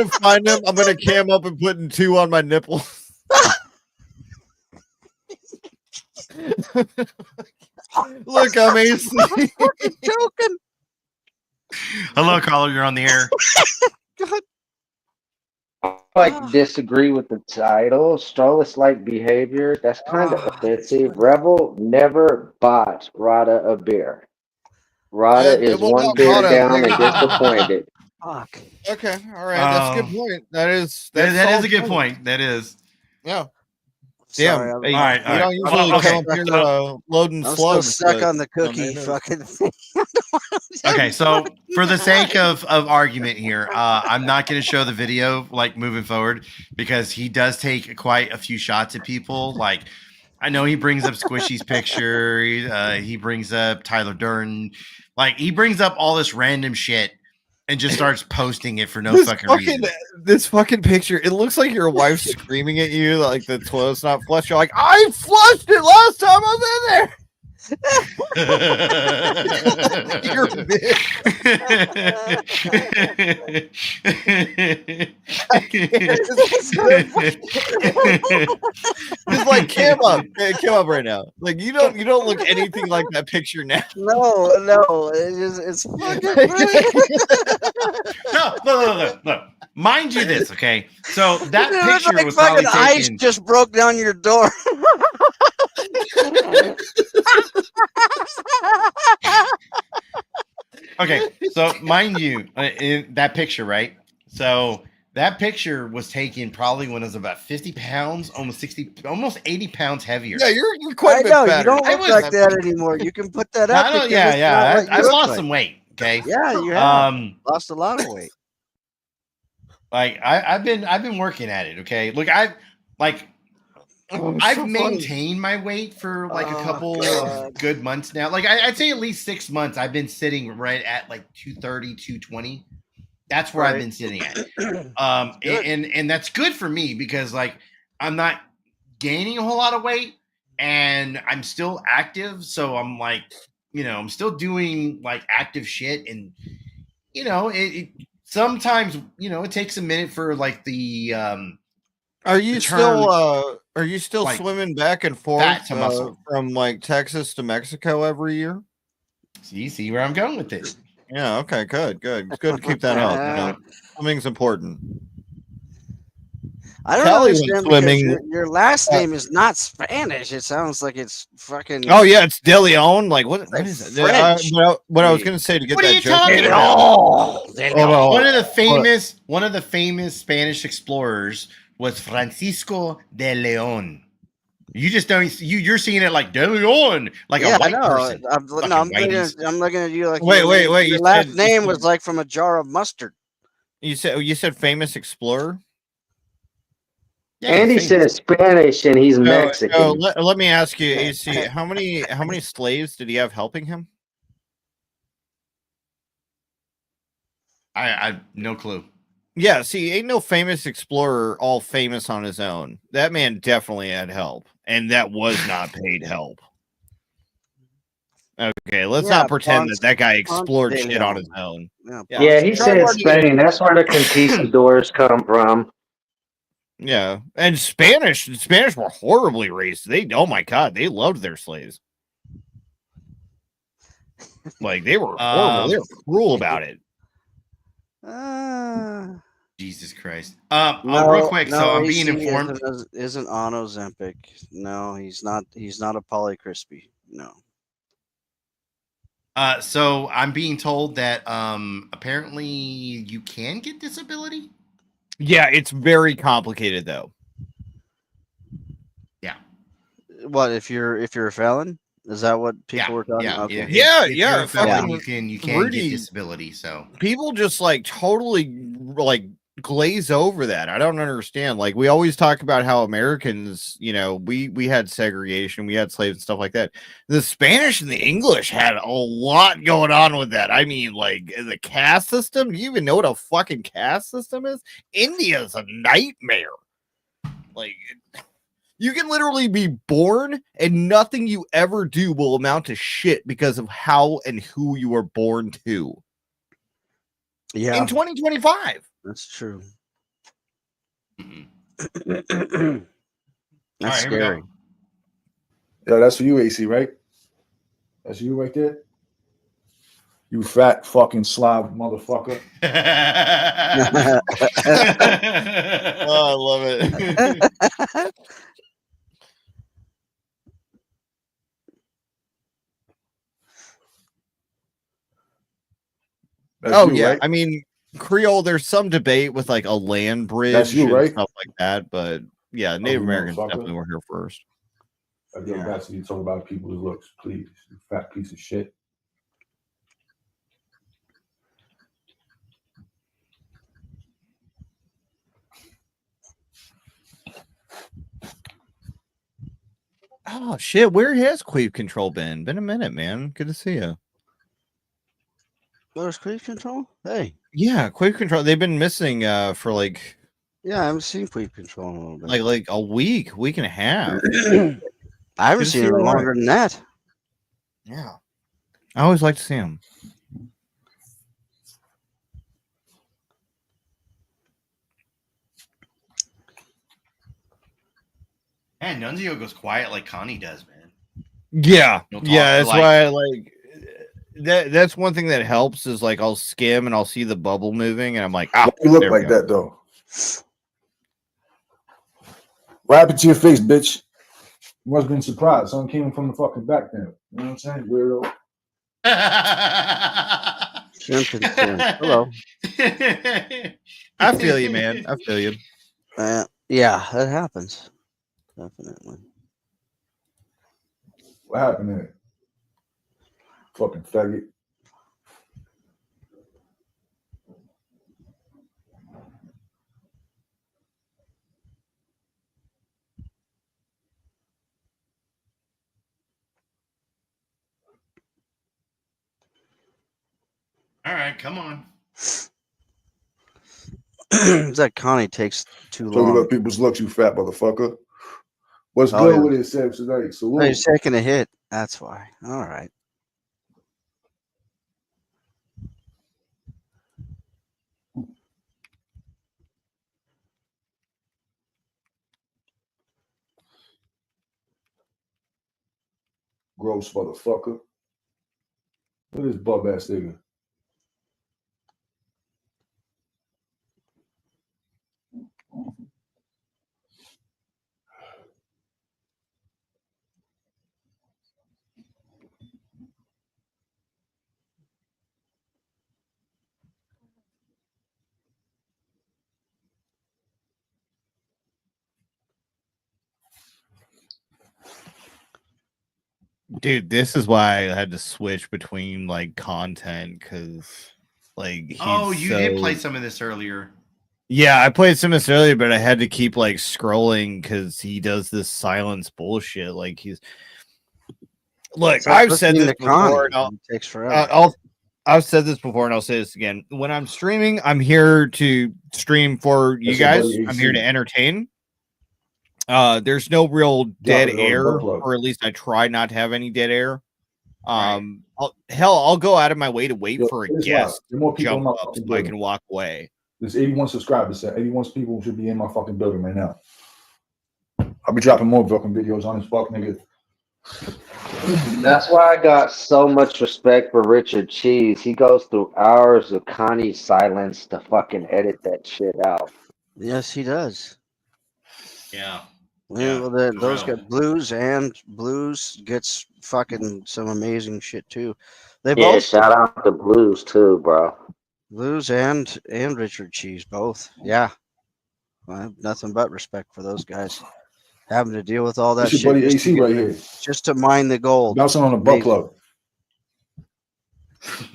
find them. I'm gonna cam up and putting 2 on my nipple. Look, I'm AC. fucking joking. Hello, caller. You're on the air. God. Disagree with the title. Sdrollas-like behavior. That's kind of offensive. Rebel never bought Rada a beer. Rada is one beer down and disappointed. Fuck. Okay, all right. That's a good point. That is a good point. That is. Yeah. Sorry, Damn. I'm- Hey, All right, you all don't right. usually Okay. come up here loading I'm slugs. still stuck but, on the cookie man, fucking thing. Okay, so for the sake of argument here, I'm not going to show the video like moving forward because he does take quite a few shots at people. Like, I know he brings up Squishy's picture, he brings up Tyler Durden, like he brings up all this random shit and just starts posting it for no fucking reason. This fucking picture, it looks like your wife screaming at you like the toilet's not flushed. You're like, I flushed it last time I was in there. You're a bitch. Just like cam up right now. Like you don't look anything like that picture now. No, it's fucking No. Mind you, this okay. So that Dude, picture like was probably fucking ice taken. just broke down your door. Okay, so mind you, in that picture, right? So that picture was taken probably when I was about 50 pounds, almost 60, almost 80 pounds heavier. Yeah, you're quite a I bit know, you fatter. don't look like that anymore. You can put that up. because it's not what you I've look lost like. some weight. Okay. Yeah, you have lost a lot of weight. Like I've been working at it. Okay. Look, I've maintained my weight for like a couple of good months now. Like I'd say at least 6 months. I've been sitting right at like 230, 220. That's where I've been sitting at. And that's good for me because like I'm not gaining a whole lot of weight and I'm still active. So I'm like, I'm still doing like active shit. And, it sometimes, it takes a minute for like the, Are you still like, swimming back and fat forth to muscle. from like Texas to Mexico every year? See where I'm going with this. Yeah. Okay. Good. It's good to keep that up. Swimming's important. I don't Kelly went understand swimming. because your last name is not Spanish. It sounds like it's fucking. Oh yeah, it's De Leon. Like what is it? French. What I was going to say to get What are that you joke. talking in. about? One of the famous Spanish explorers was Francisco de Leon. You just don't. You're seeing it like De Leon, like a white person. I'm looking at you like Wait. Your You last said- name was like from a jar of mustard. You said famous explorer. Andy says Spanish and he's Mexican. Let me ask you, AC, how many slaves did he have helping him? I no clue. Yeah, see, ain't no famous explorer all famous on his own. That man definitely had help, and that was not paid help. Okay, let's not pretend that guy explored shit on his own. Yeah, he said Spain. That's where the conquistadors come from. Yeah, and Spanish were horribly racist. Oh my god, they loved their slaves. Like they were horrible. They were cruel about it. Jesus Christ. Real quick, so I'm being informed. Isn't on Ozempic. No, he's not. He's not a Poly Crispy. No. So I'm being told that apparently you can get disability. Yeah, it's very complicated though. Yeah. What if you're a felon? Is that what people were talking about? Okay. Yeah. If you're a felon, you can Rudy, get disability. So people just like totally like glaze over that. I don't understand. Like we always talk about how Americans, we had segregation, we had slaves and stuff like that. The Spanish and the English had a lot going on with that. I mean, like the caste system. Do you even know what a fucking caste system is? India's a nightmare. Like You can literally be born and nothing you ever do will amount to shit because of how and who you were born to. Yeah. In 2025. That's true. All That's right, here we scary. go. Yeah, that's for you, AC, right? That's you right there. You fat fucking slob motherfucker. Oh, I love it. That's Oh, you, yeah. right? I mean, Creole, there's some debate with like a land bridge That's you, and right? stuff like that. But yeah, Native Ugly Americans motherfucker. definitely were here first. I get back to you talk about people's looks, please. You fat piece of shit. Oh, shit. Where has Quave Control been? Been a minute, man. Good to see you. Where's Quave Control? Hey. Yeah, Quave Control. They've been missing for like. Yeah, I haven't seen Quave Control in a little bit. Like a week and a half. I haven't seen him longer than that. Yeah. I always like to see him. Man, Nunzio goes quiet like Connie does, man. Yeah. He'll talk Yeah, for, that's like- why I like that's one thing that helps is like I'll skim and I'll see the bubble moving and I'm like, Why you look like that though? What happened to your face, bitch? You must have been surprised. Something came from the fucking back there. You know what I'm saying? Weirdo. Hello. I feel you, man. I feel you. Yeah, that happens. Definitely. What happened there? Fucking faggot. All right, come on. That Connie takes too Talking long. about people's looks, you fat motherfucker. What's Oh, good yeah. with it, Seb tonight? Oh, Salute. he's taking a hit. That's why. All right. Gross motherfucker. Look at this bub ass nigga. Dude, this is why I had to switch between like content because like he's You did play some of this earlier. Yeah, I played some of this earlier, but I had to keep like scrolling because he does this silence bullshit. Like he's look, I've said this before. And It takes forever. I've said this before, and I'll say this again. When I'm streaming, I'm here to stream for you guys. I'm here to entertain. There's no real dead air, or at least I try not to have any dead air. I'll go out of my way to wait for a guest to jump up so I can walk away. There's 81 subscribers. 81 people should be in my fucking building right now. I'll be dropping more fucking videos on this fuck nigga. That's why I got so much respect for Richard Cheese. He goes through hours of Connie's silence to fucking edit that shit out. Yes, he does. Yeah. Well, those got Blues gets fucking some amazing shit too. They Yeah, both shout out to Blues too, bro. Blues and Richard Cheese both. Yeah, I have nothing but respect for those guys. Having to deal with all that This shit your buddy just to AC get right the- here. just to mine the gold. Bouncing on a butt plug.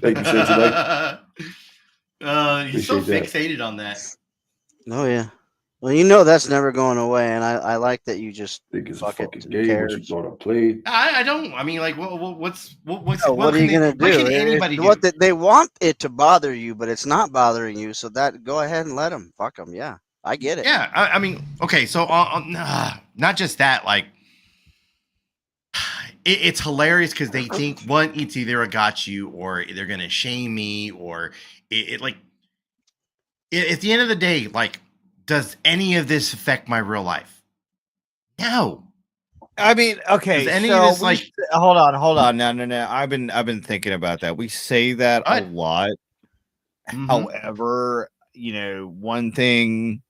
Thank you, Seb, today. He's so Appreciate that. fixated on that. Oh yeah. Well, you know that's never going away, and I like that you just think it's fuck fucking it. gay, but you thought I played. I don't. I mean, like, what's What are you gonna do? What can anybody do? What they want it to bother you, but it's not bothering you. So that go ahead and let them. Fuck them. Yeah, I get it. Yeah, I mean, okay, so not just that, like it's hilarious because they think one, it's either a got you or they're gonna shame me, or like at the end of the day, like, does any of this affect my real life? No. I mean, okay, Does any of so this like hold on. No. I've been thinking about that. We say that a lot. However, one thing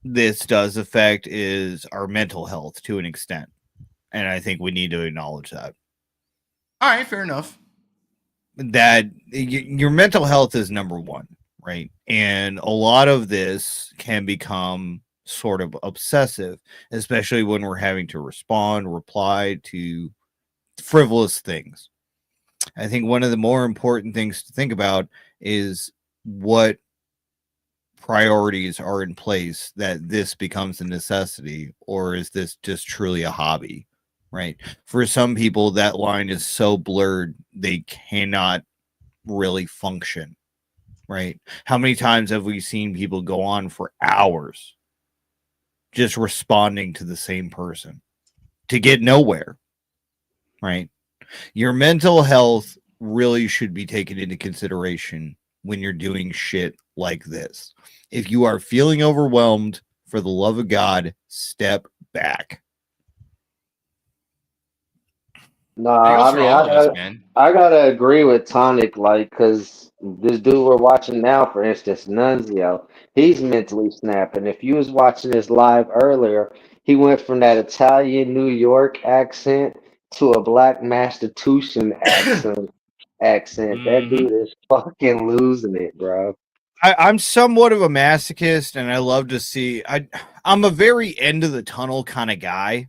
this does affect is our mental health to an extent. And I think we need to acknowledge that. All right, fair enough. That your mental health is number one, right? And a lot of this can become sort of obsessive, especially when we're having to reply to frivolous things. I think one of the more important things to think about is what priorities are in place that this becomes a necessity, or is this just truly a hobby, right? For some people, that line is so blurred they cannot really function, right? How many times have we seen people go on for hours just responding to the same person to get nowhere, right? Your mental health really should be taken into consideration when you're doing shit like this. If you are feeling overwhelmed, for the love of God, step back. No, I mean, I gotta agree with Tonic, like, because this dude we're watching now, for instance, Nunzio, he's mentally snapping. If you was watching this live earlier, he went from that Italian New York accent to a Black Mastitution accent. That dude is fucking losing it, bro. I'm somewhat of a masochist, and I love to see. I'm a very end of the tunnel kind of guy.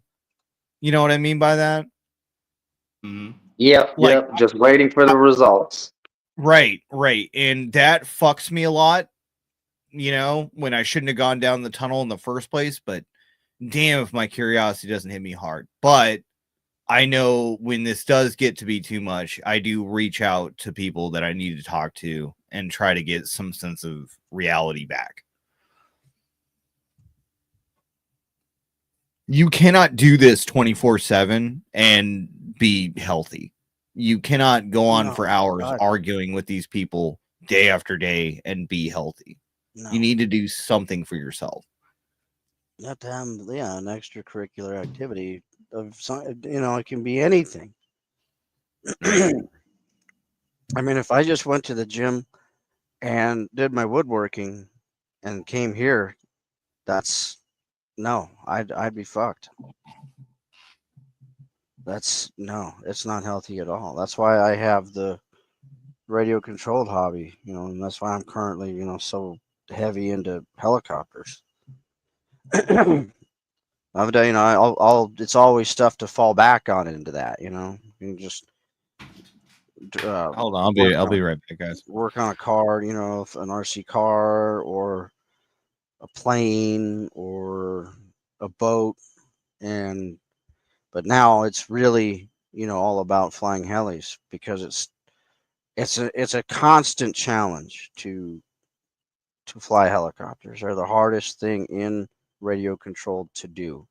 You know what I mean by that? Yep. Just waiting for the results. Right. And that fucks me a lot, when I shouldn't have gone down the tunnel in the first place. But damn, if my curiosity doesn't hit me hard. But I know when this does get to be too much, I do reach out to people that I need to talk to and try to get some sense of reality back. You cannot do this 24/7 and be healthy. You cannot go on for hours arguing with these people day after day and be healthy. No. You need to do something for yourself. You have to have, an extracurricular activity of some, it can be anything. I mean, if I just went to the gym and did my woodworking and came here, I'd be fucked. It's not healthy at all. That's why I have the radio controlled hobby, and that's why I'm currently, so heavy into helicopters. It's always stuff to fall back on into that, You can just hold on, I'll be right back, guys. Work on a car, an RC car or a plane or a boat, but now it's really, all about flying helis, because it's a constant challenge to fly helicopters. They're the hardest thing in radio controlled to do.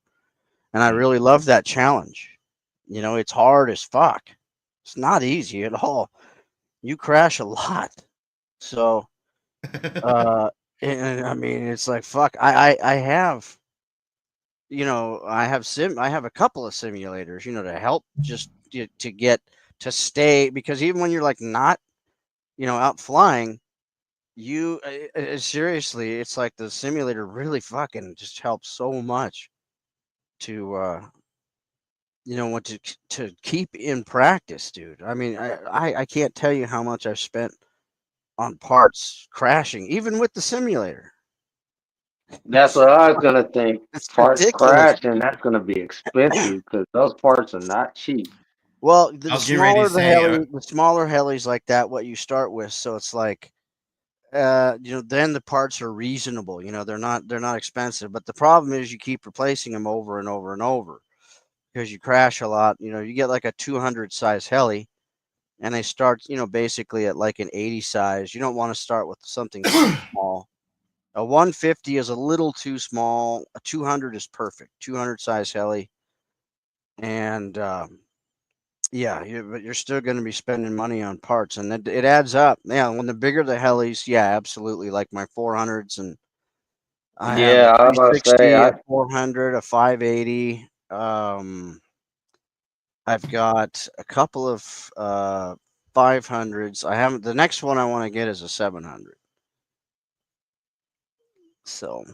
And I really love that challenge. It's hard as fuck. It's not easy at all. You crash a lot. So, and I mean, it's like, fuck, I have, I have a couple of simulators, to help just to get to stay, because even when you're like not, out flying, seriously, it's like the simulator really fucking just helps so much to to keep in practice, dude. I mean, I can't tell you how much I've spent on parts crashing, even with the simulator. That's what I was gonna think. It's Parts ridiculous. crash, and that's gonna be expensive because those parts are not cheap. Well, the smaller the smaller helis like that, what you start with, so it's like, then the parts are reasonable. They're not expensive, but the problem is you keep replacing them over and over and over because you crash a lot. You get like a 200 size heli, and they start, basically at like an 80 size. You don't want to start with something small. A 150 is a little too small. A 200 is perfect. 200 size heli. And yeah, but you're still going to be spending money on parts, and it adds up. Yeah, when the bigger the helis, yeah, absolutely. Like my 400s, and I have a Yeah, I was about to say 360, a 400, a 580. I've got a couple of 500s. I haven't. The next one I want to get is a 700. So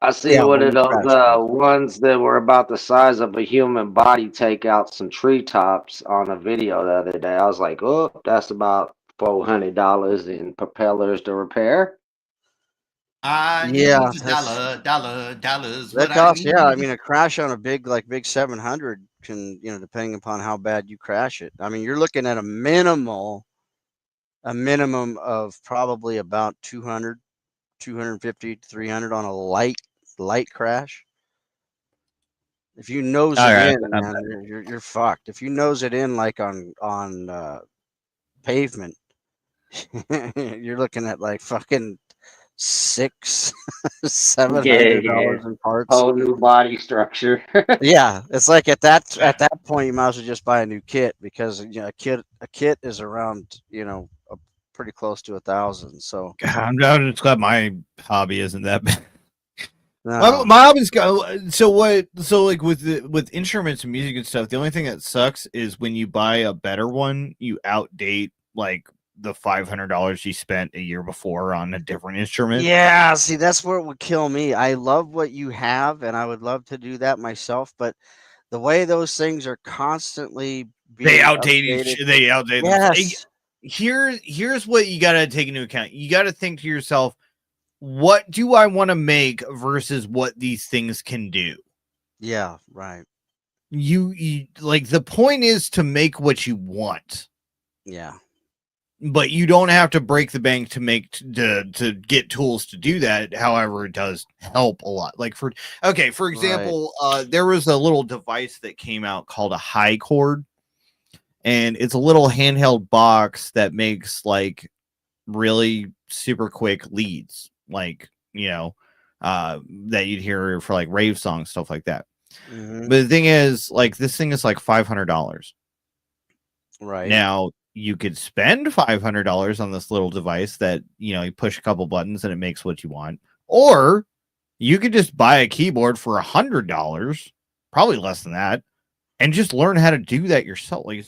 I seen yeah, one when of you those crash parts. ones that were about the size of a human body take out some treetops on a video the other day. I was like, oh, that's about $400 in propellers to repair. I Yeah, need dollars. that What I costs. Yeah, I need. mean, a crash on a big 700 can, depending upon how bad you crash it. I mean, you're looking at a minimum of probably about 200, 250, 300 on a light crash. If you nose All it right. in, man, you're fucked. If you nose it in like on pavement, you're looking at like fucking $600, Yeah, yeah. $700 in parts. Whole new body structure. Yeah, it's like at that point you might as well just buy a new kit, because a kit is around pretty close to 1,000. So God, I'm just glad my hobby isn't that bad. no. My hobby's got so what so like with instruments and music and stuff. The only thing that sucks is when you buy a better one, you outdate like the $500 you spent a year before on a different instrument. Yeah, see, that's where it would kill me. I love what you have, and I would love to do that myself, but the way those things are constantly They being outdate updated. they outdate themselves. Yes. Here's what you got to take into account. You got to think to yourself, what do I want to make versus what these things can do? Yeah, right. You like, the point is to make what you want. Yeah. But you don't have to break the bank to to get tools to do that. However, it does help a lot. Like for example, there was a little device that came out called a high chord, and it's a little handheld box that makes like really super quick leads, like that you'd hear for like rave songs, stuff like that. Mhm. But the thing is, like, this thing is like $500. Right. Now, you could spend $500 on this little device that, you push a couple buttons and it makes what you want. Or you could just buy a keyboard for $100, probably less than that, and just learn how to do that yourself. Like,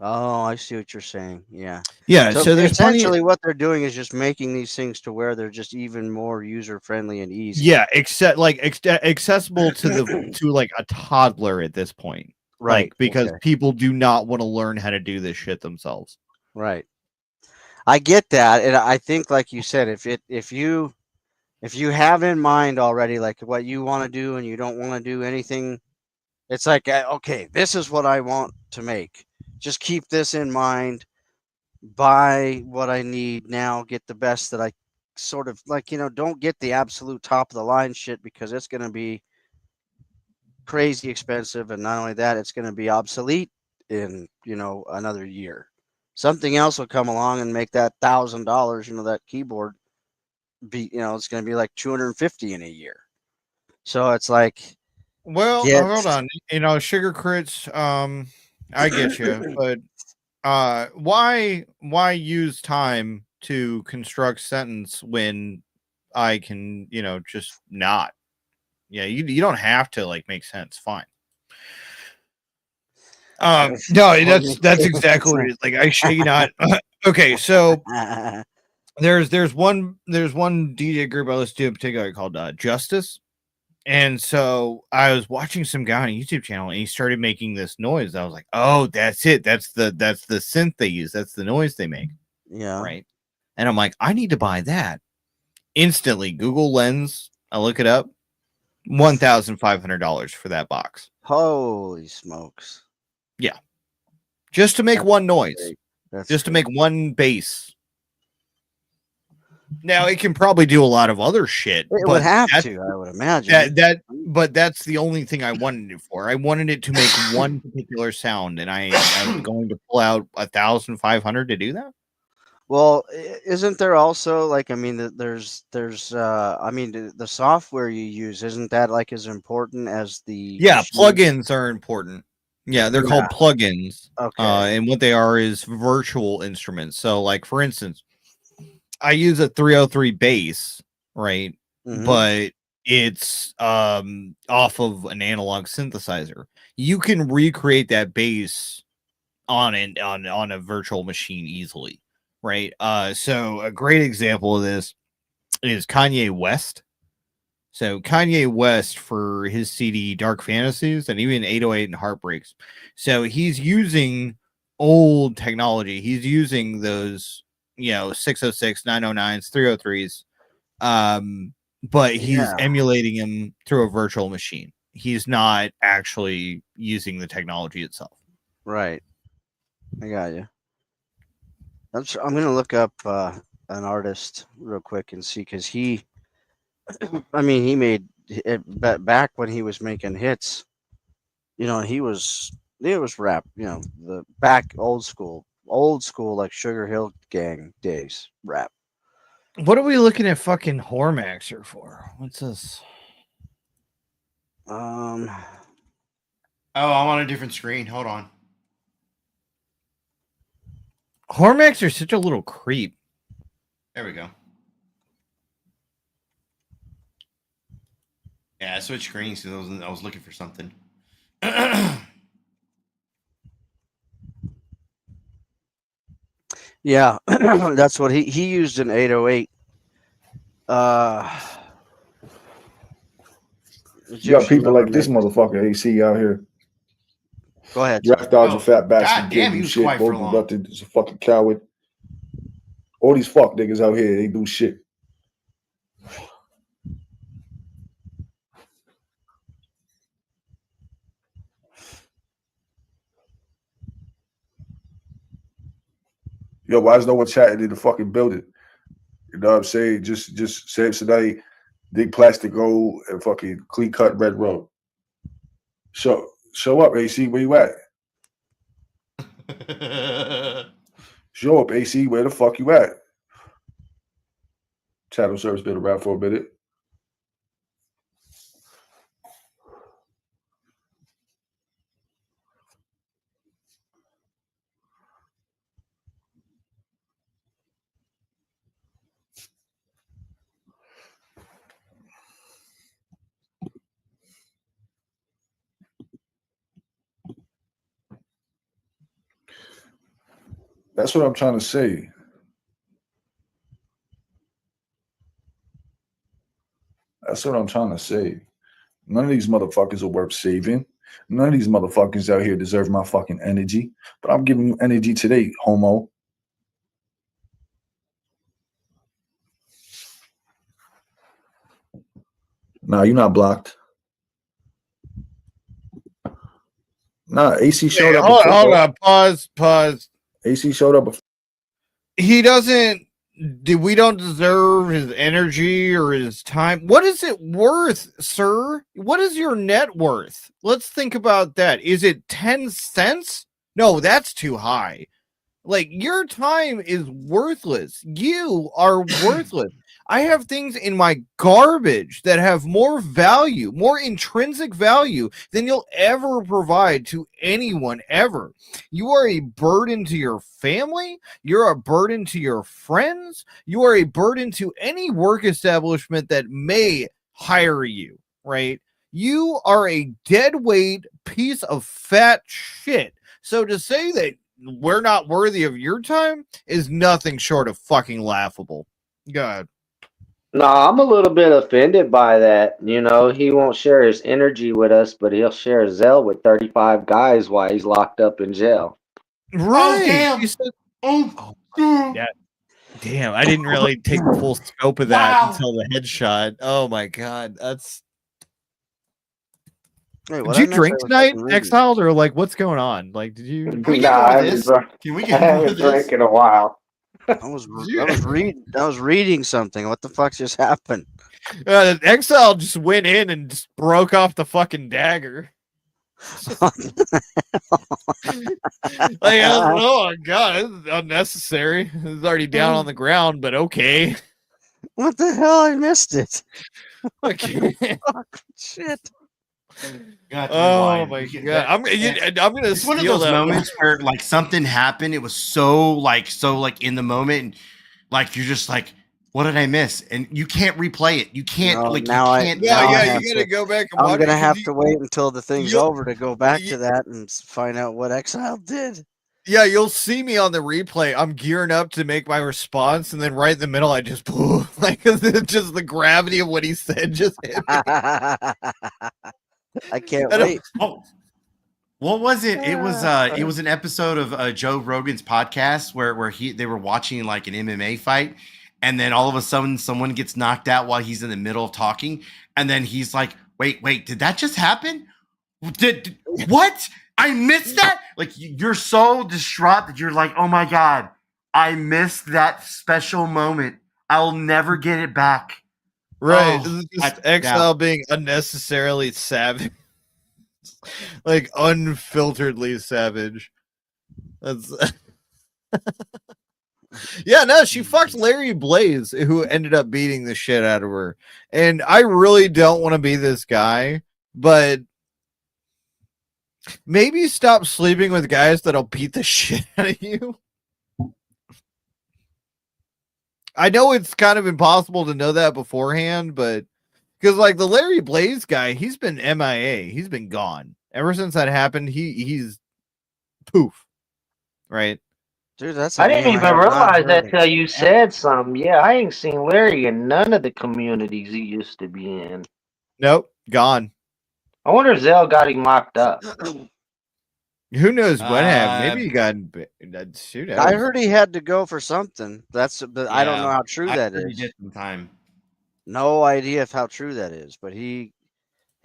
Oh, I see what you're saying. Yeah. yeah, so there's plenty. Essentially what they're doing is just making these things to where they're just even more user friendly and easy. Yeah, except like accessible to like a toddler at this point. Right. Like, because Okay. people do not want to learn how to do this shit themselves. Right. I get that, and I think, like you said, if you have in mind already like what you want to do and you don't want to do anything, it's like, okay, this is what I want to make. Just keep this in mind. Buy what I need now. Get the best that I sort of like. Don't get the absolute top of the line shit, because it's going to be crazy expensive, and not only that, it's going to be obsolete in another year. Something else will come along and make that $1,000, that keyboard be, it's going to be like 250 in a year. So it's like, well, hold on, sugar crits. I get you, but why use time to construct sentence when I can, just not? Yeah, you don't have to like make sense. Fine. No, that's exactly what it is. Like, I shit you not. Okay, so there's one DJ group I listen to in particular called Justice, and so I was watching some guy on a YouTube channel, and he started making this noise. I was like, oh, that's it. That's the synth they use. That's the noise they make. Yeah. Right. And I'm like, I need to buy that. Instantly, Google Lens. I look it up. $1,500 for that box. Holy smokes. Yeah. Just to make one noise. Just to make one bass. Now, it can probably do a lot of other shit. It would have to, I would imagine. But that's the only thing I wanted it for. I wanted it to make one particular sound, and I'm going to pull out $1,500 to do that. Well, isn't there also like I mean, there's I mean the software you use isn't that like as important as the Yeah, machine? plugins are important. Yeah, they're Yeah. called plugins. Okay. And what they are is virtual instruments. So, like for instance, I use a 303 bass, right? Mhm. But it's off of an analog synthesizer. You can recreate that bass on a virtual machine easily, right? So a great example of this is Kanye West. So Kanye West for his CD Dark Fantasies and even 808 and Heartbreaks. So he's using old technology. He's using those, 606, 909s, 303s. But he's Yeah. emulating them through a virtual machine. He's not actually using the technology itself. Right. I got you. I'm gonna look up an artist real quick and see because he, I mean, he made it back when he was making hits. You know, he was rap. You know, the back old school like Sugar Hill Gang days rap. What are we looking at fucking Hormaxer for? What's this? Oh, I'm on a different screen. Hold on. Hormaxer's such a little creep. There we go. Yeah, I switched screens because I was looking for something. Yeah, that's what he used an 808. You got people like this motherfucker AC out here. Go ahead. Draft dodge, Oh, a fat bastard, God damn, can't he do was shit. quiet for Both long. nothing. It's a fucking coward. All these fuck niggas out here, they do shit. Yo, why is no one chatting in the fucking building? You know what I'm saying? Just say today, big plastic gold and fucking clean cut red road. Show up, AC. Where you at? Show up, AC. Where the fuck you at? Channel service been around for a minute. That's what I'm trying to say. That's what I'm trying to say. None of these motherfuckers are worth saving. None of these motherfuckers out here deserve my fucking energy. But I'm giving you energy today, homo. Nah, you're not blocked. Nah, AC showed up. Hold on. Pause. AC showed up. He doesn't. We don't deserve his energy or his time. What is it worth, sir? What is your net worth? Let's think about that. Is it 10 cents? No, that's too high. Like, your time is worthless. You are worthless. I have things in my garbage that have more value, more intrinsic value than you'll ever provide to anyone ever. You are a burden to your family. You're a burden to your friends. You are a burden to any work establishment that may hire you, right? You are a dead weight piece of fat shit. So to say that we're not worthy of your time is nothing short of fucking laughable. God. No, I'm a little bit offended by that. You know, he won't share his energy with us, but he'll share Zell with 35 guys while he's locked up in jail. Right. Oh, damn. You said, oh, yeah. Damn, I didn't really take the full scope of that Wow. until the headshot. Oh my god, that's. Wait, Did you drink tonight, Exiled, or like what's going on? Like, did you? Can we get more of this? Can we get more of haven't this? drank in a while. I was reading something. What the fuck just happened? Exile just went in and just broke off the fucking dagger. Oh my god, this is unnecessary. It's already down on the ground, but okay. What the hell? I missed it. Okay. Shit. Oh my god! I'm gonna It's one of steal those that moments where like something happened. It was so in the moment, and like you're just like, what did I miss? And you can't replay it. You can't No, like now you can't. you gotta go back and I'm watch gonna it. have to wait until the thing's you'll- over to go back to that and find out what Exile did. Yeah, you'll see me on the replay. I'm gearing up to make my response, and then right in the middle, I just like just the gravity of what he said just hit me. I can't wait. What was it? It was an episode of Joe Rogan's podcast where they were watching like an MMA fight, and then all of a sudden someone gets knocked out while he's in the middle of talking, and then he's like, "Wait, did that just happen? Did what? I missed that!" Like you're so distraught that you're like, "Oh my god, I missed that special moment. I'll never get it back." Right? Oh, This is just Exile being unnecessarily savage. Like unfilteredly savage. That's yeah, no, she fucked Larry Blaze, who ended up beating the shit out of her. And I really don't want to be this guy, but maybe stop sleeping with guys that'll beat the shit out of you. I know it's kind of impossible to know that beforehand, but because like the Larry Blaze guy, he's been MIA, he's been gone ever since that happened. He's poof, right? Dude, that's I didn't even realize that till you said something. Yeah, I ain't seen Larry in none of the communities he used to be in. Nope, gone. I wonder if Zell got him locked up. Who knows what happened? Maybe he got shoot. I heard he had to go for something. But I don't know how true that is. He did some time. No idea of how true that is, but he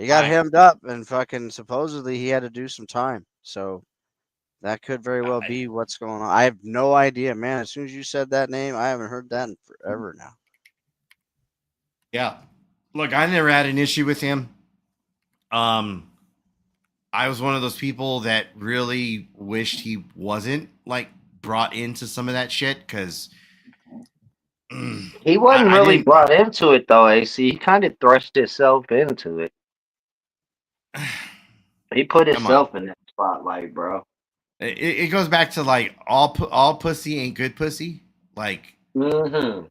got hemmed up and fucking supposedly he had to do some time. So that could very well be what's going on. I have no idea, man. As soon as you said that name, I haven't heard that in forever now. Yeah. Look, I never had an issue with him. I was one of those people that really wished he wasn't like brought into some of that shit because He wasn't really brought into it though, AC. He kind of thrust himself into it. He put himself in that spotlight, bro. It goes back to like all pussy ain't good pussy. Like, that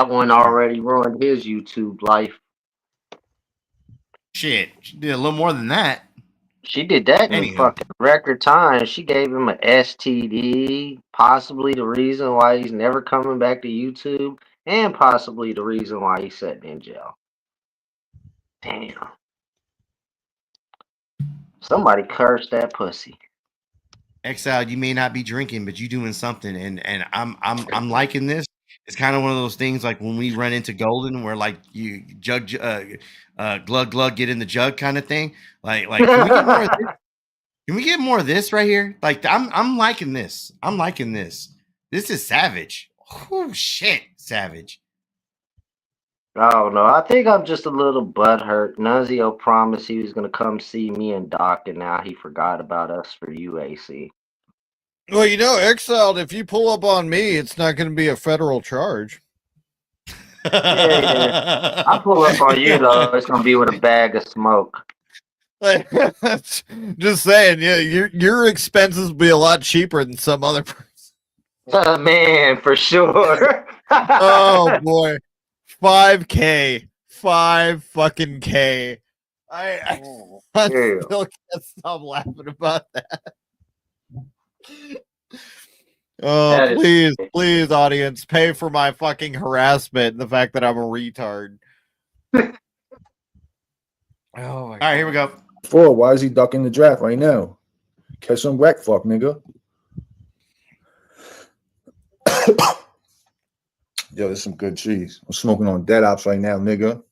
one already ruined his YouTube life. Shit, she did a little more than that. She did that in fucking record time. She gave him an STD, possibly the reason why he's never coming back to YouTube, and possibly the reason why he's sitting in jail. Damn. Somebody cursed that pussy. Exile, you may not be drinking, but you doing something, and I'm liking this. It's kind of one of those things like when we run into Golden, where like you glug glug get in the jug kind of thing. Like can we get more of this? Can we get more of this right here? Like I'm liking this. I'm liking this. This is savage. Oh shit, savage. Oh no, I think I'm just a little butthurt. Nunzio promised he was gonna come see me and Doc, and now he forgot about us for UAC. Well, you know, Exiled, if you pull up on me, it's not going to be a federal charge. Yeah. I pull up on you though, it's gonna be with a bag of smoke. Just saying, yeah, your expenses will be a lot cheaper than some other person. Man, for sure. Oh boy, $5K, $5K. I still can't stop laughing about that. Oh, please, audience, pay for my fucking harassment and the fact that I'm a retard. Oh my All right, here we go. Why is he ducking the draft right now? Catch some wreck, fuck, nigga. Yo, there's some good cheese. I'm smoking on Dead Ops right now, nigga.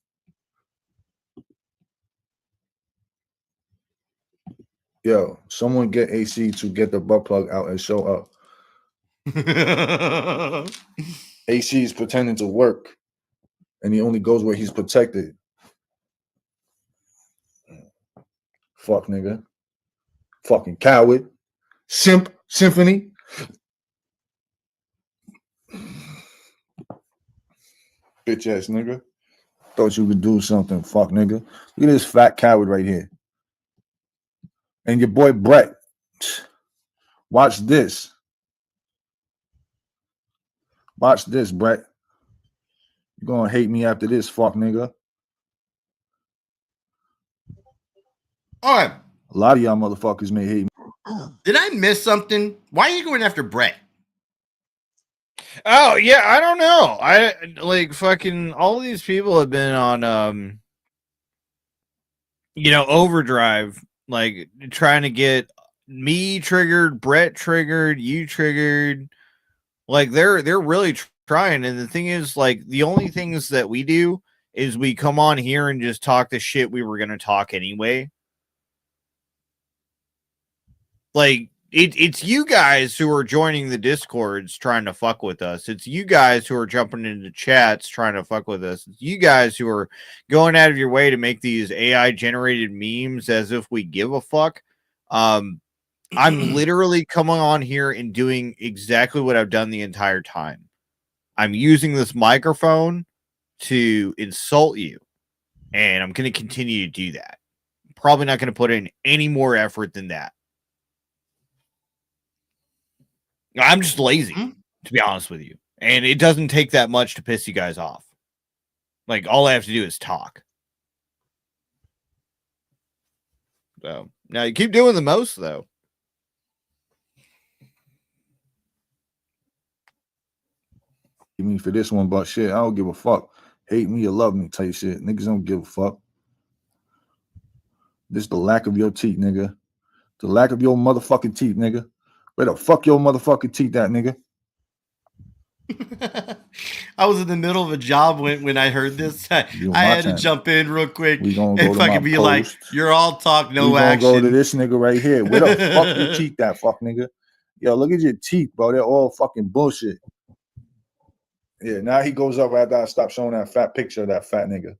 Yo, someone get AC to get the butt plug out and show up. AC is pretending to work, and he only goes where he's protected. Fuck nigga. Fucking coward. Symphony. Bitch ass nigga. Thought you could do something. Fuck nigga. Look at this fat coward right here. And your boy Brett. Watch this. Watch this, Brett. You're gonna hate me after this, fuck nigga. All right. A lot of y'all motherfuckers may hate me. Did I miss something? Why are you going after Brett? Oh yeah, I don't know. I like fucking all these people have been on overdrive, like trying to get me triggered, Brett triggered, you triggered. Like they're really trying. And the thing is, like, the only things that we do is we come on here and just talk the shit we were gonna talk anyway. Like it's you guys who are joining the Discords trying to fuck with us. It's you guys who are jumping into chats trying to fuck with us. It's you guys who are going out of your way to make these AI generated memes as if we give a fuck. I'm literally coming on here and doing exactly what I've done the entire time. I'm using this microphone to insult you, and I'm going to continue to do that. Probably not going to put in any more effort than that. I'm just lazy, to be honest with you. And it doesn't take that much to piss you guys off. Like, all I have to do is talk. So, now you keep doing the most, though. You mean for this one, but shit, I don't give a fuck. Hate me or love me type shit. Niggas don't give a fuck. This the lack of your teeth, nigga. The lack of your motherfucking teeth, nigga. Where the fuck your motherfucking teeth at, nigga? I was in the middle of a job when I heard this. I had to jump in real quick and fucking be like, "You're all talk, no action." We gonna go to this nigga right here. Where the fuck your teeth at, fuck nigga? Yo, look at your teeth, bro. They're all fucking bullshit. Yeah, now he goes up after I stop showing that fat picture of that fat nigga.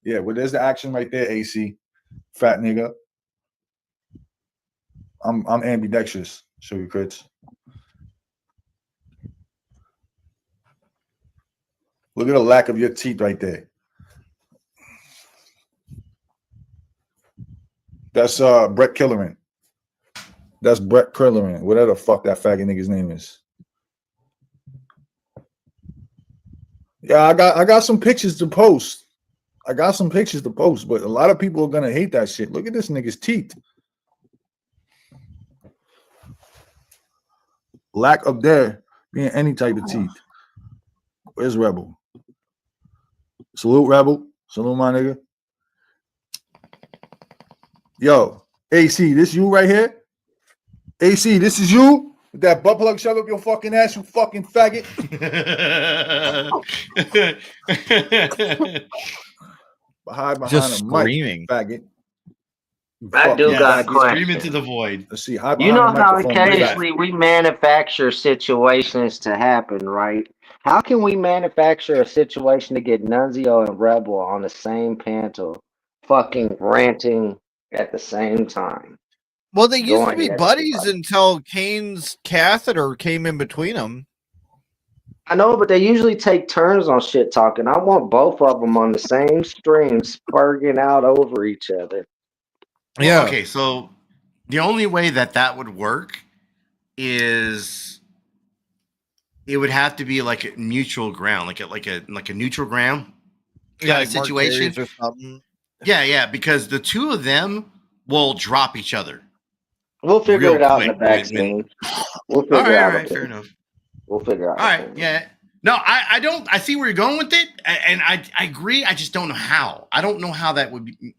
Yeah, well, there's the action right there, AC. Fat nigga. I'm ambidextrous. Show you crits. Look at the lack of your teeth right there. That's Brett Killerman. That's Brett Killerman. Whatever the fuck that faggot nigga's name is. Yeah, I got some pictures to post. But a lot of people are gonna hate that shit. Look at this nigga's teeth. Lack of there being any type of teeth. Where's Rebel? Salute, Rebel. Salute, my nigga. Yo, AC, this you right here? AC, this is you? With that butt plug shove up your fucking ass, you fucking faggot. Hide behind just a screaming. Mic, faggot. I do got a question. Scream into the void. Let's see. Hide You know behind the how microphone. occasionally we manufacture situations to happen, right? How can we manufacture a situation to get Nunzio and Rebel on the same panel, fucking ranting at the same time? Well, they used to Going be at buddies everybody. until Kane's catheter came in between them. I know, but they usually take turns on shit talking. I want both of them on the same stream, spurging out over each other. Yeah. Okay, so the only way that would work is it would have to be like a mutual ground, like a neutral ground kind of situation or something. Yeah, because the two of them will drop each other. We'll figure it out in the quick back scene. We'll figure it out. All right, fair enough. We'll figure out. All right, yeah. No, I don't. I see where you're going with it, and I agree. I just don't know how. I don't know how that would be.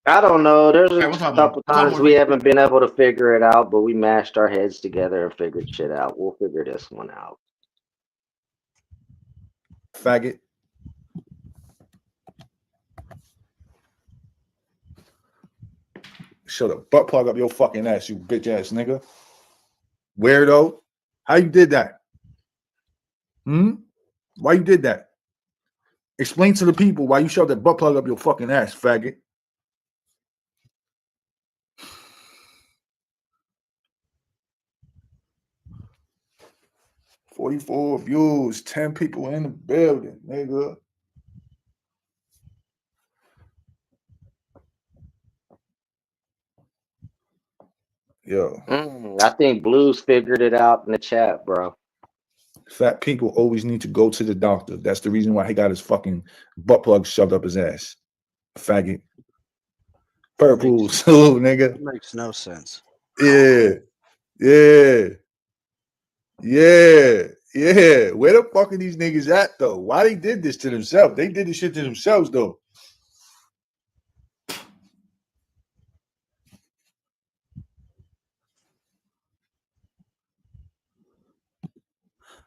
I don't know. There's a We'll talk couple more. times we haven't been able to figure it out, but we mashed our heads together and figured shit out. We'll figure this one out. Faggot. Shut up. Butt plug up your fucking ass, you bitch ass nigga. Weirdo. How you did that? Why you did that? Explain to the people why you shoved that butt plug up your fucking ass, faggot. 44 views, 10 people in the building, nigga. Yo. I think Blues figured it out in the chat, bro. Fat people always need to go to the doctor. That's the reason why he got his fucking butt plug shoved up his ass. Faggot. Purple salute, nigga. Makes no sense. Yeah. Yeah. Yeah. Yeah. Where the fuck are these niggas at, though? Why they did this to themselves? They did this shit to themselves, though.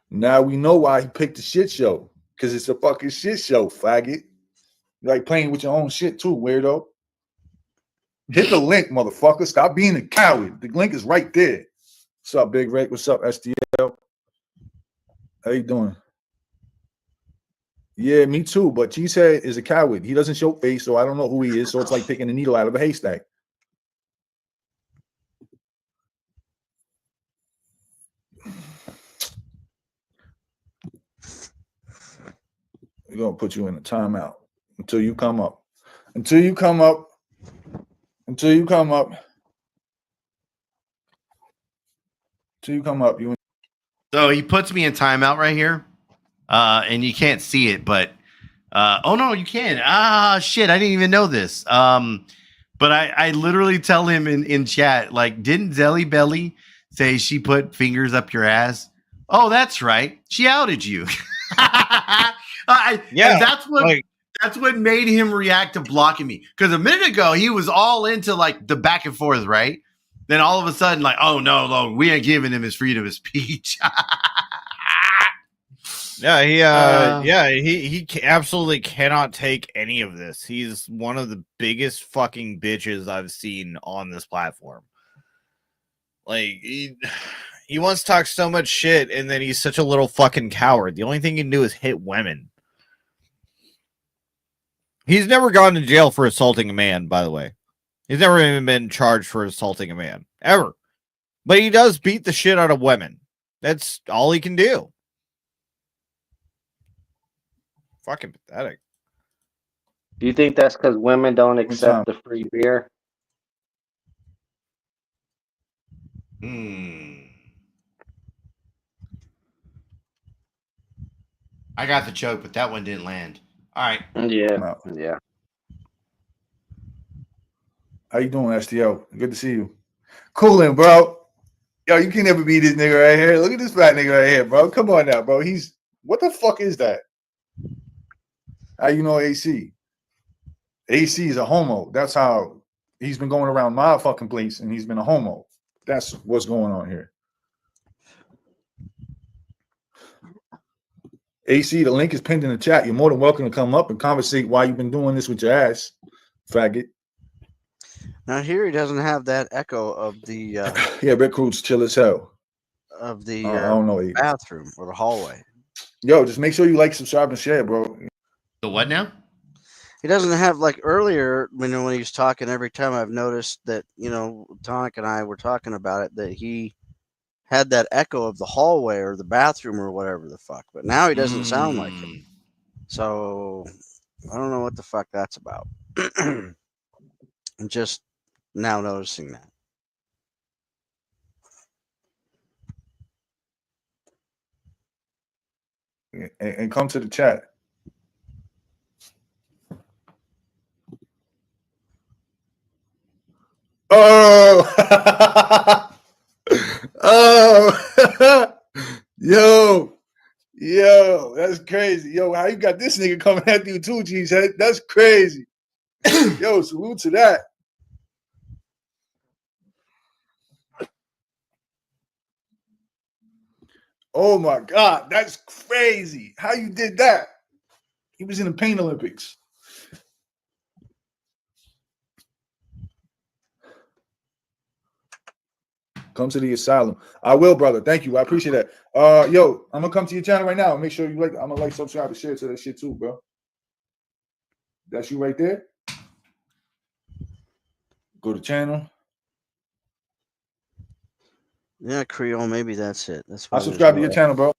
Now we know why he picked the shit show. Because it's a fucking shit show, faggot. You like playing with your own shit too, weirdo. Hit the link, motherfucker. Stop being a coward. The link is right there. What's up, Big Rick? What's up, STL? How you doing? Yeah, me too. But Cheesehead is a coward. He doesn't show face, so I don't know who he is. So it's like picking a needle out of a haystack. We're gonna put you in a timeout until you come up. Until you come up. Until you come up. Until you come up. So he puts me in timeout right here. And you can't see it, but oh no, you can. Ah shit, I didn't even know this. But I literally tell him in chat, like, didn't Zelly Belly say she put fingers up your ass? Oh, that's right. She outed you. Yeah, that's what made him react to blocking me. Because a minute ago he was all into like the back and forth, right? Then all of a sudden, like, oh no, we ain't giving him his freedom of speech. Yeah, he absolutely cannot take any of this. He's one of the biggest fucking bitches I've seen on this platform. Like he wants to talk so much shit, and then he's such a little fucking coward. The only thing he can do is hit women. He's never gone to jail for assaulting a man, by the way. He's never even been charged for assaulting a man, ever. But he does beat the shit out of women. That's all he can do. Fucking pathetic. Do you think that's because women don't accept the free beer? I got the joke, but that one didn't land. All right. Yeah. How you doing, STL? Good to see you. Coolin', bro. Yo, you can never beat this nigga right here. Look at this fat nigga right here, bro. Come on now, bro. What the fuck is that? How you know AC? AC is a homo. That's how he's been going around my fucking place, and he's been a homo. That's what's going on here. AC, the link is pinned in the chat. You're more than welcome to come up and conversate why you've been doing this with your ass, faggot. Now here he doesn't have that echo of the yeah, Red Crew's chill as hell. Of the I don't know, bathroom or the hallway. Yo, just make sure you like, subscribe, and share, bro. The what now? He doesn't have, like, earlier when he was talking. Every time I've noticed that, Tonic and I were talking about it, that he had that echo of the hallway or the bathroom or whatever the fuck. But now he doesn't sound like him. So I don't know what the fuck that's about. I'm just now noticing that. And come to the chat. Oh, oh, yo, that's crazy. Yo, how you got this nigga coming at you too, Cheesehead? That's crazy. Yo, salute to that. Oh my God, that's crazy. How you did that? He was in the Pain Olympics. Come to the asylum. I will, brother. Thank you. I appreciate that. Yo, I'm gonna come to your channel right now. Make sure you like. I'm gonna like, subscribe, and share to that shit too, bro. That's you right there. Go to channel. Yeah, Creole. Maybe that's it. That's I subscribe to your channel, bro.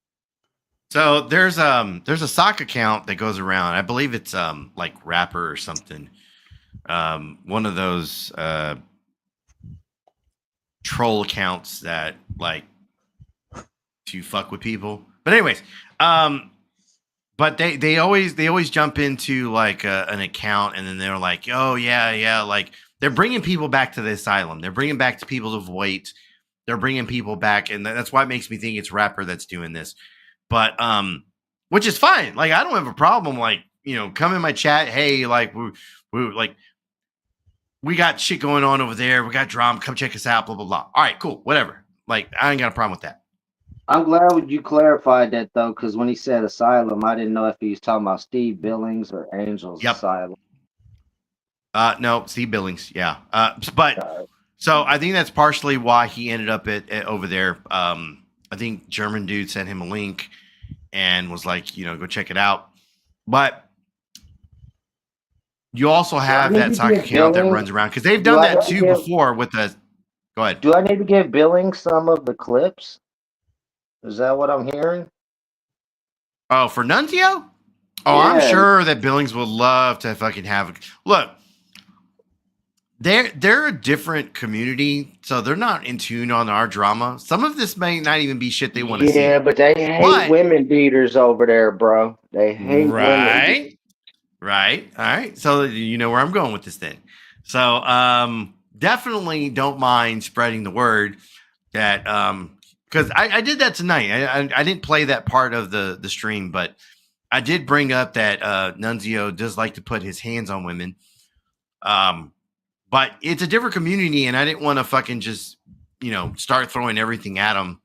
So there's a sock account that goes around. I believe it's like Rapper or something. One of those troll accounts that like to fuck with people. But anyways, but they always jump into like an account, and then they're like, oh yeah, like they're bringing people back to the asylum. They're bringing back the people of weight. They're bringing people back, and that's why it makes me think it's Rapper that's doing this. But which is fine. Like I don't have a problem. Like come in my chat. Hey, like we got shit going on over there. We got drama. Come check us out. Blah blah blah. All right, cool. Whatever. Like I ain't got a problem with that. I'm glad you clarified that though, because when he said asylum, I didn't know if he was talking about Steve Billings or Angel's Asylum. No, Steve Billings. Yeah. But so I think that's partially why he ended up at over there. I think German dude sent him a link and was like, go check it out. But you also have that sock account that runs around because they've done that too before with the. Go ahead. Do I need to give Billings some of the clips? Is that what I'm hearing? Oh, for Nunzio? Oh, I'm sure that Billings would love to fucking have. Look, they're a different community, so they're not in tune on our drama. Some of this may not even be shit they want to see. Yeah, but they hate women beaters over there, bro. They hate women beaters. Right. All right. So you know where I'm going with this then. So definitely don't mind spreading the word that because I did that tonight. I didn't play that part of the stream, but I did bring up that Nunzio does like to put his hands on women. But it's a different community, and I didn't want to fucking just, start throwing everything at him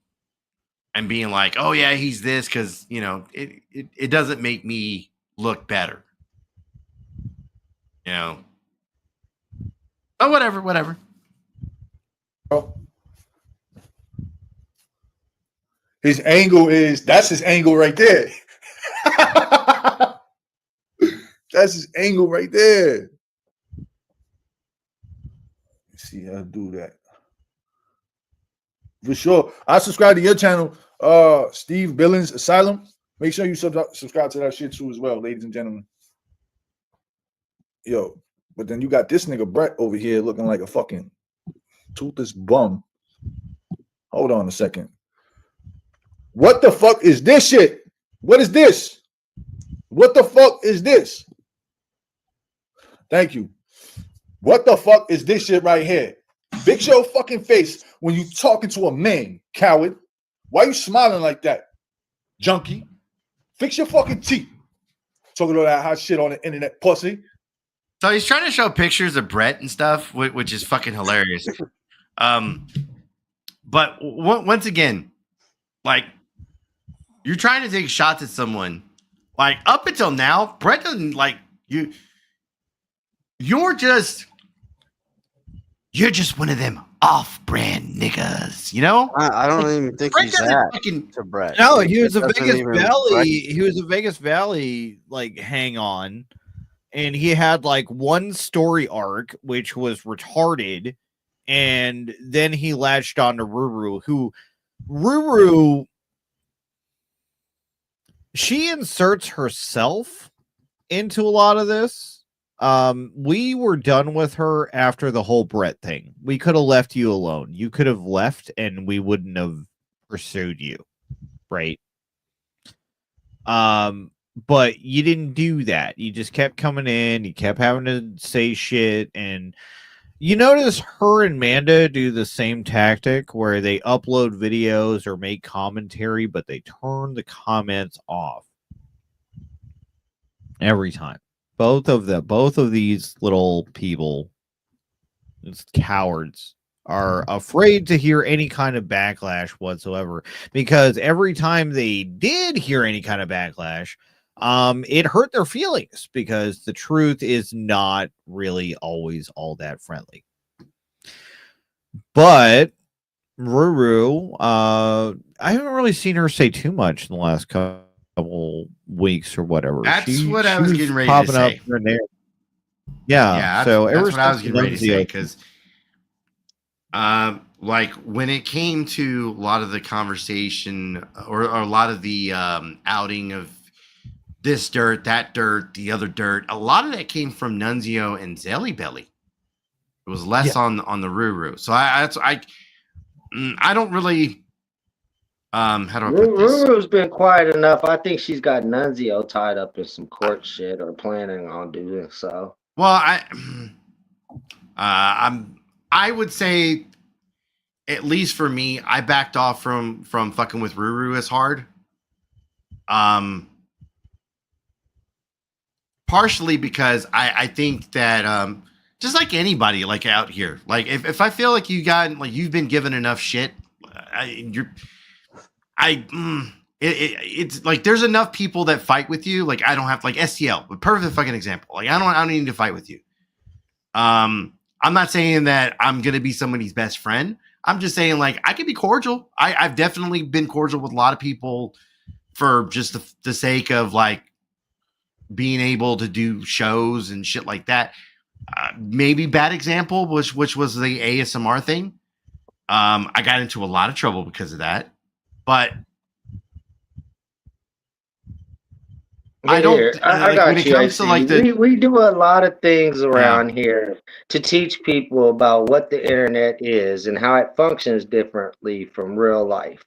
and being like, oh, yeah, he's this, because, it doesn't make me look better. Oh, whatever. His angle that's his angle right there. That's his angle right there. Let's see how to do that. For sure. I subscribe to your channel, Steve Billings Asylum. Make sure you subscribe to that shit too as well, ladies and gentlemen. Yo, but then you got this nigga Brett over here looking like a fucking toothless bum. Hold on a second. What the fuck is this shit? What is this? What the fuck is this? Thank you. What the fuck is this shit right here? Fix your fucking face when you talking to a man, coward. Why you smiling like that, junkie? Fix your fucking teeth. Talking about that hot shit on the internet, pussy. So he's trying to show pictures of Brett and stuff, which is fucking hilarious. But once again, like, you're trying to take shots at someone. Like, up until now, Brett doesn't like you. You're just one of them off-brand niggas, I don't even think he's that to Brett. No, he was a Vegas Valley. He was a Vegas Valley like hang on, and he had like one story arc which was retarded, and then he latched on to Ruru. She inserts herself into a lot of this. We were done with her after the whole Brett thing. We could have left you alone. You could have left and we wouldn't have pursued you. Right. But you didn't do that. You just kept coming in. You kept having to say shit. And you notice her and Manda do the same tactic where they upload videos or make commentary, but they turn the comments off every time. Both of these little people, these cowards, are afraid to hear any kind of backlash whatsoever, because every time they did hear any kind of backlash, it hurt their feelings, because the truth is not really always all that friendly. But Ruru, I haven't really seen her say too much in the last couple weeks or whatever. That's what I was getting ready to say. Yeah, so that's what I was getting ready to say, because like when it came to a lot of the conversation or a lot of the outing of this dirt, that dirt, the other dirt, a lot of that came from Nunzio and Zelly Belly. It was less on the Ruru. So I don't really how do I put this? Ruru's been quiet enough. I think she's got Nunzio tied up in some court shit or planning on doing so. Well, I would say, at least for me, I backed off from fucking with Ruru as hard. Partially because I think that just like anybody like out here, like if I feel like you've been given enough shit, it's like there's enough people that fight with you. Like I don't have like STL, a perfect fucking example. Like I don't need to fight with you. I'm not saying that I'm gonna be somebody's best friend. I'm just saying like I can be cordial. I've definitely been cordial with a lot of people for just the sake of like being able to do shows and shit like that. Maybe bad example, which was the ASMR thing. I got into a lot of trouble because of that, but I don't. I got you. When it comes to like we do a lot of things around here to teach people about what the internet is and how it functions differently from real life.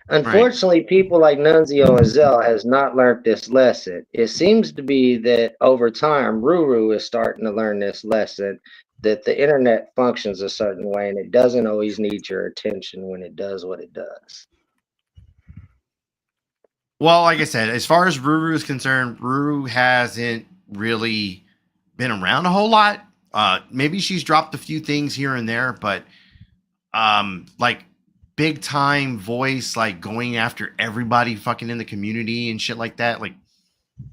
Unfortunately, people like Nunzio and Zell has not learned this lesson. It seems to be that over time, Ruru is starting to learn this lesson that the internet functions a certain way and it doesn't always need your attention when it does what it does. Well, like I said, as far as Ruru is concerned, Ruru hasn't really been around a whole lot. Maybe she's dropped a few things here and there, but like big time voice, like going after everybody fucking in the community and shit like that. Like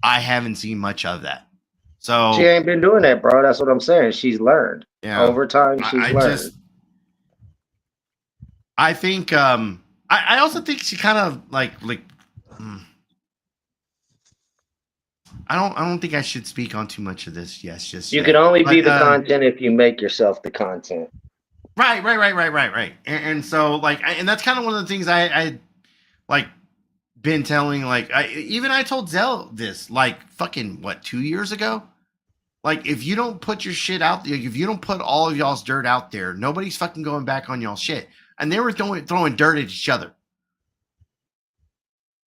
I haven't seen much of that. So she ain't been doing that, bro. That's what I'm saying. She's learned. Yeah. Over time, she's learned. I think I also think she kind of like I don't think I should speak on too much of this. Yes, just you can only be the content if you make yourself the content. Right. And so like, and that's kind of one of the things I like been telling, like, I told Zell this like fucking 2 years ago. Like, if you don't put your shit out there, if you don't put all of y'all's dirt out there, nobody's fucking going back on y'all's shit. And they were throwing dirt at each other.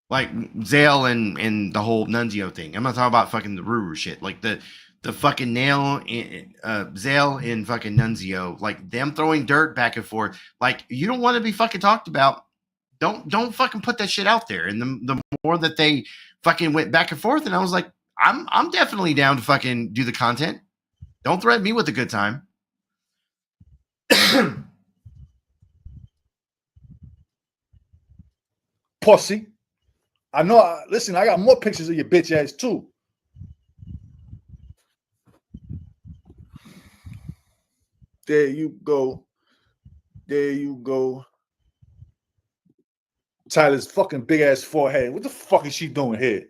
Like Zale and the whole Nunzio thing. I'm not talking about fucking the Ruru shit. Like the fucking Zale and fucking Nunzio, like them throwing dirt back and forth. Like, you don't want to be fucking talked about. Don't fucking put that shit out there. And the more that they fucking went back and forth, and I was like, I'm definitely down to fucking do the content. Don't threaten me with a good time. Pussy. I know. Listen, I got more pictures of your bitch ass too. There you go. There you go. Tyler's fucking big ass forehead. What the fuck is she doing here?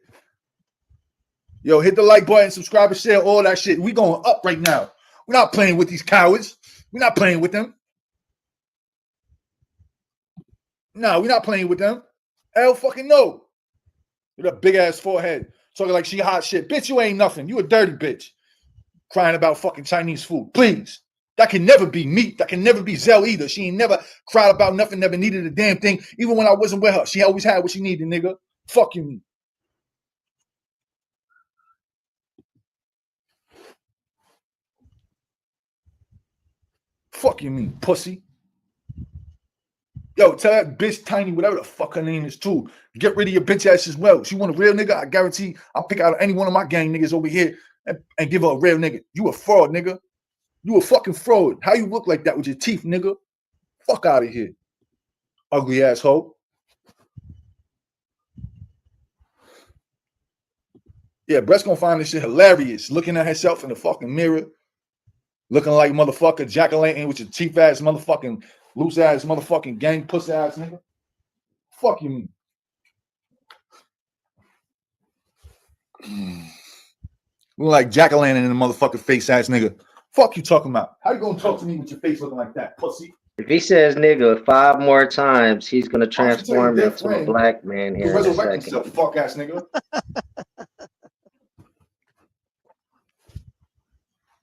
Yo, hit the like button, subscribe and share, all that shit. We going up right now. We're not playing with these cowards. We're not playing with them. No, we're not playing with them. Hell fucking no. With a big ass forehead. Talking like she hot shit. Bitch, you ain't nothing. You a dirty bitch. Crying about fucking Chinese food. Please. That can never be me. That can never be Zell either. She ain't never cried about nothing, never needed a damn thing. Even when I wasn't with her, she always had what she needed, nigga. Fuck you, me. Fuck you mean, pussy. Yo, tell that bitch Tiny, whatever the fuck her name is, too. Get rid of your bitch ass as well. She want a real nigga, I guarantee I'll pick out any one of my gang niggas over here and give her a real nigga. You a fraud, nigga. You a fucking fraud. How you look like that with your teeth, nigga? Fuck out of here. Ugly asshole. Yeah, Brett's gonna find this shit hilarious. Looking at herself in the fucking mirror. Looking like motherfucker jack-o'-lantern with your cheap ass motherfucking loose ass motherfucking gang pussy ass nigga. Fuck you mean. Look like jack-o'-lantern in the motherfucking face ass nigga. Fuck you talking about. How you gonna talk to me with your face looking like that, pussy? If he says nigga 5 more times, he's gonna I should tell you transform into a different. black man You here in a resurrect second. himself, fuck ass nigga.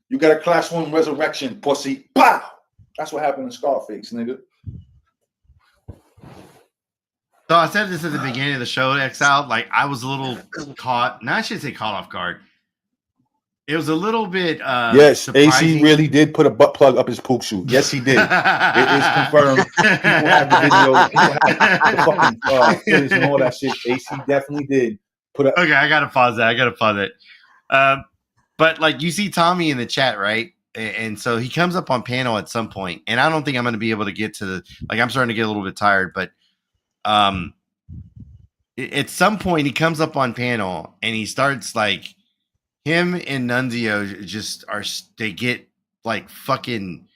You got a class 1 resurrection, pussy. Pow! That's what happened in Scarface, nigga. So I said this at the beginning of the show, Exile. Like I was a little caught. No, I shouldn't say caught off guard. It was a little bit Yes, surprising. AC really did put a butt plug up his poop shoe. Yes, he did. It is confirmed. People have the videos. People have the fucking footage and all that shit. AC definitely did put up. Okay, I gotta pause that. But like you see Tommy in the chat, right? And so he comes up on panel at some point, and I don't think I'm going to be able to get to the. Like I'm starting to get a little bit tired, but at some point he comes up on panel and he starts like. Him and Nunzio just they get like fucking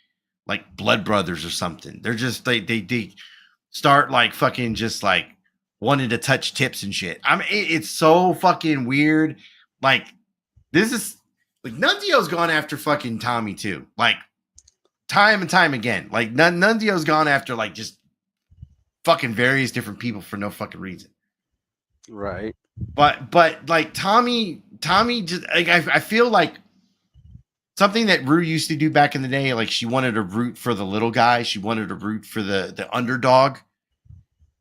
like blood brothers or something. They're just they start like fucking just like wanting to touch tips and shit. I mean, it's so fucking weird. Like this is like Nunzio's gone after fucking Tommy too. Like time and time again. Like Nunzio's gone after like just fucking various different people for no fucking reason. Right. But like Tommy just like I feel like something that Rue used to do back in the day, like she wanted to root for the little guy, she wanted to root for the underdog.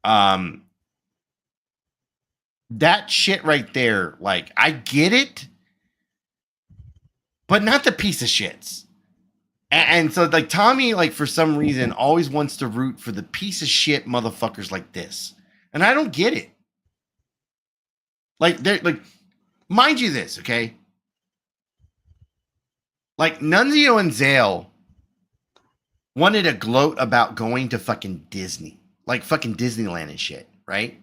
That shit right there, like I get it, but not the piece of shits. And so like Tommy, like for some reason, always wants to root for the piece of shit motherfuckers like this. And I don't get it. Like they're like, mind you this, okay? Like Nunzio and Zale wanted to gloat about going to fucking Disney, like fucking Disneyland and shit, right?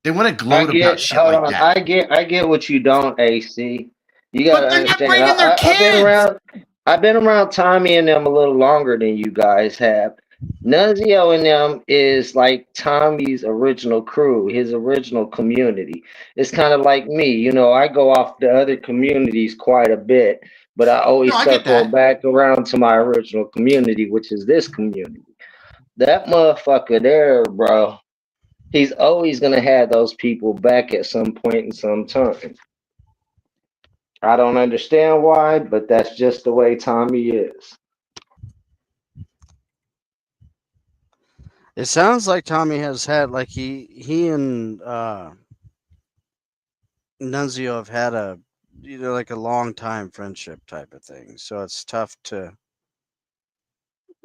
They want to gloat about shit like that. I get what you don't, AC. You gotta But they're not understand. bringing their kids. I've been around Tommy and them a little longer than you guys have. Nunzio and them is like Tommy's original crew, his original community. It's kind of like me, you know. I go off to other communities quite a bit, but I always circle back around to my original community, which is this community. That motherfucker there, bro. He's always gonna have those people back at some point in some time. I don't understand why, but that's just the way Tommy is. It sounds like Tommy has had like he and Nunzio have had a like a long time friendship type of thing. So it's tough to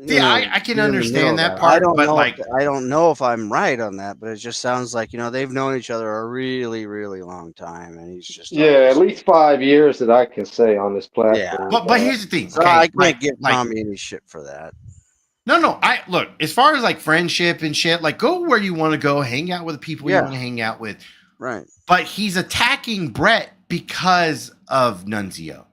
I can understand that part, but like I don't know if I'm right on that, but it just sounds like they've known each other a really, really long time, and he's just at least 5 years that I can say on this platform. Yeah, but here's the thing. So Okay, I can't like, give Tommy any shit for that. No. I look as far as like friendship and shit. Like, go where you want to go, hang out with the people you want to hang out with. Right. But he's attacking Brett because of Nunzio.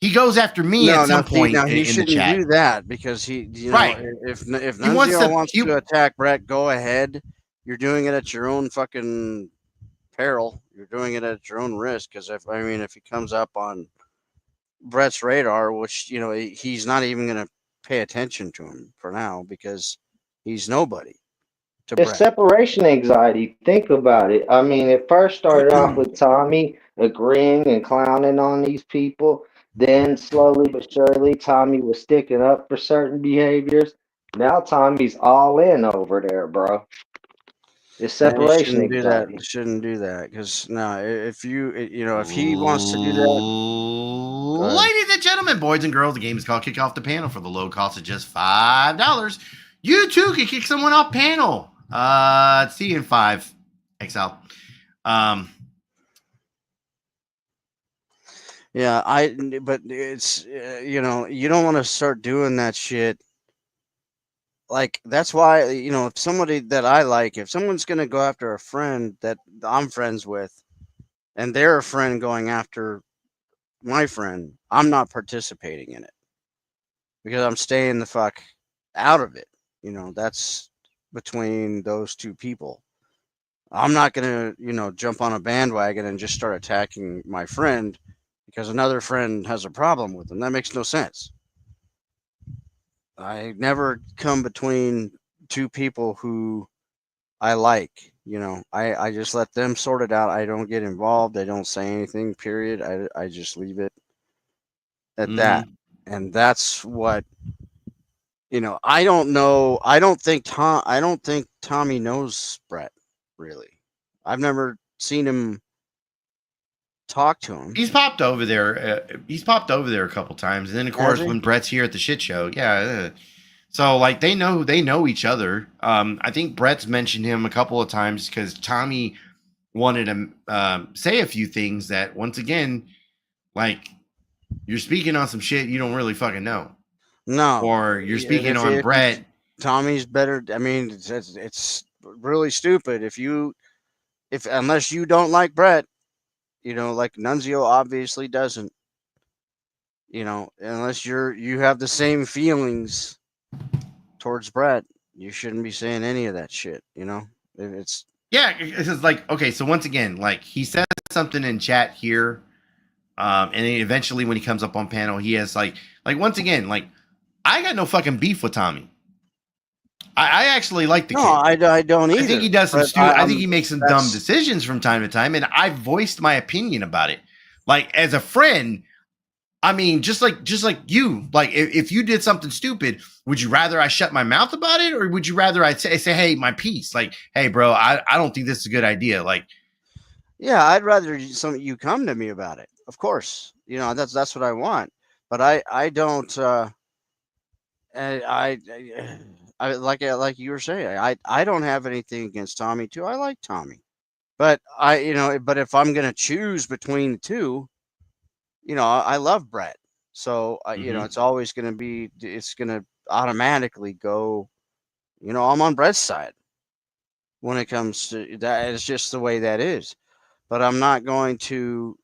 He goes after me at some point Now he in shouldn't the chat. do that because he, Right. If Nunzio wants to attack Brett, go ahead. You're doing it at your own fucking peril. You're doing it at your own risk. Because if he comes up on Brett's radar, which he's not even going to pay attention to him for now because he's nobody. It's separation anxiety. Think about it. I mean, it first started off with Tommy agreeing and clowning on these people. Then slowly but surely, Tommy was sticking up for certain behaviors. Now Tommy's all in over there, bro. It's separation anxiety. Shouldn't do that because now if if he wants to do that, Ladies and gentlemen, boys and girls, the game is called Kick Off the Panel for the low cost of just $5. You too can kick someone off panel. See you in 5. XL. Yeah, but it's you don't want to start doing that shit. Like that's why if somebody that I like, if someone's gonna go after a friend that I'm friends with, and they're a friend going after my friend, I'm not participating in it because I'm staying the fuck out of it. That's between those two people. I'm not gonna jump on a bandwagon and just start attacking my friend because another friend has a problem with them. That makes no sense. I never come between two people who I like. I just let them sort it out. I don't get involved. I don't say anything. Period. I just leave it at that. And that's what I don't know. I don't think Tommy knows Brett really. I've never seen him talk to him. He's popped over there. He's popped over there a couple times, and then of course when Brett's here at the shit show, so like they know each other. I think Brett's mentioned him a couple of times because Tommy wanted to say a few things that once again, like you're speaking on some shit you don't really fucking know. No, or you're speaking on Brett. Tommy's better. I mean, it's really stupid if unless you don't like Brett. Like Nunzio obviously doesn't. Unless you have the same feelings towards Brett, you shouldn't be saying any of that shit. It's like, okay, so once again, like he says something in chat here, and then eventually when he comes up on panel, he has like once again, like I got no fucking beef with Tommy. I actually like the kid. I don't either. I think he does some I think he makes some dumb decisions from time to time, and I voiced my opinion about it. Like as a friend, I mean, just like you, like if you did something stupid, would you rather I shut my mouth about it, or would you rather I say, hey, my piece, like, hey, bro, I don't think this is a good idea. Like, yeah, I'd rather you come to me about it. Of course, that's what I want. But I don't. I like you were saying. I don't have anything against Tommy too. I like Tommy, but but if I'm gonna choose between the two, I love Brett. So it's always gonna be. It's gonna automatically go. I'm on Brett's side when it comes to that. It's just the way that is. But I'm not going to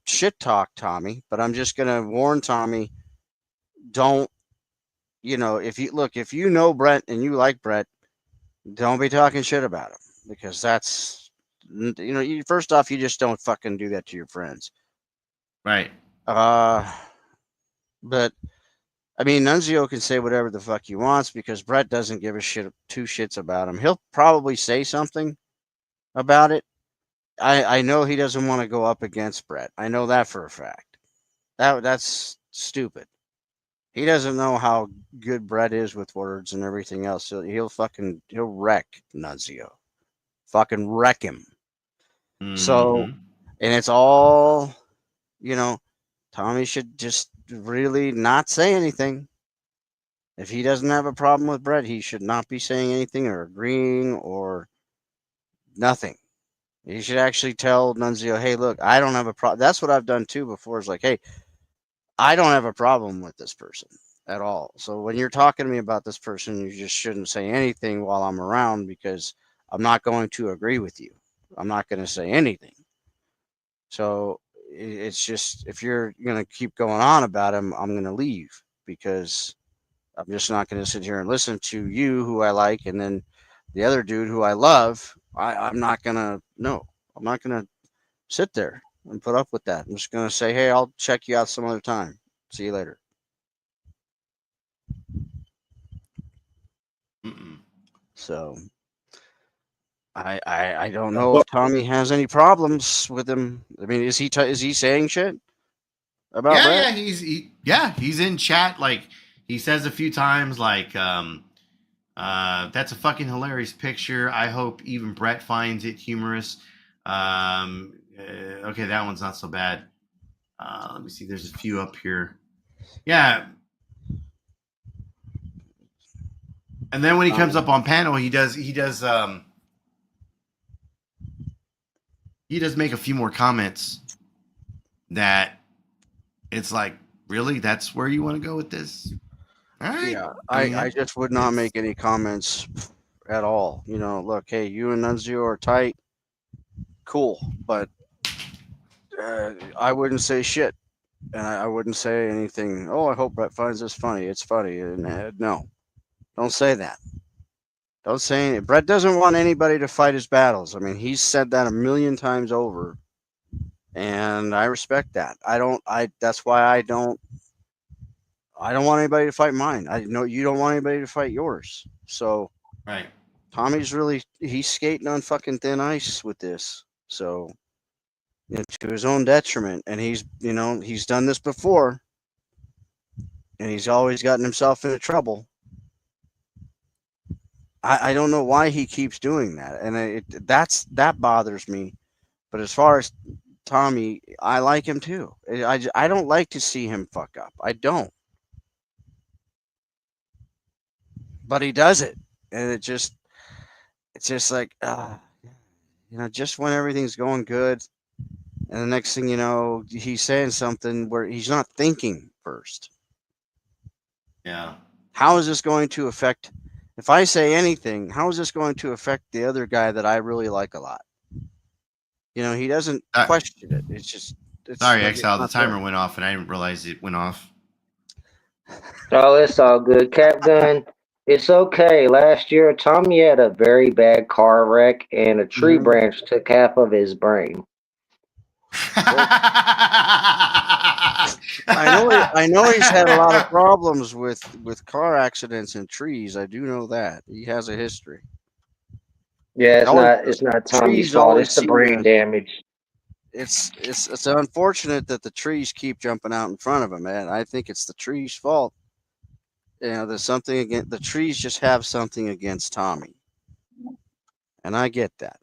shit talk Tommy. But I'm just gonna warn Tommy. Don't. If you know Brett and you like Brett, don't be talking shit about him, because that's, first off, you just don't fucking do that to your friends. Right. But I mean, Nunzio can say whatever the fuck he wants because Brett doesn't give a shit, two shits about him. He'll probably say something about it. I know he doesn't want to go up against Brett. I know that for a fact. That's stupid. He doesn't know how good Brett is with words and everything else. He'll wreck Nunzio. Fucking wreck him. So, and it's all, Tommy should just really not say anything. If he doesn't have a problem with Brett, he should not be saying anything or agreeing or nothing. He should actually tell Nunzio, hey, look, I don't have a problem. That's what I've done too before. Is like, hey, I don't have a problem with this person at all. So when you're talking to me about this person, you just shouldn't say anything while I'm around, because I'm not going to agree with you. I'm not going to say anything. So it's just, if you're going to keep going on about him, I'm going to leave, because I'm just not going to sit here and listen to you, who I like, and then the other dude who I love. I'm not going to, no, I'm not going to sit there and put up with that. I'm just going to say, hey, I'll check you out some other time. See you later. So I don't know if Tommy has any problems with him. I mean, is he saying shit about Brett? He's in chat. Like he says a few times, like that's a fucking hilarious picture. I hope even Brett finds it humorous. Okay, that one's not so bad. Let me see. There's a few up here. Yeah. And then when he comes up on panel, he does make a few more comments that it's like, really? That's where you want to go with this? All right. Yeah, I just would not make any comments at all. Look, hey, you and Nunzio are tight. Cool. But I wouldn't say shit. And I wouldn't say anything. Oh, I hope Brett finds this funny. It's funny. And no, don't say that. Don't say anything. Brett doesn't want anybody to fight his battles. I mean, he's said that a million times over, and I respect that. That's why I don't I don't want anybody to fight mine. I know you don't want anybody to fight yours. So right. Tommy's he's skating on fucking thin ice with this. So to his own detriment, and he's done this before, and he's always gotten himself into trouble. I don't know why he keeps doing that, and that bothers me. But as far as Tommy, I like him too. I don't like to see him fuck up. I don't. But he does it, and it's just like just when everything's going good, and the next thing you know, he's saying something where he's not thinking first. Yeah. How is this going to affect? If I say anything, how is this going to affect the other guy that I really like a lot? He doesn't question it. It's Sorry, like Exile. The timer went off, and I didn't realize it went off. Oh, it's all good. Cap Gun, it's okay. Last year, Tommy had a very bad car wreck, and a tree branch took half of his brain. I know he's had a lot of problems with car accidents and trees. I do know that he has a history. Yeah, it's not Tommy's fault. It's the brain damage. It's unfortunate that the trees keep jumping out in front of him, man. I think it's the trees' fault. There's something against the trees. Just have something against Tommy, and I get that.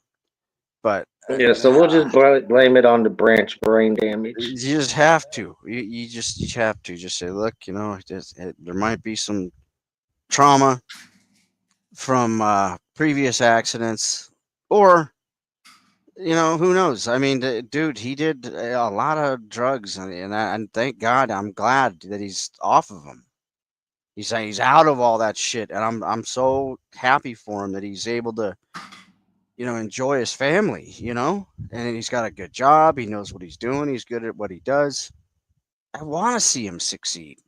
But yeah, so we'll just blame it on the branch brain damage. You just have to. You have to just say, look, there might be some trauma from previous accidents, or who knows? I mean, dude, he did a lot of drugs, and thank God, I'm glad that he's off of them. He's out of all that shit, and I'm so happy for him that he's able to enjoy his family, and he's got a good job. He knows what he's doing. He's good at what he does. I want to see him succeed.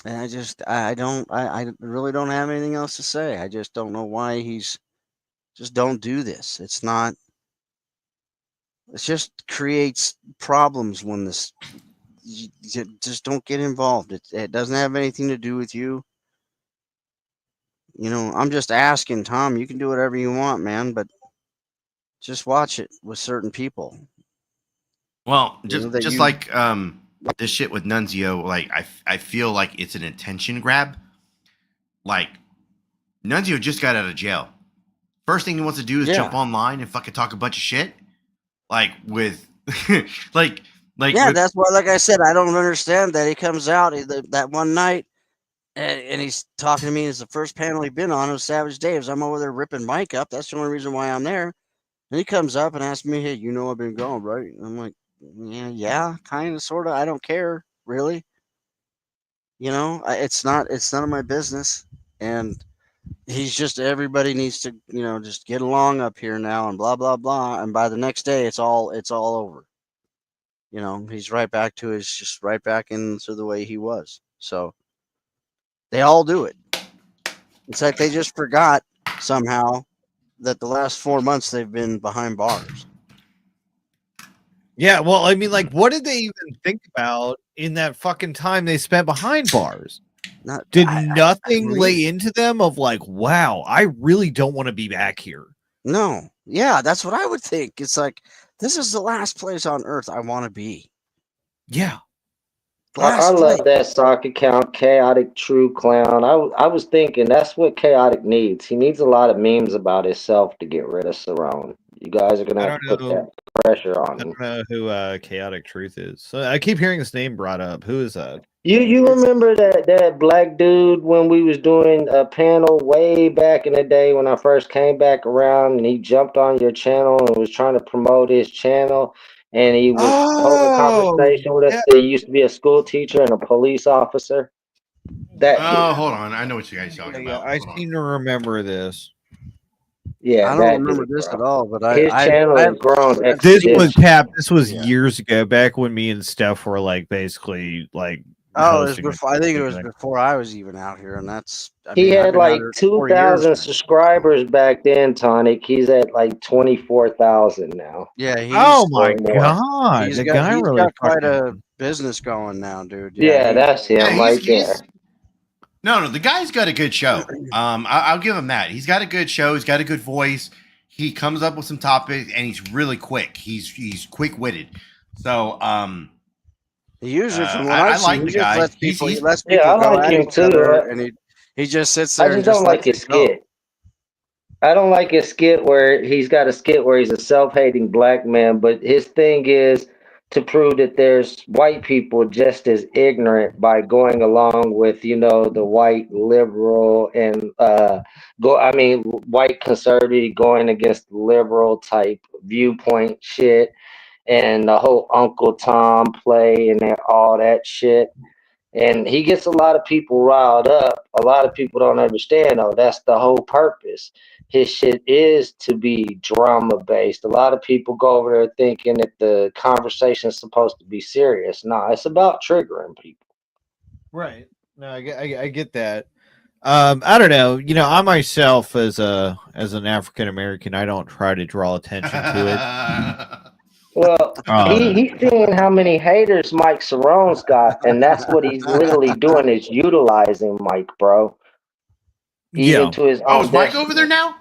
And I really don't have anything else to say. I just don't know why just don't do this. It just creates problems when you just don't get involved. It doesn't have anything to do with you. I'm just asking, Tom, you can do whatever you want, man, but just watch it with certain people. Well, just like this shit with Nunzio, like I feel like it's an attention grab. Like Nunzio just got out of jail. First thing he wants to do is jump online and fucking talk a bunch of shit. Like with like that's why, like I said, I don't understand that he comes out that one night and he's talking to me. It's the first panel he'd been on. It was Savage Dave's. I'm over there ripping Mike up. That's the only reason why I'm there. And he comes up and asks me, hey, I've been gone, right? And I'm like, yeah, kind of, sort of. I don't care, really. It's none of my business. And he's just, everybody needs to, just get along up here now and blah, blah, blah. And by the next day, it's all over. He's right back to right back into the way he was. So they all do it. It's like they just forgot somehow that the last 4 months they've been behind bars. Yeah, well, I mean, like, what did they even think about in that fucking time they spent behind bars? Did nothing lay into them of like, wow, I really don't want to be back here? No. Yeah, that's what I would think. It's like, this is the last place on earth I want to be. Yeah. I love that sock account, Chaotic True Clown. I was thinking that's what Chaotic needs. He needs a lot of memes about himself to get rid of Cerrone. You guys are going to have to put that pressure on him. I don't know who Chaotic Truth is. So I keep hearing his name brought up. Who is that? You remember that black dude when we was doing a panel way back in the day when I first came back around, and he jumped on your channel and was trying to promote his channel, and he was holding a conversation with us. He used to be a school teacher and a police officer. Hold on. I know what you guys are talking about. I seem to remember this. Yeah, I don't remember this at all, but his channel has grown. This was Cap. This was years ago, back when me and Steph were like basically like. Oh, it was before. I think it was before I was even out here, and that's. He had like 2,000 subscribers back then, Tonic. He's at like 24,000 now. Yeah. Oh my god, the guy really. business going now, dude. Yeah, that's him Yeah, right there. No, the guy's got a good show. I'll give him that. He's got a good show. He's got a good voice. He comes up with some topics, and he's really quick. He's quick witted. So, usually, from what I I've seen, like the he just guy. lets people. He lets Yeah, people I go like at him each too. other, and he just sits there I and just don't like lets his it go. skit. I don't like his skit where he's got a skit where he's a self-hating black man, but his thing is to prove that there's white people just as ignorant by going along with, the white liberal and white conservative going against liberal type viewpoint shit and the whole Uncle Tom play and all that shit. And he gets a lot of people riled up. A lot of people don't understand, though. That's the whole purpose. His shit is to be drama based. A lot of people go over there thinking that the conversation is supposed to be serious. No, it's about triggering people. Right. No, I get that. I don't know. I myself, as an African American, I don't try to draw attention to it. Well, he's seeing how many haters Mike Cerrone's got, and that's what he's literally doing is utilizing Mike, bro. Even to his own. Is Mike over there now?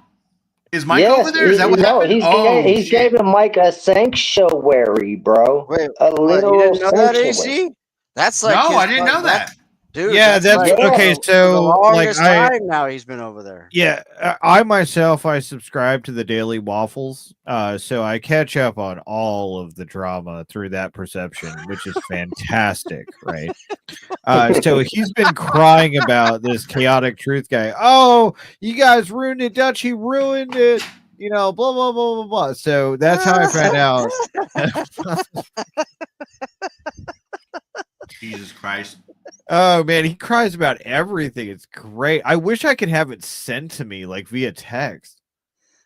Is Mike Yes, over there? Is that what no, happened? he's giving Mike a sanctuary, bro. Wait, a what, literal you didn't know that, sanctuary. AC? That's like No, his I didn't know that. dude. Yeah, that's like okay. for the So, longest I time now he's been over there. Yeah, I myself, I subscribe to the Daily Waffles, so I catch up on all of the drama through that perception, which is fantastic, right? So he's been crying about this chaotic truth guy. Oh, you guys ruined it, Dutch. He ruined it. Blah blah blah blah blah. So that's how I found out. Jesus Christ. Oh man, he cries about everything. It's great. I wish I could have it sent to me like via text.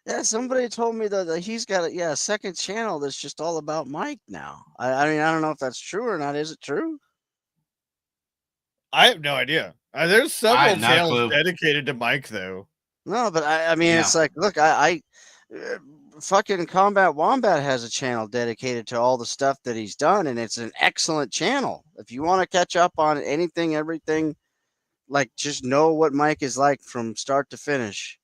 Yeah, somebody told me that he's got a second channel that's just all about Mike now. I mean, I don't know if that's true or not. Is it true? I have no idea. There's several channels dedicated to Mike, though. No, but I mean, it's like, look, fucking Combat Wombat has a channel dedicated to all the stuff that he's done, and it's an excellent channel. If you want to catch up on anything, everything, like just know what Mike is like from start to finish.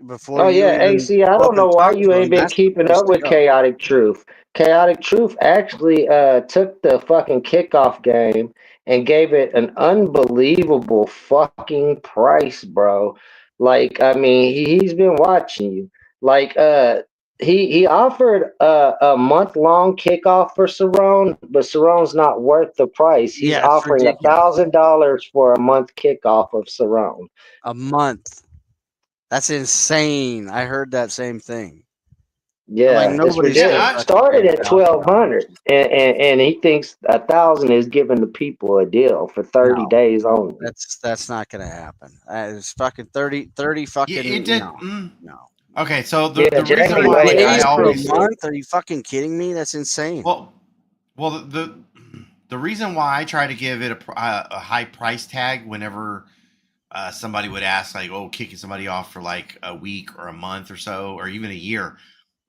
Before AC, I don't know why you ain't been keeping up with Chaotic Truth. Chaotic Truth actually took the fucking kickoff game and gave it an unbelievable fucking price, bro. Like, I mean, he's been watching you. Like, he offered a month-long kickoff for Cerrone, but Cerrone's not worth the price. He's offering $1,000 for a month kickoff of Cerrone. A month. That's insane. I heard that same thing. Yeah, it started at 1,200, and he thinks 1,000 is giving the people a deal for 30 days only. That's not gonna happen. It's fucking 30 fucking. It did. No. Okay, so the reason why I always month? Are you fucking kidding me? That's insane. Well, the reason why I try to give it a high price tag whenever somebody would ask, like, oh, kicking somebody off for like a week or a month or so, or even a year.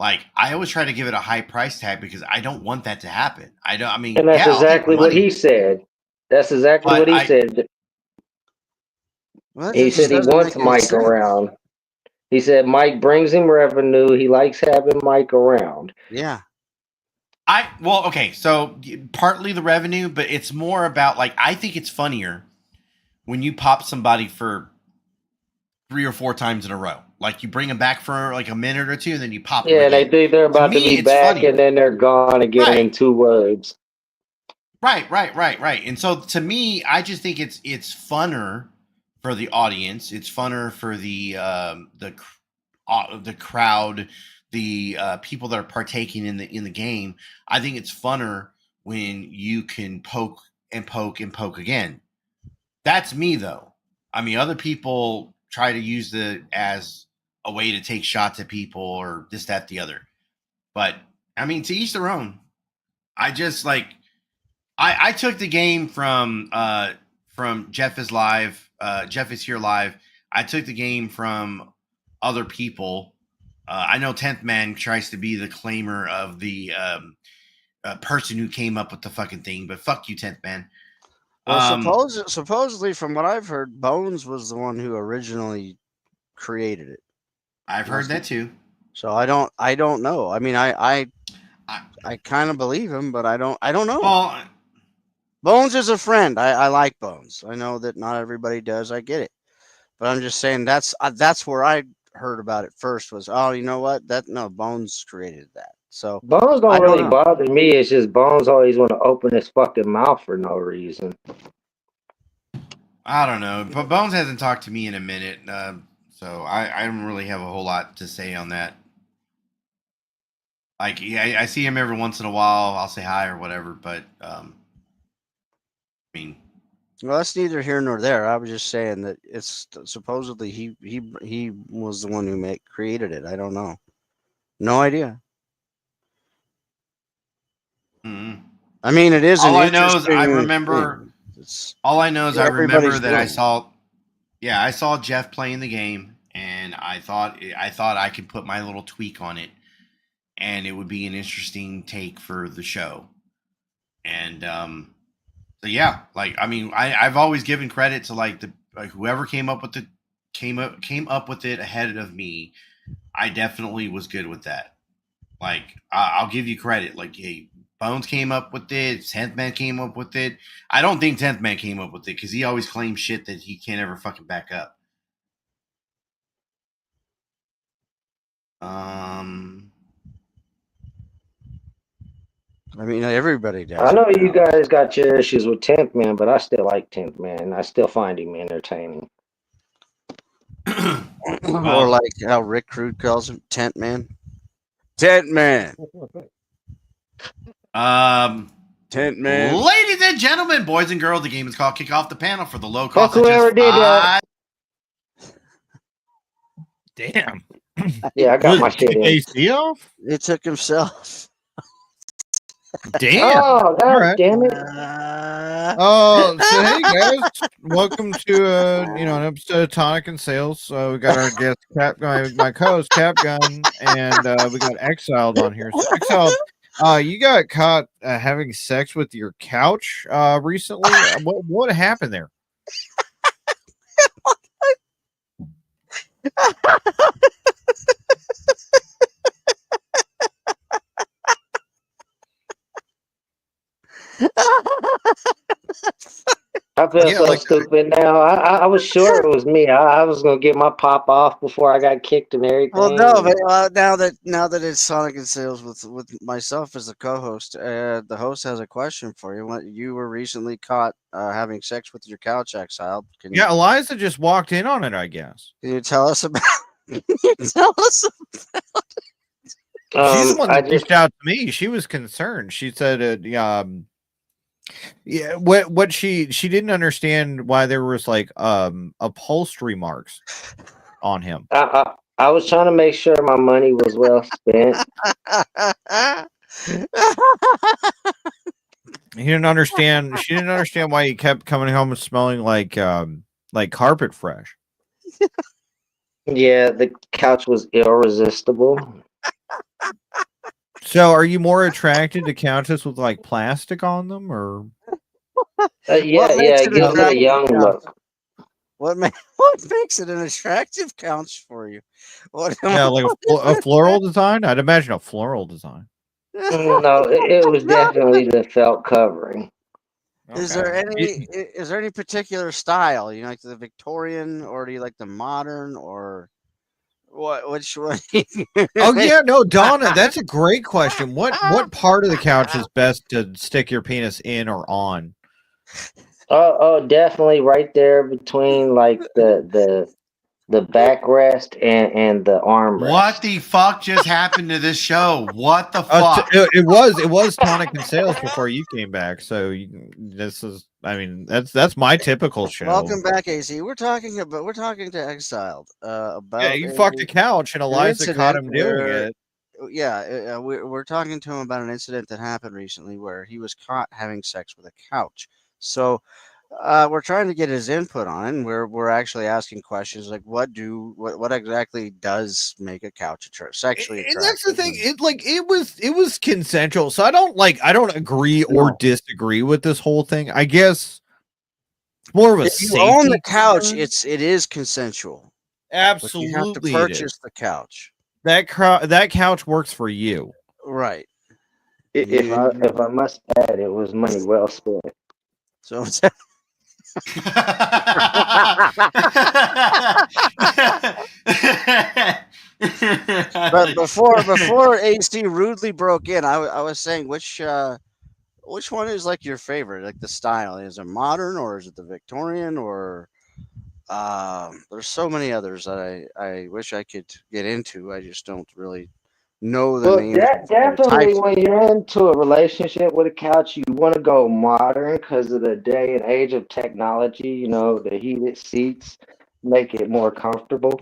Like, I always try to give it a high price tag because I don't want that to happen. And that's exactly what he said. That's exactly what he said. He said he wants Mike around. He said Mike brings him revenue. He likes having Mike around. Yeah. Okay, so partly the revenue, but it's more about, like, I think it's funnier when you pop somebody for 3 or 4 times in a row. Like, you bring them back for like a minute or two, and then you pop them Yeah, again. they think they're about to be back, funnier. And then they're gone again in 2 words. Right. And so, to me, I just think it's funner for the audience. It's funner for the crowd, the people that are partaking in the game. I think it's funner when you can poke and poke and poke again. That's me, though. I mean, other people try to use it as a way to take shots at people or this, that, the other. But I mean, to each their own. I just I took the game from Jeff is live. Jeff is here live. I took the game from other people. I know 10th Man tries to be the claimer of the person who came up with the fucking thing. But fuck you, 10th man. Well, supposedly, from what I've heard, Bones was the one who originally created it. I've heard that too. So I don't know. I mean, I kind of believe him, but I don't know. Well, Bones is a friend. I like Bones. I know that not everybody does. I get it, but I'm just saying that's where I heard about it first. Was, oh, you know what? Bones created that. So Bones I don't really know. bother me. It's just Bones always want to open his fucking mouth for no reason. I don't know, but Bones hasn't talked to me in a minute, so I don't really have a whole lot to say on that. Like, yeah, I see him every once in a while. I'll say hi or whatever, but I mean, well, that's neither here nor there. I was just saying that it's supposedly he was the one who created it. I don't know. No idea. mm-hmm. I mean, it is. All I know is I remember. Thing. All I know is I remember that I doing. saw. Yeah, I saw Jeff playing the game, and I thought I could put my little tweak on it, and it would be an interesting take for the show. And so yeah, like I mean, I've always given credit to like whoever came up with it ahead of me. I definitely was good with that. Like I'll give you credit. Like, hey, Bones came up with it. 10th Man came up with it. I don't think 10th Man came up with it because he always claims shit that he can't ever fucking back up. I mean, everybody does. I know you guys got your issues with 10th Man, but I still like 10th Man. I still find him entertaining. Or like how Rick Crude calls him, Tent Man. Tent Man. Tent Man. Ladies and gentlemen, boys and girls, the game is called Kick Off the Panel for the low Fuck cost of whoever just did that. Damn. Yeah, I got my shit in. AC off? It took himself. Damn. Oh, God All right. damn it. So hey guys, welcome to an episode of Tonic and Sales. So we got our guest my co-host Cap Gun, and we got Exiled on here. So Exiled, you got caught having sex with your couch recently. What happened there? I feel so stupid now. I was sure it was me. I was gonna get my pop off before I got kicked and everything. Well, no, but now that it's Sonic and Sales with myself as the co-host, the host has a question for you. You were recently caught having sex with your couch, Exiled. Eliza just walked in on it, I guess. Can you tell us about? Tell us about it. She's the one that reached out to me. She was concerned. She said, yeah, what she didn't understand why there was like upholstery marks on him. I was trying to make sure my money was well spent. He didn't understand. She didn't understand why he kept coming home and smelling like carpet fresh. Yeah, the couch was irresistible. So, are you more attracted to couches with like plastic on them, or? Yeah, it gives it a young look. What makes it an attractive couch for you? Like a floral design. I'd imagine a floral design. No, it was definitely the felt covering. Okay. Is there any particular style? You like the Victorian, or do you like the modern, or what? Which one? Oh yeah, no, Donna, that's a great question. What part of the couch is best to stick your penis in or on? Oh, definitely right there between like the backrest and the armrest. What the fuck just happened to this show? What the fuck? It was Tonic and Sales before you came back. So that's my typical show. Welcome back, AC. We're talking to Exiled about. You fucked the couch and Eliza caught him doing it. Yeah, we're talking to him about an incident that happened recently where he was caught having sex with a couch. So We're trying to get his input on it, and we're actually asking questions like, what exactly does make a couch sexually And attractive? that's the thing. It was consensual. So I don't agree or disagree with this whole thing. I guess it's more of a If you own the safety couch, concern. it is consensual. Absolutely, But you have to it is. purchase the couch. That couch works for you. Right. If I must add, it was money well spent. So but before AC rudely broke in, I was saying which one is like your favorite, like the style? Is it modern or is it the Victorian or there's so many others that I wish I could get into. I just don't really know the Well, names of the definitely types. when you're into a relationship with a couch, you want to go modern because of the day and age of technology. You know, the heated seats make it more comfortable.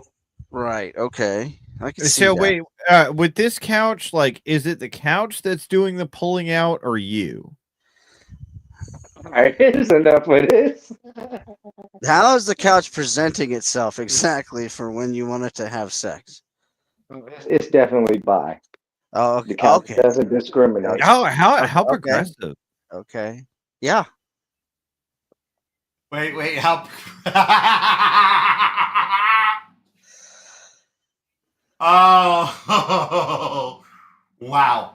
Right. Okay. I can see So that. wait, with this couch, like, is it the couch that's doing the pulling out, or you? All right, here's enough of this. How is the couch presenting itself exactly for when you want it to have sex? It's definitely bi. Oh, The couch okay. doesn't discriminate. How Okay. progressive? Okay. Yeah. Wait, how? Oh, wow.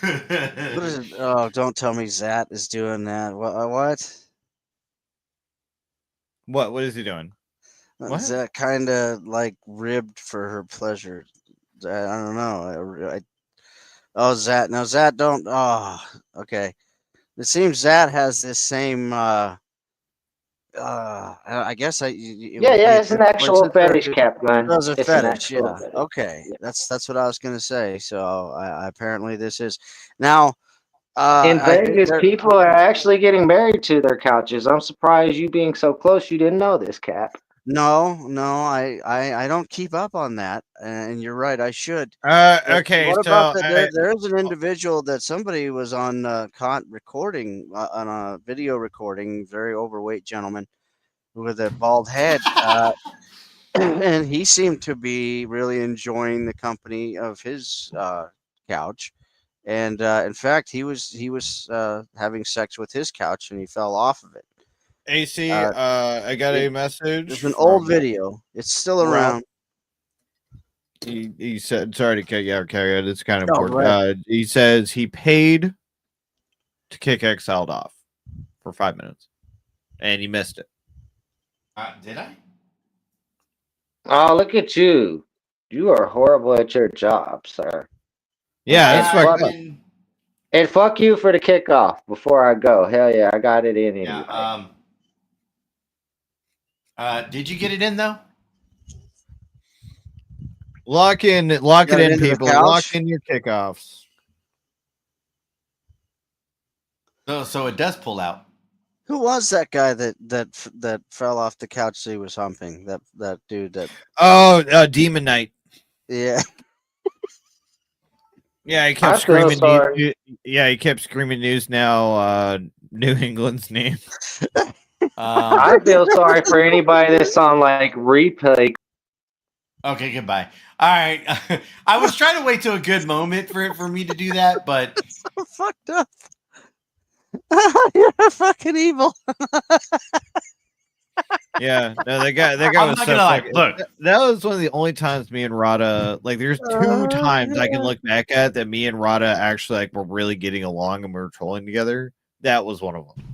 What is it? Oh, don't tell me Zat is doing that. What? What is he doing? What? Is that kind of like ribbed for her pleasure? I don't know. Oh, Zat. No, Zat don't. Oh, okay. It seems Zat has this same. I guess it Yeah, would be it's an actual fetish, Captain. That's a It's an fetish, actual yeah. fetish. Okay, that's what I was gonna say. So apparently this is now. In I think Vegas, people are actually getting married to their couches. I'm surprised you being so close, you didn't know this, Cap. No, I don't keep up on that, and you're right. I should. Okay, What so about that? There is an individual that somebody was on recording on a video recording. Very overweight gentleman with a bald head. And he seemed to be really enjoying the company of his couch, and in fact, he was having sex with his couch, and he fell off of it. AC, I got a message. It's an old from video. It's still Rob. around. He said, sorry to cut you out, Carrie. It's kind of No, important. right. He says he paid to kick Exiled off for 5 minutes, and he missed it. Did I? Oh, look at you. You are horrible at your job, sir. Yeah, and that's fuck, fucked up. and fuck you for the kickoff before I go. Hell yeah, I got it in anyway. Did you get it in though? Lock it in, people. Lock in your kickoffs. So it does pull out. Who was that guy that fell off the couch he was humping? That dude that. Oh, Demon Knight. Yeah. Yeah, he kept screaming. He kept screaming news now. New England's name. I feel sorry for anybody that's on like replay. Okay, goodbye. All right. I was trying to wait till a good moment for me to do that, but it's so fucked up. You're fucking evil. Yeah, no, that guy I'm was not so gonna lie. fucking. Look, that was one of the only times me and Rada, like, there's two times I can look back at that me and Rada actually like were really getting along and we were trolling together. That was one of them.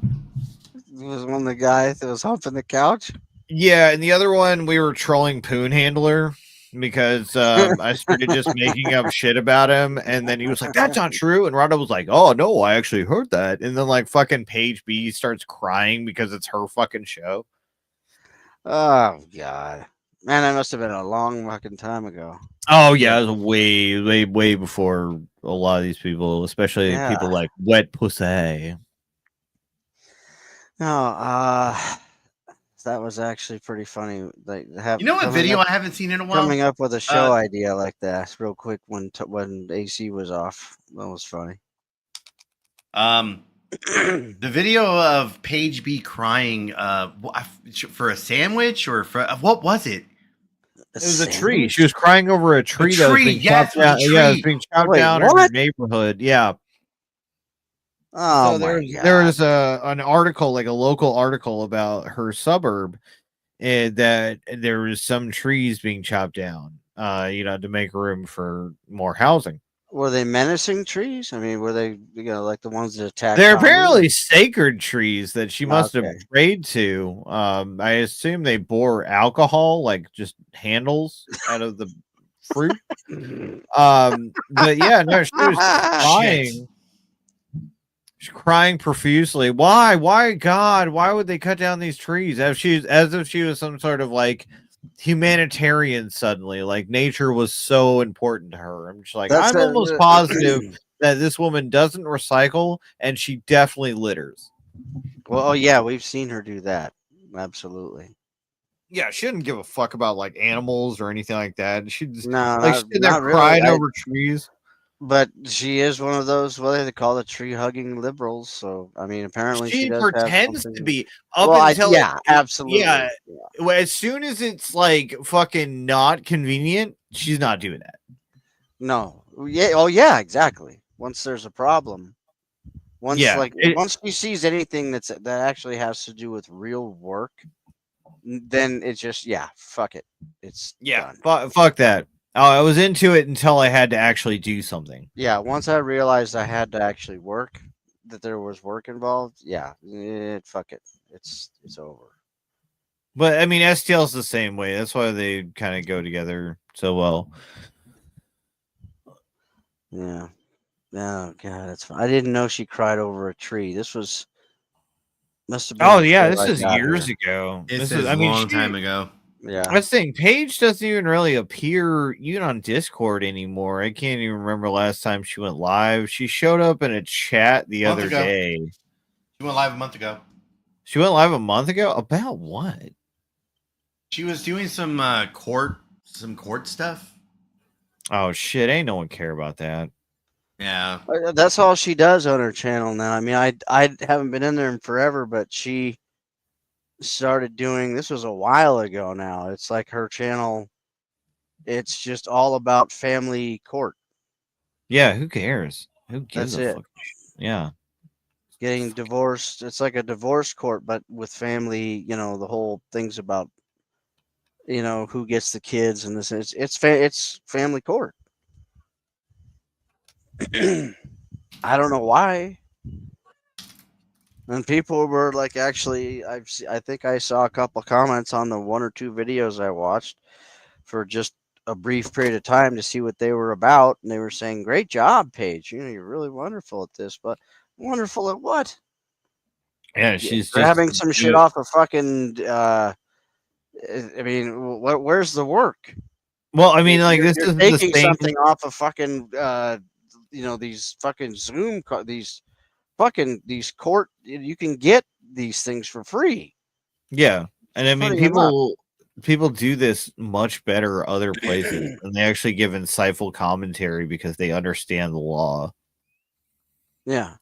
Was one of the guys that was humping the couch? Yeah, and the other one we were trolling Poon Handler because I started just making up shit about him, and then he was like, "That's not true," and Rada was like, "Oh no, I actually heard that," and then like fucking Paige B starts crying because it's her fucking show. Oh god, man, that must have been a long fucking time ago. Oh yeah, it was way before a lot of these people, especially people like Wet Pussy. No, that was actually pretty funny. Like, you know what video I haven't seen in a while? Coming up with a show idea like that real quick when AC was off. That was funny. The video of Paige B crying for a sandwich or for what was it? It was a tree. She was crying over a tree that was being yes, chopped down. it was a Yeah, it was tree. being chopped Wait, down in her what? neighborhood. Yeah. Oh So my there God. was an article, like a local article about her suburb, and that there was some trees being chopped down, to make room for more housing. Were they menacing trees? I mean, were they, like the ones that attacked They're Tommy? apparently sacred trees that she must have Okay. prayed to. I assume they bore alcohol, like just handles out of the fruit. But yeah, no, she was crying. She's crying profusely. Why, God? Why would they cut down these trees? As if she was some sort of like humanitarian suddenly. Like nature was so important to her. I'm just like, I'm almost positive that this woman doesn't recycle and she definitely litters. Well, oh yeah, we've seen her do that. Absolutely. Yeah, she didn't give a fuck about like animals or anything like that. She just No, like sitting there not really. crying over trees. But she is one of those, what do they call it, tree hugging liberals. So I mean, apparently she She does have pretends something. to be up Well, until yeah, absolutely. Yeah, as soon as it's like fucking not convenient, she's not doing that. No. Yeah. Oh yeah, exactly. Once there's a problem, once she sees anything that actually has to do with real work, then it's just fuck it. It's done. Fuck that. Oh, I was into it until I had to actually do something. Yeah, once I realized I had to actually work, that there was work involved, fuck it. It's over. But I mean, STL's the same way. That's why they kind of go together so well. Yeah. Oh god, that's fine. I didn't know she cried over a tree. This must have been. Oh yeah, this before I is got years here. ago. This is a long time ago. Yeah. I was saying Paige doesn't even really appear even on Discord anymore. I can't even remember last time she went live. She showed up in a chat the other day. She went live a month ago. She went live a month ago? About what? She was doing some court stuff. Oh shit, ain't no one care about that. Yeah. That's all she does on her channel now. I mean, I haven't been in there in forever, but she started doing, this was a while ago now. It's like her channel, it's just all about family court. Yeah, who cares? Who gives That's a it. fuck? Yeah. Getting divorced. It's like a divorce court, but with family, the whole things about, who gets the kids and this. It's family court. I don't know why. And people were like, actually, I think I saw a couple comments on the one or two videos I watched for just a brief period of time to see what they were about, and they were saying, "Great job, Paige. You're really wonderful at this." But wonderful at what? Yeah, she's grabbing just some shit off of fucking. I mean, where's the work? Well, I mean, like this You're is taking the same. something off of fucking, these fucking Zoom, these court. You can get these things for free. Yeah, and I mean, Putting them up. people do this much better other places, and they actually give insightful commentary because they understand the law. Yeah,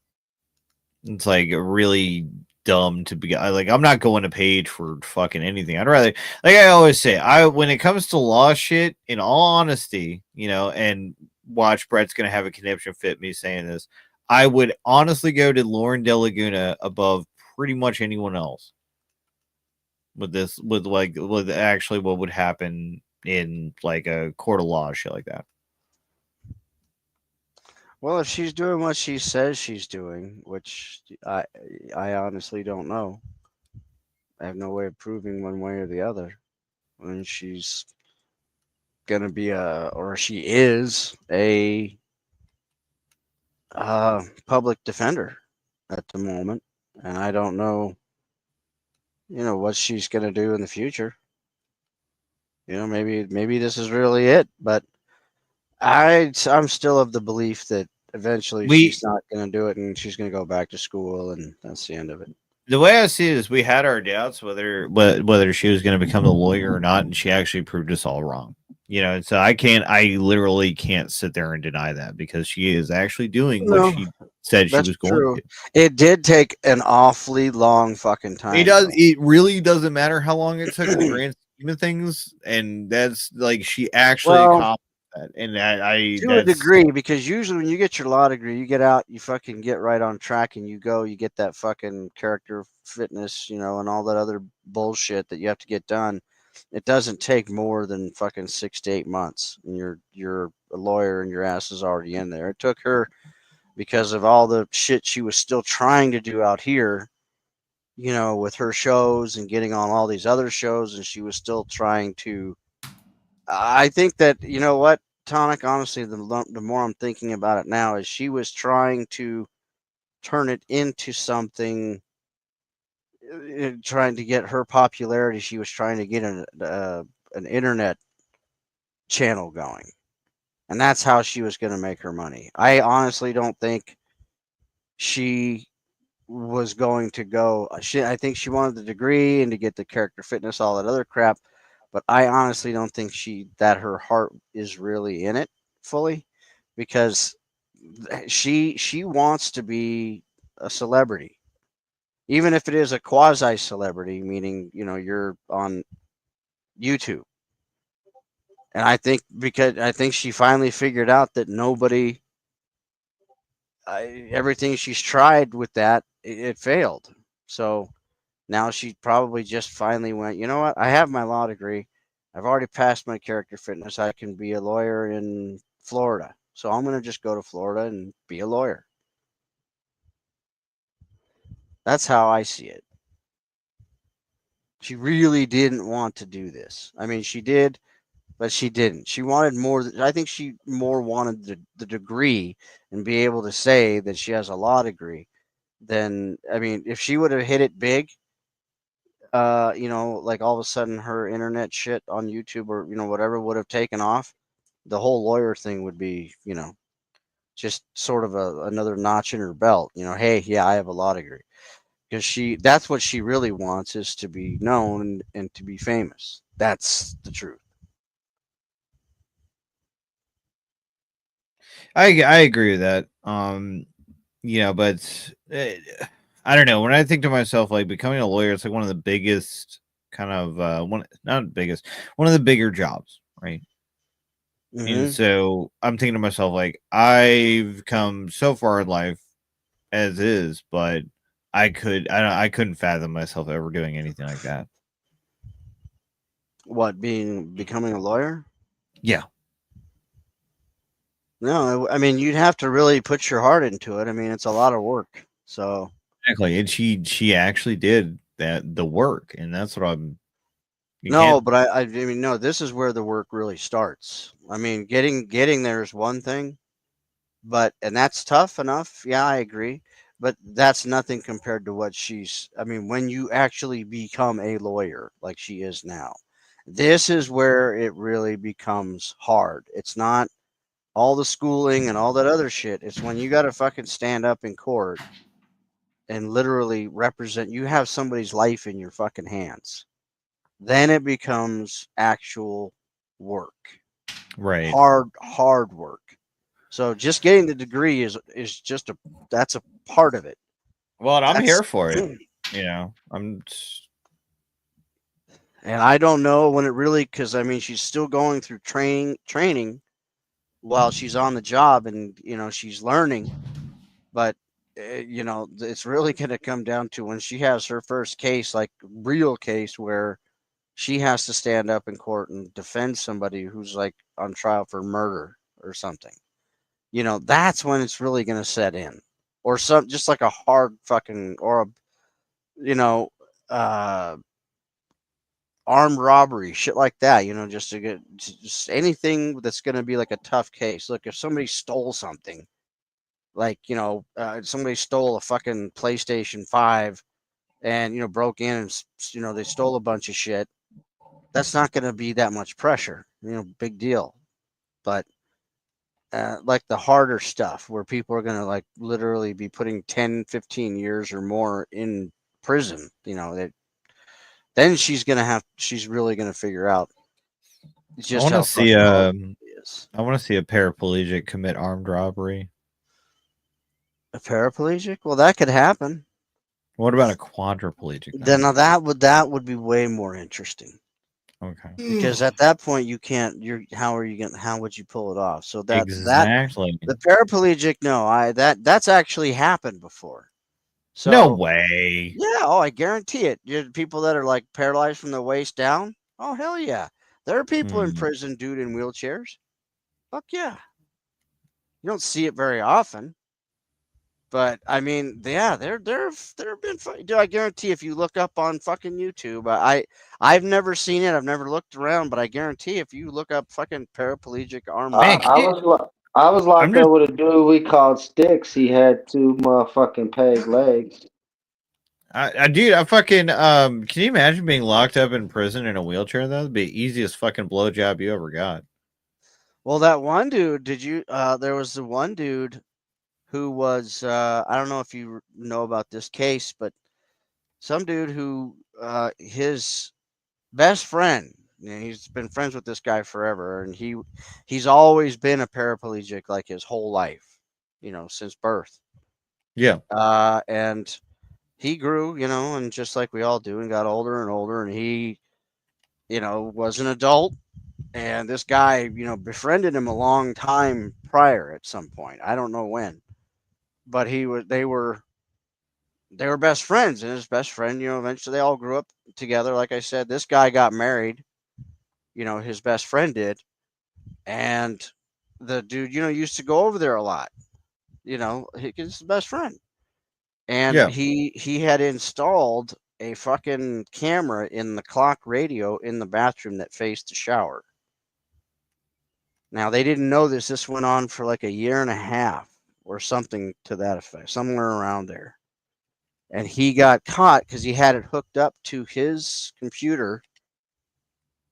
it's like really dumb to be like. I'm not going to Page for fucking anything. I'd rather, like I always say, when it comes to law shit, in all honesty, and watch Brett's gonna have a conniption fit me saying this. I would honestly go to Lauren De Laguna above pretty much anyone else. With actually what would happen in like a court of law, shit like that. Well, if she's doing what she says she's doing, which I honestly don't know. I have no way of proving one way or the other. When she's gonna be or she is a public defender at the moment, and I don't know, what she's gonna do in the future. Maybe this is really it, but I'm still of the belief that eventually she's not going to do it, and she's going to go back to school, and that's the end of it. The way I see it is, we had our doubts whether she was going to become a lawyer or not, and she actually proved us all wrong. So I literally can't sit there and deny that, because she is actually doing what she said she That's was going true. to. It did take an awfully long fucking time. It does. It really doesn't matter how long it took in the grand scheme of things, and that's like she actually accomplished that. And to a degree, because usually when you get your law degree, you get out, you fucking get right on track, and you go, you get that fucking character fitness, and all that other bullshit that you have to get done. It doesn't take more than fucking 6 to 8 months, and you're a lawyer, and your ass is already in there. It took her because of all the shit she was still trying to do out here, with her shows and getting on all these other shows, and she was still trying to. I think that what, Tonic. Honestly, the more I'm thinking about it now, is she was trying to turn it into something, trying to get her popularity. She was trying to get an internet channel going, and that's how she was going to make her money. I honestly don't think she was going to go. I think she wanted the degree and to get the character fitness, all that other crap. But I honestly don't think that her heart is really in it fully, because she wants to be a celebrity, even if it is a quasi celebrity, meaning you're on YouTube. And I think she finally figured out that nobody, everything she's tried with that, it failed. So now she probably just finally went, you know what? I have my law degree. I've already passed my character fitness. I can be a lawyer in Florida. So I'm going to just go to Florida and be a lawyer. That's how I see it. She really didn't want to do this. I mean, she did, but she didn't. She wanted more. I think she more wanted the degree and be able to say that she has a law degree than, I mean, if she would have hit it big, like all of a sudden her internet shit on YouTube or, whatever would have taken off, the whole lawyer thing would be, just sort of another notch in her belt. Hey, yeah, I have a law degree. Because that's what she really wants, is to be known and to be famous. That's the truth. I agree with that. But I don't know. When I think to myself, like, becoming a lawyer, it's like one of the biggest kind of one of the bigger jobs, right? And so I'm thinking to myself, like, I've come so far in life as is, but I couldn't fathom myself ever doing anything like that. What, becoming a lawyer? Yeah. No, I mean, you'd have to really put your heart into it. I mean, it's a lot of work. So exactly, and she actually did the work, and that's what I'm. No, but I mean, no. This is where the work really starts. I mean, getting there is one thing, and that's tough enough. Yeah, I agree. But that's nothing compared to what she's. I mean, when you actually become a lawyer like she is now, this is where it really becomes hard. It's not all the schooling and all that other shit. It's when you got to fucking stand up in court and literally represent. You have somebody's life in your fucking hands. Then it becomes actual work. Right. Hard work. So just getting the degree is just that's a part of it. Well, and I'm here for it. And I don't know when it really, because I mean, she's still going through training while she's on the job, and she's learning. But it's really going to come down to when she has her first case, like real case, where she has to stand up in court and defend somebody who's like on trial for murder or something. That's when it's really going to set in, or just like a hard fucking, or armed robbery, shit like that. Just to get just anything that's going to be like a tough case. Look, if somebody stole something, like somebody stole a fucking PlayStation 5 and broke in and they stole a bunch of shit, that's not going to be that much pressure, big deal. But like the harder stuff where people are going to like literally be putting 10-15 years or more in prison, then she's really going to figure out just I want how to see it is. I want to see a paraplegic commit armed robbery. A paraplegic? Well, that could happen. What about a quadriplegic? Then now that would be way more interesting. Okay. Because at that point you can't. How would you pull it off? So Exactly. the paraplegic. No, that's actually happened before. So No way. Yeah. Oh, I guarantee it. People that are like paralyzed from the waist down. Oh hell yeah. There are people in prison, dude, in wheelchairs. Fuck yeah. You don't see it very often. But I mean, yeah, there have been. Dude, I guarantee if you look up on fucking YouTube, I've never seen it. I've never looked around, but I guarantee if you look up fucking paraplegic arm, I was locked up with a dude we called Sticks. He had 2 motherfucking peg legs. Dude, I fucking can you imagine being locked up in prison in a wheelchair? That'd be the easiest fucking blowjob you ever got. Well, that one dude, there was the one dude who was, I don't know if you know about this case, but some dude who, his best friend, he's been friends with this guy forever, and he's always been a paraplegic like his whole life, since birth. Yeah. And he grew, and just like we all do, and got older and older, and he, was an adult. And this guy, befriended him a long time prior at some point. I don't know when, but they were best friends, and his best friend, eventually they all grew up together. Like I said, this guy got married, his best friend did. And the dude, used to go over there a lot, he's his best friend. And Yeah. he had installed a fucking camera in the clock radio in the bathroom that faced the shower. Now, they didn't know this. This went on for like a year and a half or something to that effect, somewhere around there. And he got caught because he had it hooked up to his computer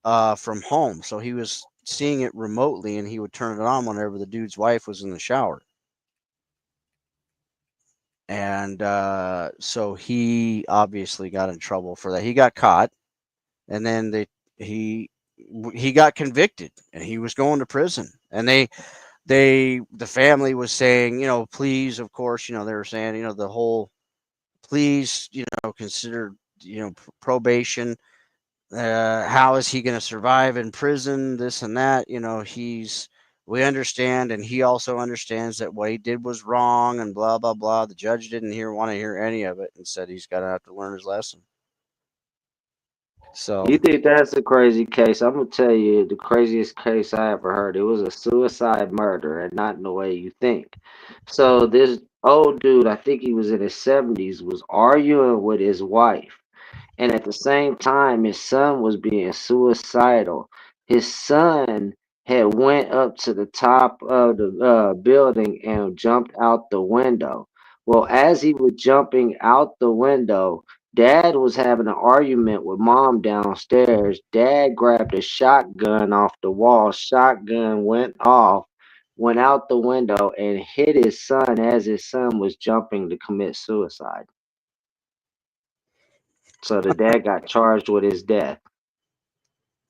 from home. So he was seeing it remotely, and he would turn it on whenever the dude's wife was in the shower. And so he obviously got in trouble for that. He got caught, and then he got convicted, and he was going to prison. And the family was saying, please, of course, they were saying, the whole, please, consider, probation. How is he going to survive in prison? This and that, we understand. And he also understands that what he did was wrong and blah, blah, blah. The judge didn't want to hear any of it and said he's got to have to learn his lesson. So You think that's a crazy case? I'm gonna tell you the craziest case I ever heard. It was a suicide murder, and not in the way you think. So this old dude, I think he was in his 70s, was arguing with his wife, and at the same time, his son was being suicidal. His son had went up to the top of the building and jumped out the window. Well, as he was jumping out the window, Dad was having an argument with Mom downstairs. Dad grabbed a shotgun off the wall. Shotgun went off, went out the window, and hit his son as his son was jumping to commit suicide. So the dad got charged with his death.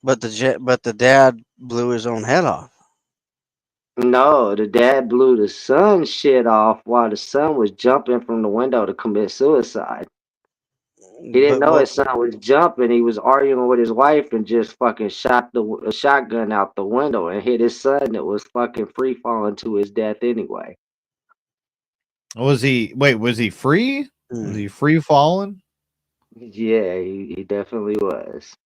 But the dad blew his own head off. No, the dad blew the son's shit off while the son was jumping from the window to commit suicide. He didn't know his son was jumping. He was arguing with his wife and just fucking shot a shotgun out the window and hit his son that was fucking free falling to his death anyway. Was he free? Was he free falling? Yeah, he definitely was.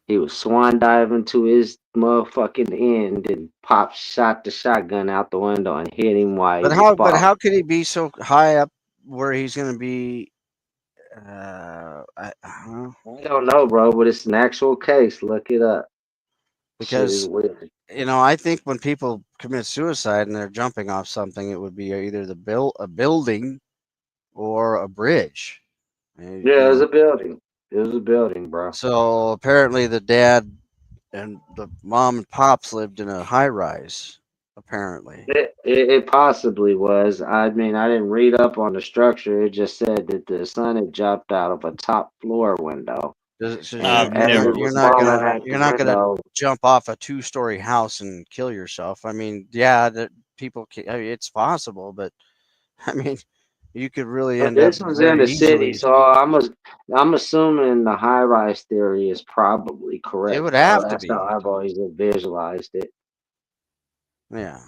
He was swan diving to his motherfucking end and shot the shotgun out the window and hit him while he was falling. But how could he be so high up where he's going to be? I don't know, bro, but it's an actual case. Look it up. Because I think when people commit suicide and they're jumping off something, it would be either a building or a bridge. Yeah, it was a building. It was a building, bro. So apparently the dad and the mom and pops lived in a high rise. Apparently, it possibly was. I mean, I didn't read up on the structure. It just said that the son had jumped out of a top floor window. You're not gonna jump off a 2-story house and kill yourself. I mean, yeah, that people. It's possible, but I mean, you could really But end up this was in very the city, easily. so I'm assuming the high rise theory is probably It correct. would have to That's how be. I've always visualized it. Yeah.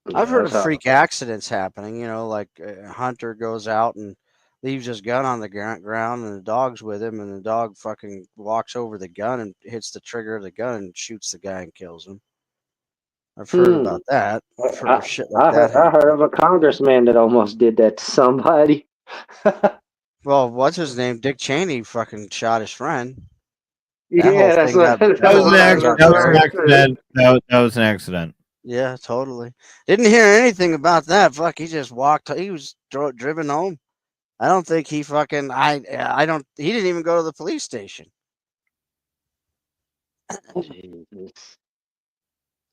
Yeah, I've heard that's of how. freak accidents happening, like a hunter goes out and leaves his gun on the ground and the dog's with him and the dog fucking walks over the gun and hits the trigger of the gun and shoots the guy and kills him. I've heard about that. I've heard of shit like that I happen. heard of a congressman that almost did that to somebody. Well, what's his name? Dick Cheney fucking shot his friend. That whole Yeah, that's thing what, got that's That was whole an what I thing was got accident. That was an buried. accident. That was an accident. Yeah, totally. Didn't hear anything about that. Fuck, he just walked. He was driven home. I don't think he fucking. I don't. He didn't even go to the police station. Jesus.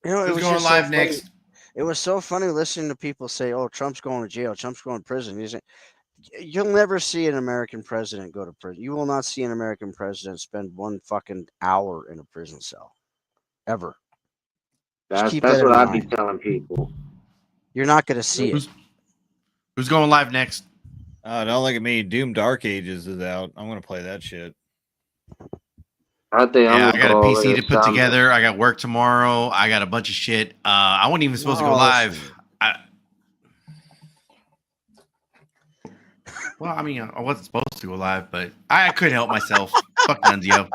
It Who's was going just so live funny. next? It was so funny listening to people say, "Oh, Trump's going to jail. Trump's going to prison." You'll never see an American president go to prison. You will not see an American president spend one fucking hour in a prison cell, ever. Just keep That's that what in I'd be mind. telling people. You're not going to see it. Who's going live next? Don't look at me. Doom Dark Ages is out. I'm gonna play that shit. I think I'm Yeah, I gonna got a go over PC to to put some. together. I got work tomorrow. I got a bunch of shit. I wasn't even supposed to go Oh, live. Well, I mean, I wasn't supposed to go live, but I couldn't help myself. Fuck Nunzio.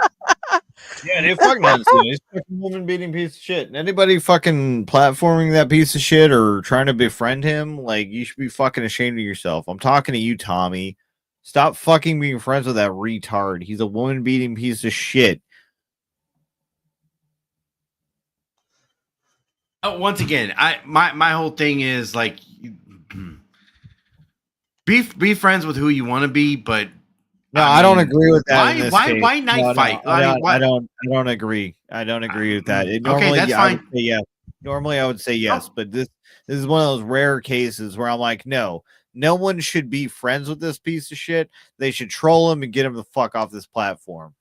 Yeah, dude, fuck Nunzio. He's a fucking woman beating piece of shit. And anybody fucking platforming that piece of shit or trying to befriend him, like, you should be fucking ashamed of yourself. I'm talking to you, Tommy. Stop fucking being friends with that retard. He's a woman beating piece of shit. Once again, my whole thing is like, be friends with who you want to be, but No, I don't agree with that. In this case. Why knife No, fight? I don't agree. I don't agree with that. Normally, that's I would fine. say yes. Normally, I would say yes, but this is one of those rare cases where I'm like, no one should be friends with this piece of shit. They should troll him and get him the fuck off this platform.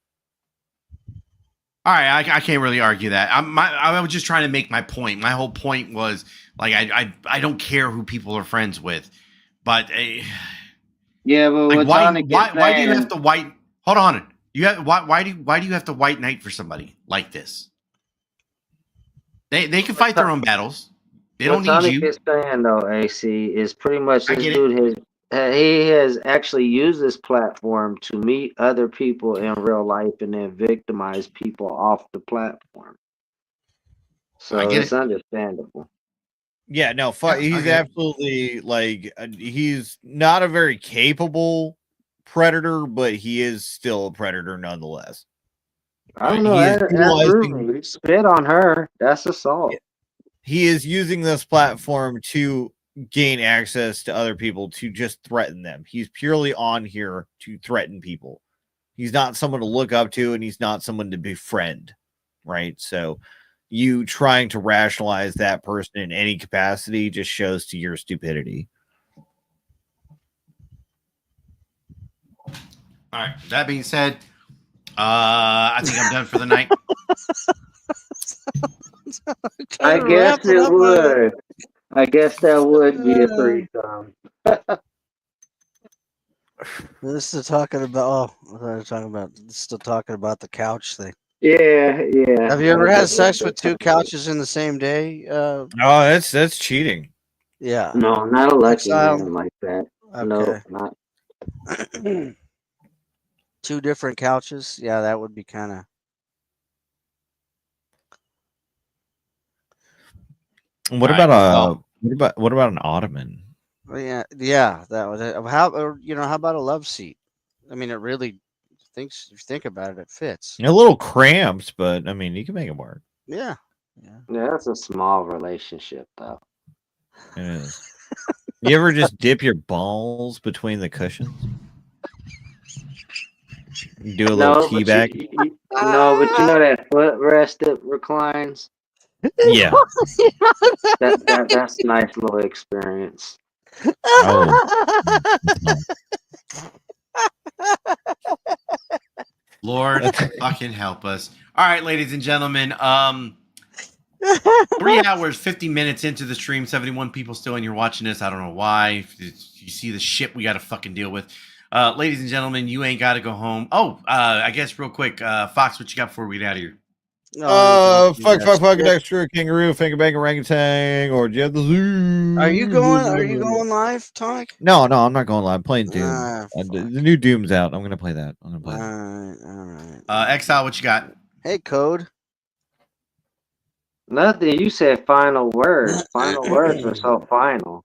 All right, I can't really argue that. I was just trying to make my point. My whole point was like I don't care who people are friends with, but Yeah, but like, what Tonic is why do you saying- have to white? Hold on, you have why do you have to white knight for somebody like this? They can fight their own battles. They don't what need Tonic you. is saying though, AC, is pretty much I this get dude he has actually used this platform to meet other people in real life and then victimize people off the platform. So I get it's it. understandable. Yeah, no, fuck. Yeah, I He's get it. absolutely like he's not a very capable predator, but he is still a predator nonetheless. I don't know. He is That's utilizing. rude. Spit on her. That's assault. He is using this platform to gain access to other people to just threaten them. He's purely on here to threaten people. He's not someone to look up to, and he's not someone to befriend, right? So you trying to rationalize that person in any capacity just shows to your stupidity. All right. That being said, I think I'm done for the night. I guess it would. I guess that would be a threesome. This is talking about. Oh, I thought we were talking about. Still talking about the couch thing. Yeah. Have you ever had sex with two couches in the same day? Oh, that's cheating. Yeah. No, I'm not a lucky Exile. man like that. Okay. No, not. Two different couches. Yeah, that would be kind of. What about an ottoman? Yeah, that was it. How about a love seat? I mean, it really if you think about it, it fits. A little cramped, but I mean, you can make it work. Yeah. Yeah, that's a small relationship, though. It is. You ever just dip your balls between the cushions? Do a little tea bag? No, but you know that footrest that reclines? Yeah. That's a nice little experience. Oh. Lord fucking help us. All right, ladies and gentlemen. 3 hours, 50 minutes into the stream, 71 people still, and you're watching this. I don't know why. You see the shit we got to fucking deal with. Ladies and gentlemen, you ain't got to go home. Oh, I guess real quick, Fox, what you got before we get out of here? Fuck, extra kangaroo, finger bang, orangutan, or do you have the zoo? Are you going live, Tonic? No, I'm not going live. I'm playing Doom. The new Doom's out. I'm gonna play that. All right. Exile, what you got? Hey, Code. Nothing. You said final words. Final words were so final.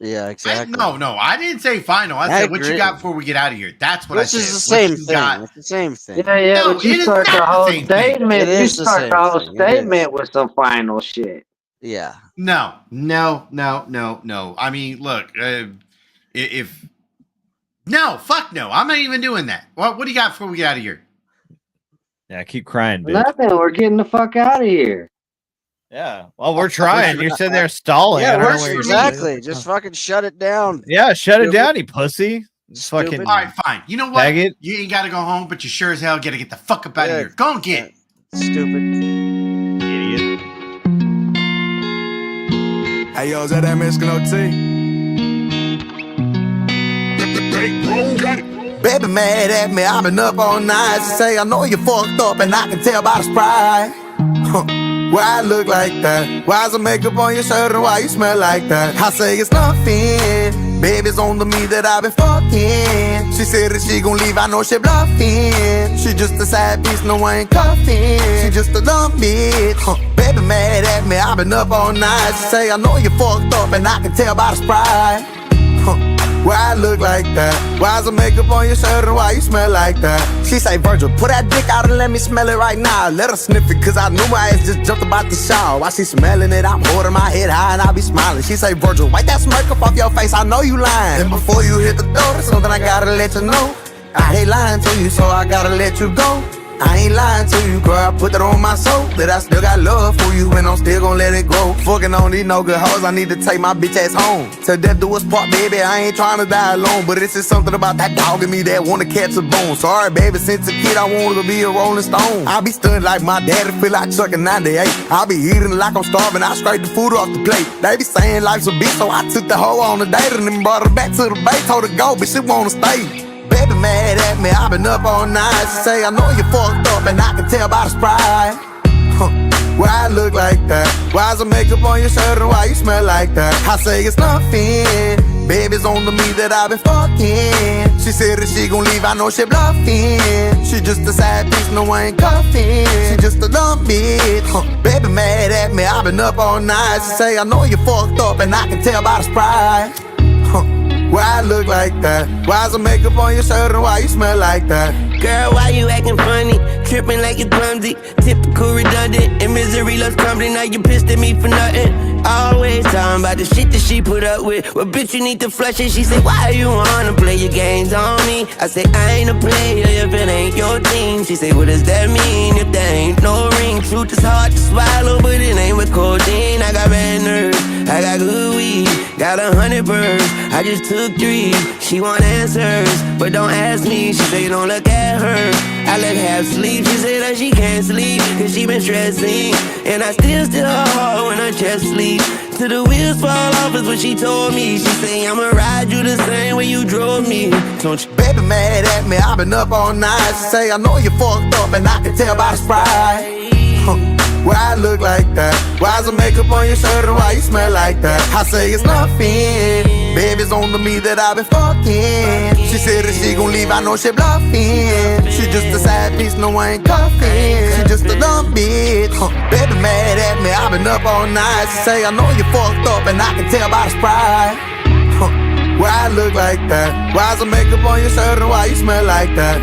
Yeah, exactly. No, I didn't say final. I said what you got before we get out of here. That's what I said. Which is the same thing. It's the same thing. Yeah, No, but you start the whole statement. You start the whole statement with some final shit. Yeah. No. I mean, look, fuck no. I'm not even doing that. What do you got before we get out of here? Yeah, keep crying, bitch. Nothing. We're getting the fuck out of here. Yeah. Well, we're trying. You're sitting there stalling. Yeah, exactly. Just fucking shut it down. Yeah, shut it down, you pussy. Fucking. All right, fine. You know what? Faggot. You ain't got to go home, but you sure as hell got to get the fuck up out of here. Go and get. Stupid. Idiot. Hey, yo, is that Mexican OT? Baby mad at me, I've been up all night. She say, I know you fucked up and I can tell by the sprite. Why I look like that? Why's the makeup on your shirt and why you smell like that? I say it's nothing. Baby's on to me that I been fucking. She said that she gon' leave, I know she bluffing. She just a side piece, no I ain't cuffing. She just a dumb bitch. Baby mad at me, I've been up all night. She say, I know you fucked up and I can tell by the sprite. Why I look like that? Why's the makeup on your shirt and why you smell like that? She say, Virgil, put that dick out and let me smell it right now. Let her sniff it, cause I knew my ass just jumped about the shower. While she smelling it, I'm holding my head high and I be smiling. She say, Virgil, wipe that smirk up off your face, I know you lying. And before you hit the door, there's something I gotta let you know. I hate lying to you, so I gotta let you go. I ain't lying to you, girl, I put that on my soul. That I still got love for you and I'm still gon' let it grow. Fucking on these no good hoes, I need to take my bitch ass home. Till death do us part, baby, I ain't trying to die alone. But it's just something about that dog in me that wanna catch a bone. Sorry, baby, since a kid I wanted to be a rolling stone. I be stunned like my daddy, feel like Chuck in 98. I be eating like I'm starving, I scrape the food off the plate. They be saying life's a bitch, so I took the hoe on a date and then brought her back to the bay. Told her go, but she wanna stay. Baby mad at me, I've been up all night. She say, I know you fucked up and I can tell by the sprite. Why I look like that? Why's the makeup on your shirt and why you smell like that? I say it's nothing. Baby's on to me that I've been fucking. She said that she gon' leave, I know she bluffing. She just a side piece, no I ain't cuffing. She just a dumb bitch. Baby mad at me, I've been up all night. She say, I know you fucked up and I can tell by the sprite. Why I look like that? Why's the makeup on your shirt and why you smell like that? Girl, why you acting funny? Tripping like you clumsy. Typical redundant. And misery loves company. Now you pissed at me for nothing. Always talking about the shit that she put up with. Well, bitch, you need to flush it. She said, why you wanna play your games on me? I say, I ain't a player if it ain't your team. She say, what does that mean if there ain't no ring? Truth is hard to swallow, but it ain't with codeine. I got bad nerves, I got good weed, got 100 birds, I just took 3. She want answers, but don't ask me. She say, don't look at her, I let her have sleep. She say that she can't sleep, cause she been stressing. And I still her heart when her chest sleep. Till the wheels fall off is what she told me. She say, I'ma ride you the same way you drove me. Don't you? Baby mad at me, I've been up all night. She say, I know you fucked up and I can tell by the sprite. Why I look like that? Why's the makeup on your shirt and why you smell like that? I say it's nothing. Baby's on to me that I've been fucking. She said that she gon' leave, I know she bluffing. She just a side piece, no I ain't cuffing. She just a dumb bitch. Baby mad at me, I've been up all night. She say, I know you fucked up and I can tell by the sprite. Why I look like that? Why's the makeup on your shirt and why you smell like that?